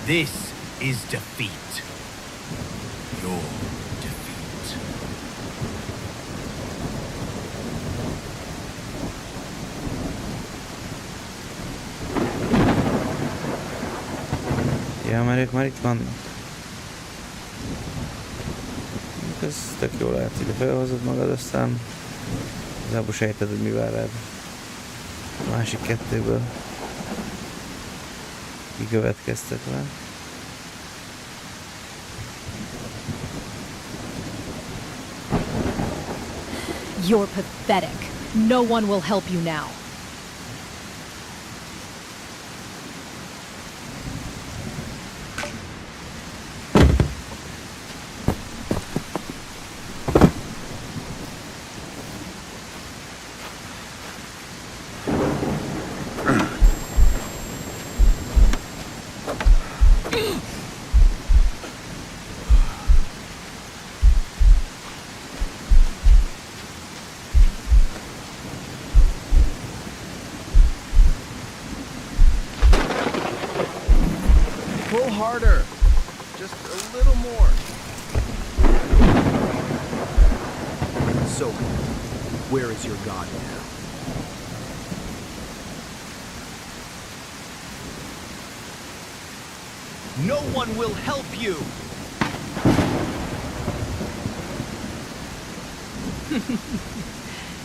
Speaker 9: This is defeat. Your defeat.
Speaker 2: Ja, mert ők már itt vannak. Ez tök jól lehet, hogy felhozod magad, aztán igazából sejted, hogy mi vár rád. A másik kettőből kikövetkeztetve.
Speaker 5: You're pathetic. No one will help you now.
Speaker 4: Harder. Just a little more.
Speaker 9: So, where is your God now?
Speaker 4: No one will help you.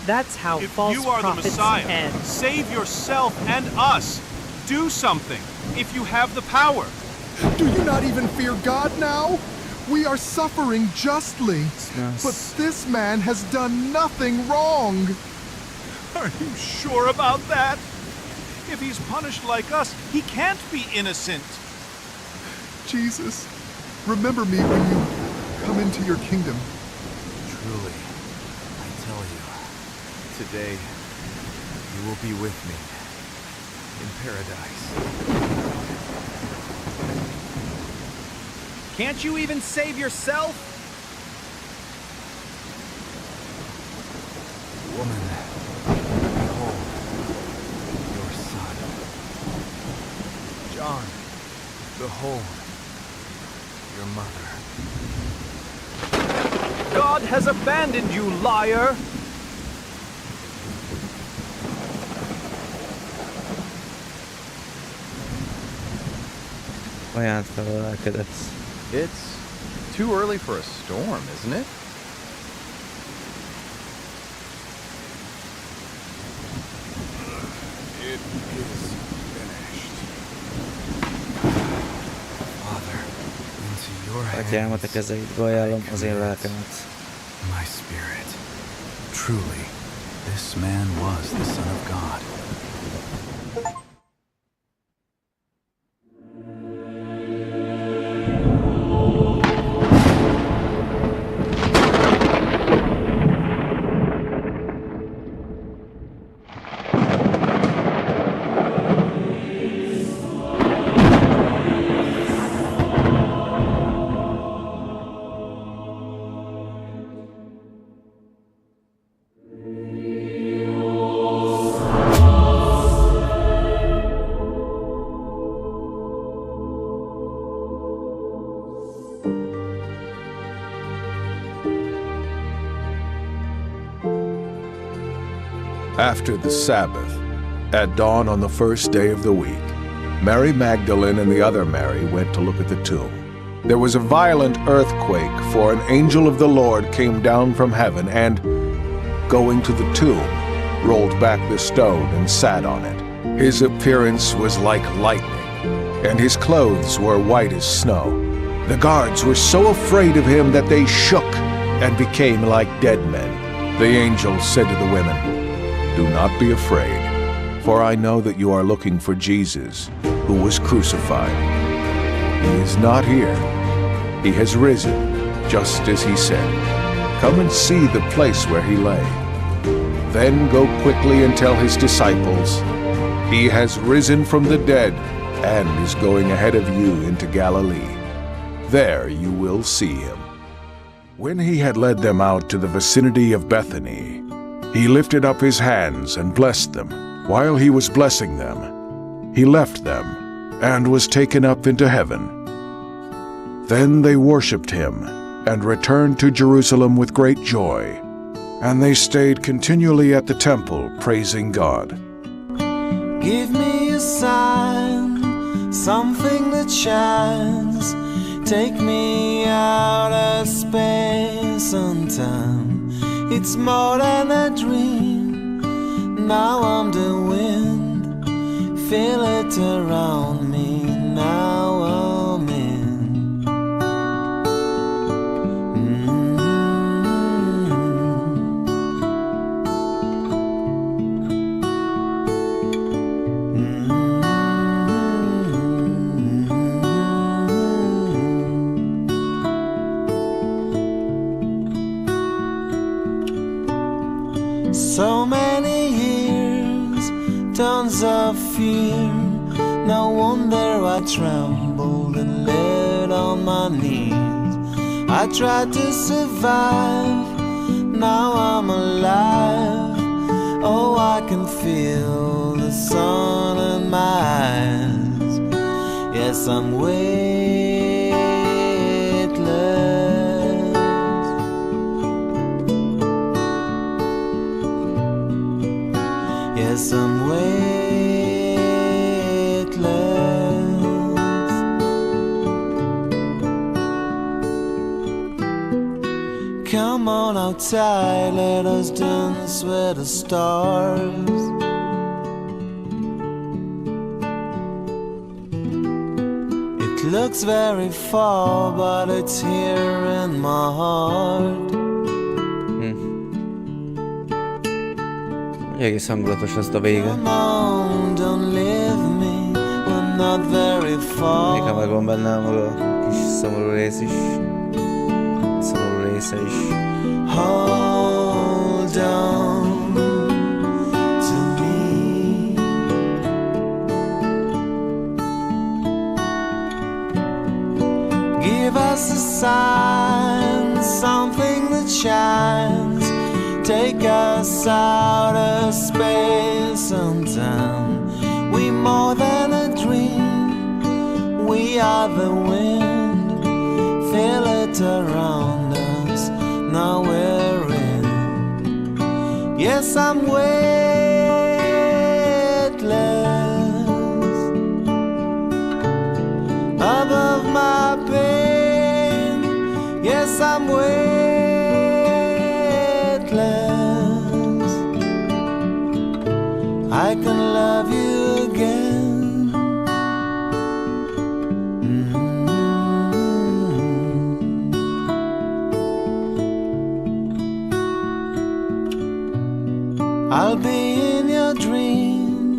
Speaker 9: That's how false
Speaker 4: you are
Speaker 9: prophets
Speaker 4: the Messiah,
Speaker 9: end.
Speaker 4: Save yourself and us. Do something if you have the power.
Speaker 11: Do you not even fear God now? We are suffering justly, but this man has done nothing wrong.
Speaker 4: Are you sure about that? If he's punished like us, he can't be innocent.
Speaker 11: Jesus, remember me when you come into your kingdom.
Speaker 14: Truly, I tell you, today
Speaker 12: You will be with me in paradise.
Speaker 4: Can't you even save yourself?
Speaker 12: Woman, behold your son. John, behold your mother.
Speaker 4: God has abandoned you, liar!
Speaker 14: It's too early for a storm, isn't it?
Speaker 12: It is finished. Father, into your
Speaker 2: Atyámat a kezeidbe ajánlom az én lelkemet.
Speaker 12: My spirit. Truly, this man was the Son of God.
Speaker 23: After the Sabbath, at dawn on the first day of the week, Mary Magdalene and the other Mary went to look at the tomb. There was a violent earthquake, for an angel of the Lord came down from heaven and, going to the tomb, rolled back the stone and sat on it. His appearance was like lightning, and his clothes were white as snow. The guards were so afraid of him that they shook and became like dead men. The angel said to the women, "Do not be afraid, for I know that you are looking for Jesus, who was crucified. He is not here. He has risen, just as he said. Come and see the place where he lay. Then go quickly and tell his disciples, he has risen from the dead and is going ahead of you into Galilee. There you will see him." When he had led them out to the vicinity of Bethany, he lifted up his hands and blessed them. While he was blessing them, he left them and was taken up into heaven. Then they worshipped him and returned to Jerusalem with great joy, and they stayed continually at the temple praising God.
Speaker 13: Give me a sign, something that shines. Take me out of space and time. It's more than a dream. Now I'm the wind. Feel it around me. Now I'm in. So many years, tons of fear. No wonder I trembled and laid on my knees. I tried to survive, now I'm alive. Oh, I can feel the sun in my eyes. Yes, I'm weightless. Yes, I'm weightless. Come on outside, let us dance with the stars. It looks very far, but it's here in my heart.
Speaker 2: Egész hangulatos ezt a vége. Még ha megvan benne a maga kis szomorú rész is. Szomorú része is.
Speaker 13: Hold on to me. sign, something that shines. Take us out of space and time. We more than a dream. We are the wind. Feel it around us. Now we're in. Yes, I'm weightless above my pain. Yes, I'm weightless. I can love you again. I'll be in your dream,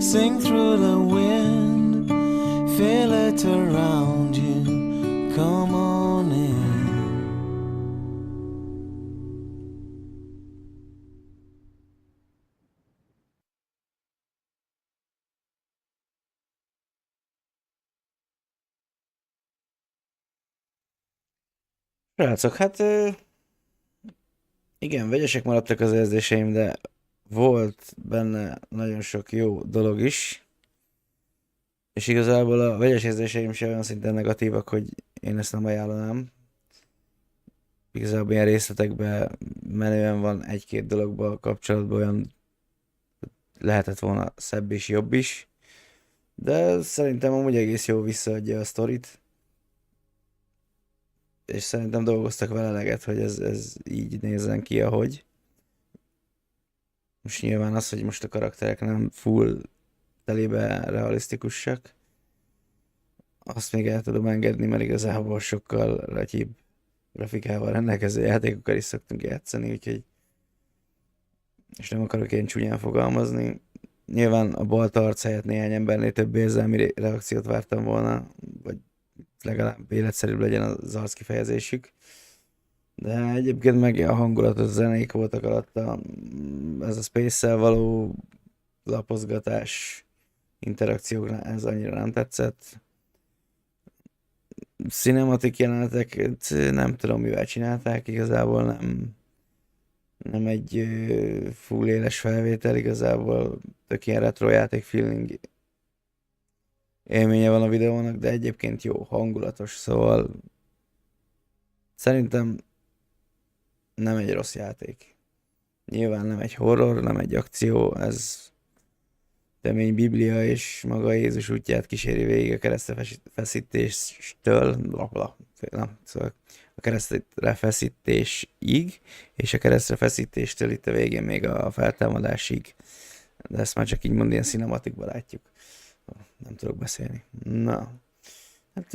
Speaker 13: sing through the wind, feel it around you, come on in.
Speaker 2: Srácok, hát igen, vegyesek maradtak az érzéseim, de volt benne nagyon sok jó dolog is. És igazából a vegyes érzéseim sem olyan szinten negatívak, hogy én ezt nem ajánlanám. Igazából ilyen részletekben menően van egy-két dologban kapcsolatban olyan lehetett volna szebb és jobb is. De szerintem amúgy egész jó visszaadja a sztorit. És szerintem dolgoztak vele eleget, hogy ez így nézzen ki, ahogy. Most nyilván az, hogy most a karakterek nem full telébe realisztikusak, azt még el tudom engedni, mert igazából sokkal ratyibb grafikával rendelkező játékokkal is szoktunk játszani, úgyhogy és nem akarok én csúnyán fogalmazni. Nyilván a balta arc helyett néhány embernél több érzelmi reakciót vártam volna, vagy legalább életszerűbb legyen az arc kifejezésük. De egyébként meg a hangulatos zenék voltak alatta, ez a Space-szel való lapozgatás, interakciók, ez annyira nem tetszett. Cinematic jelenetek, nem tudom mivel csinálták, igazából nem egy full éles felvétel, igazából tök ilyen retro játék feeling élménye van a videónak, de egyébként jó, hangulatos, szóval szerintem nem egy rossz játék. Nyilván nem egy horror, nem egy akció, ez kemény biblia és maga Jézus útját kíséri végig a keresztrefeszítéstől, szóval a keresztrefeszítésig, és a keresztrefeszítéstől itt a végén még a feltámadásig. De ezt már csak így mond, ilyen cinematikban látjuk. Nem tudok beszélni. Na, hát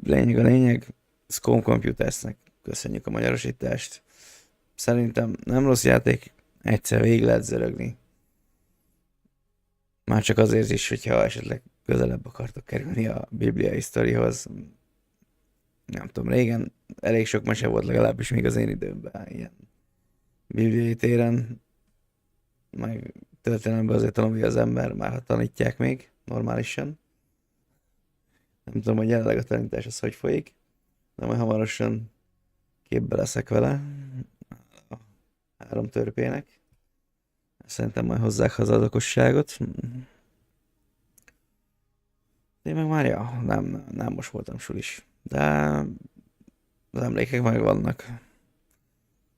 Speaker 2: lényeg a lényeg, Scone Computersnek köszönjük a magyarosítást. Szerintem nem rossz játék, egyszer végig lehet zörögni. Már csak azért is, hogyha esetleg közelebb akartok kerülni a bibliai sztorihoz. Nem tudom, régen elég sok mese volt, legalábbis még az én időmben, ilyen bibliai téren. Meg történelemben azért tanulja az ember, már ha tanítják még normálisan. Nem tudom, hogy jelenleg a tanítás az hogy folyik, de majd hamarosan képbe leszek vele a 3 törpének. Szerintem majd hozzák haza az okosságot. Én meg már nem most voltam sulis, de az emlékek meg vannak.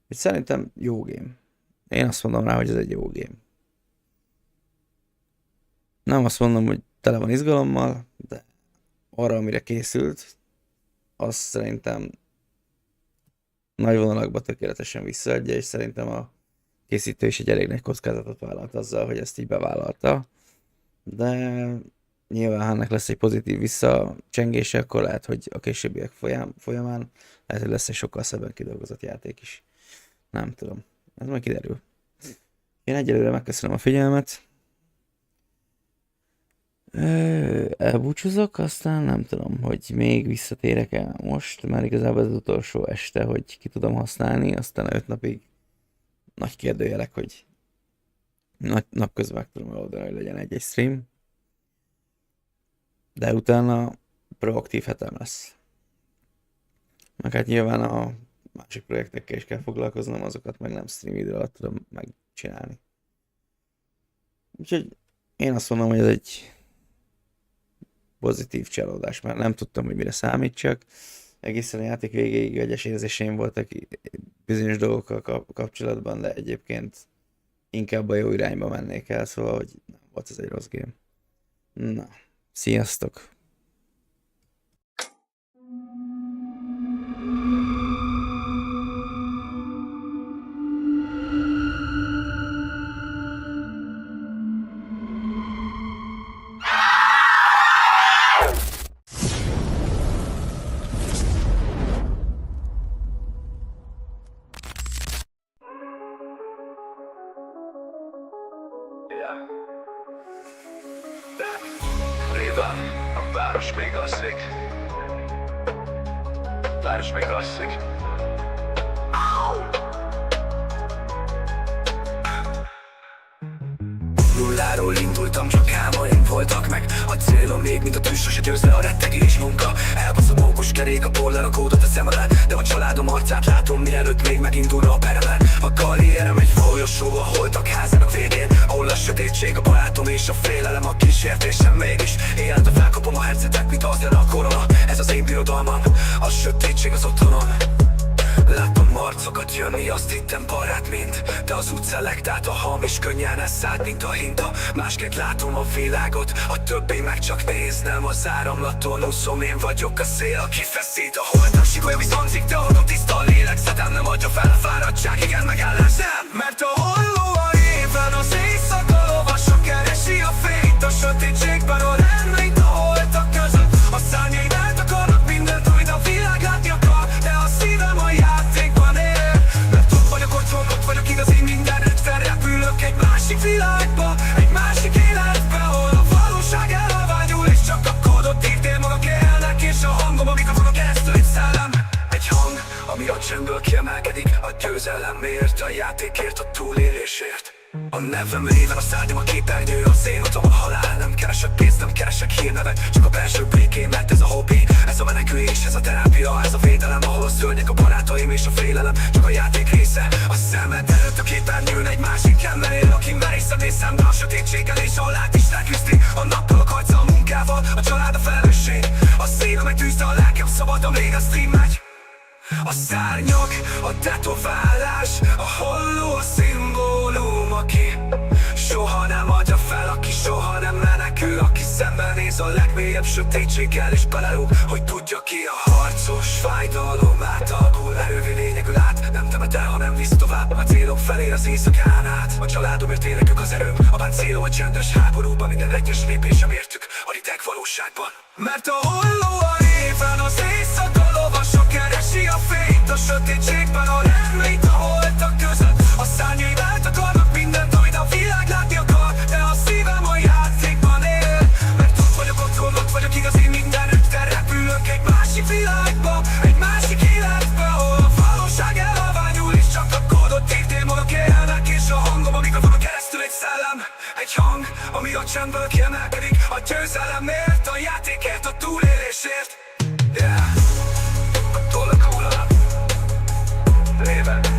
Speaker 2: Úgy szerintem jó game. Én azt mondom rá, hogy ez egy jó game. Nem azt mondom, hogy tele van izgalommal, de arra, amire készült, azt szerintem nagy vonalakban tökéletesen visszaadja, és szerintem a készítő is egy elég nagy kockázatot vállalt azzal, hogy ezt így bevállalta. De nyilván, ha ennek lesz egy pozitív visszacsengése, akkor lehet, hogy a későbbiek folyamán lehet, hogy lesz egy sokkal szebben kidolgozott játék is. Nem tudom. Ez majd kiderül. Én egyelőre megköszönöm a figyelmet. Elbúcsúzok, aztán nem tudom, hogy még visszatérek-e most, mert igazából ez az utolsó este, hogy ki tudom használni, aztán 5 napig nagy kérdőjelek, hogy napközben meg tudom oldani, hogy legyen egy stream. De utána proaktív hetem lesz. Meg hát nyilván a másik projektekkel is kell foglalkoznom, azokat meg nem stream idő alatt tudom megcsinálni. Úgyhogy én azt mondom, hogy ez egy pozitív csalódás, mert nem tudtam, hogy mire számítsak. Egészen a játék végéig egyes érzéseim voltak bizonyos dolgokkal kapcsolatban, de egyébként inkább a jó irányba mennék el, szóval, hogy nem volt ez egy rossz game. Na, sziasztok!
Speaker 17: A város még alszik. Város még alszik. Nulláról indultam, csak álmaim voltak meg. A célom még, mint a tűz, sose győz le a rettegés munka. Elbasz a mókus kerék, a boller a kódot a szem alá. De a családom arcát látom, mielőtt még megindulna a peremel. A karrierem egy folyosó, a holtak házának végén, ahol a sötétség, a barátom és a félelem, a kísértésem mégis. Éjjelente felkapom a hercetek, mint az jön a korona. Ez az én birodalmam, a sötétség az otthonom. Láttam arcokat jönni, azt hittem barát mind. De az utcán legtált a hamis, könnyen elszállt, mint a hinta. Másképp látom a világot, a többé meg csak néz. Nem az áramlaton úszom, én vagyok a szél, aki feszít. A holtam sikolya viszonzik, de adom tiszta a lélegzetem. Nem adja fel a fáradtság, igen megállás nem. Mert a holló a éven, az éjszaka lovasok keresi a fényt. A sötétségben a reményt, a holtak között. A szárnyaim eltakarnak mindent, amit a világ látni akar. De a szívem a játékban él. Mert ott vagyok otthon, ott vagyok igazi mindenütt. Felrepülök egy másik világba, egy másik életbe, ahol a valóság elhalványul, és csak a kódot írtél magak élnek. És a hangom a mikrofonon keresztül egy szellem. Egy hang, ami a csendből kiemelkedik. A győzelemért, a játékért, a túlélésért. A nevem réven, a szárnyam a képernyő, az én utam a halál. Nem keresek pénzt, nem keresek hírnevet, csak a belső békém, mert ez a hobbi. Ez a menekülés, ez a terápia, ez a védelem, ahol a szörnyek, a barátaim és a félelem. Csak a játék része, a szemed előtt a képernyőn egy másik ember él, aki merészed néz szembe a sötétséggel, és a lát is leküzdi. A nappal, a harccal, a munkával, a család, a felelősség. A szívem egy tűzde, a lelkem szabad, amíg a stream megy. A szárnyak, a tetoválás, a holló, a szimbólum, aki soha nem adja fel, aki soha nem menekül, aki szembenéz a legmélyebb sötétséggel és belelúg, hogy tudja ki a harcos. Fájdalom átalakul, erővé lényegül át, nem temet el, ha nem visz tovább a célok felé az éjszakán át. A családomért élek, ők az erőm, a páncéló a csendes háborúban, minden egyes lépésem értük a rideg valóságban. Mert a holló a éven, az éjszaka lovasok keresi a fényt. A sötétségben a reményt, a holtak között. A szárnyaim eltakarnak mindent, amit a világ látni akar. De a szívem a játékban él. Mert ott vagyok otthon, ott vagyok igazi mindenütt. Repülök egy másik világba, egy másik életbe, ahol a valóság elhalványul, és csak a kódot írtél magak élnek. És a hangom a mikrofonon keresztül egy szellem. Egy hang, ami a csendből kiemelkedik. A győzelemért, a játékért, a túlélésért. Yeah. A tollak hullanak. Réven.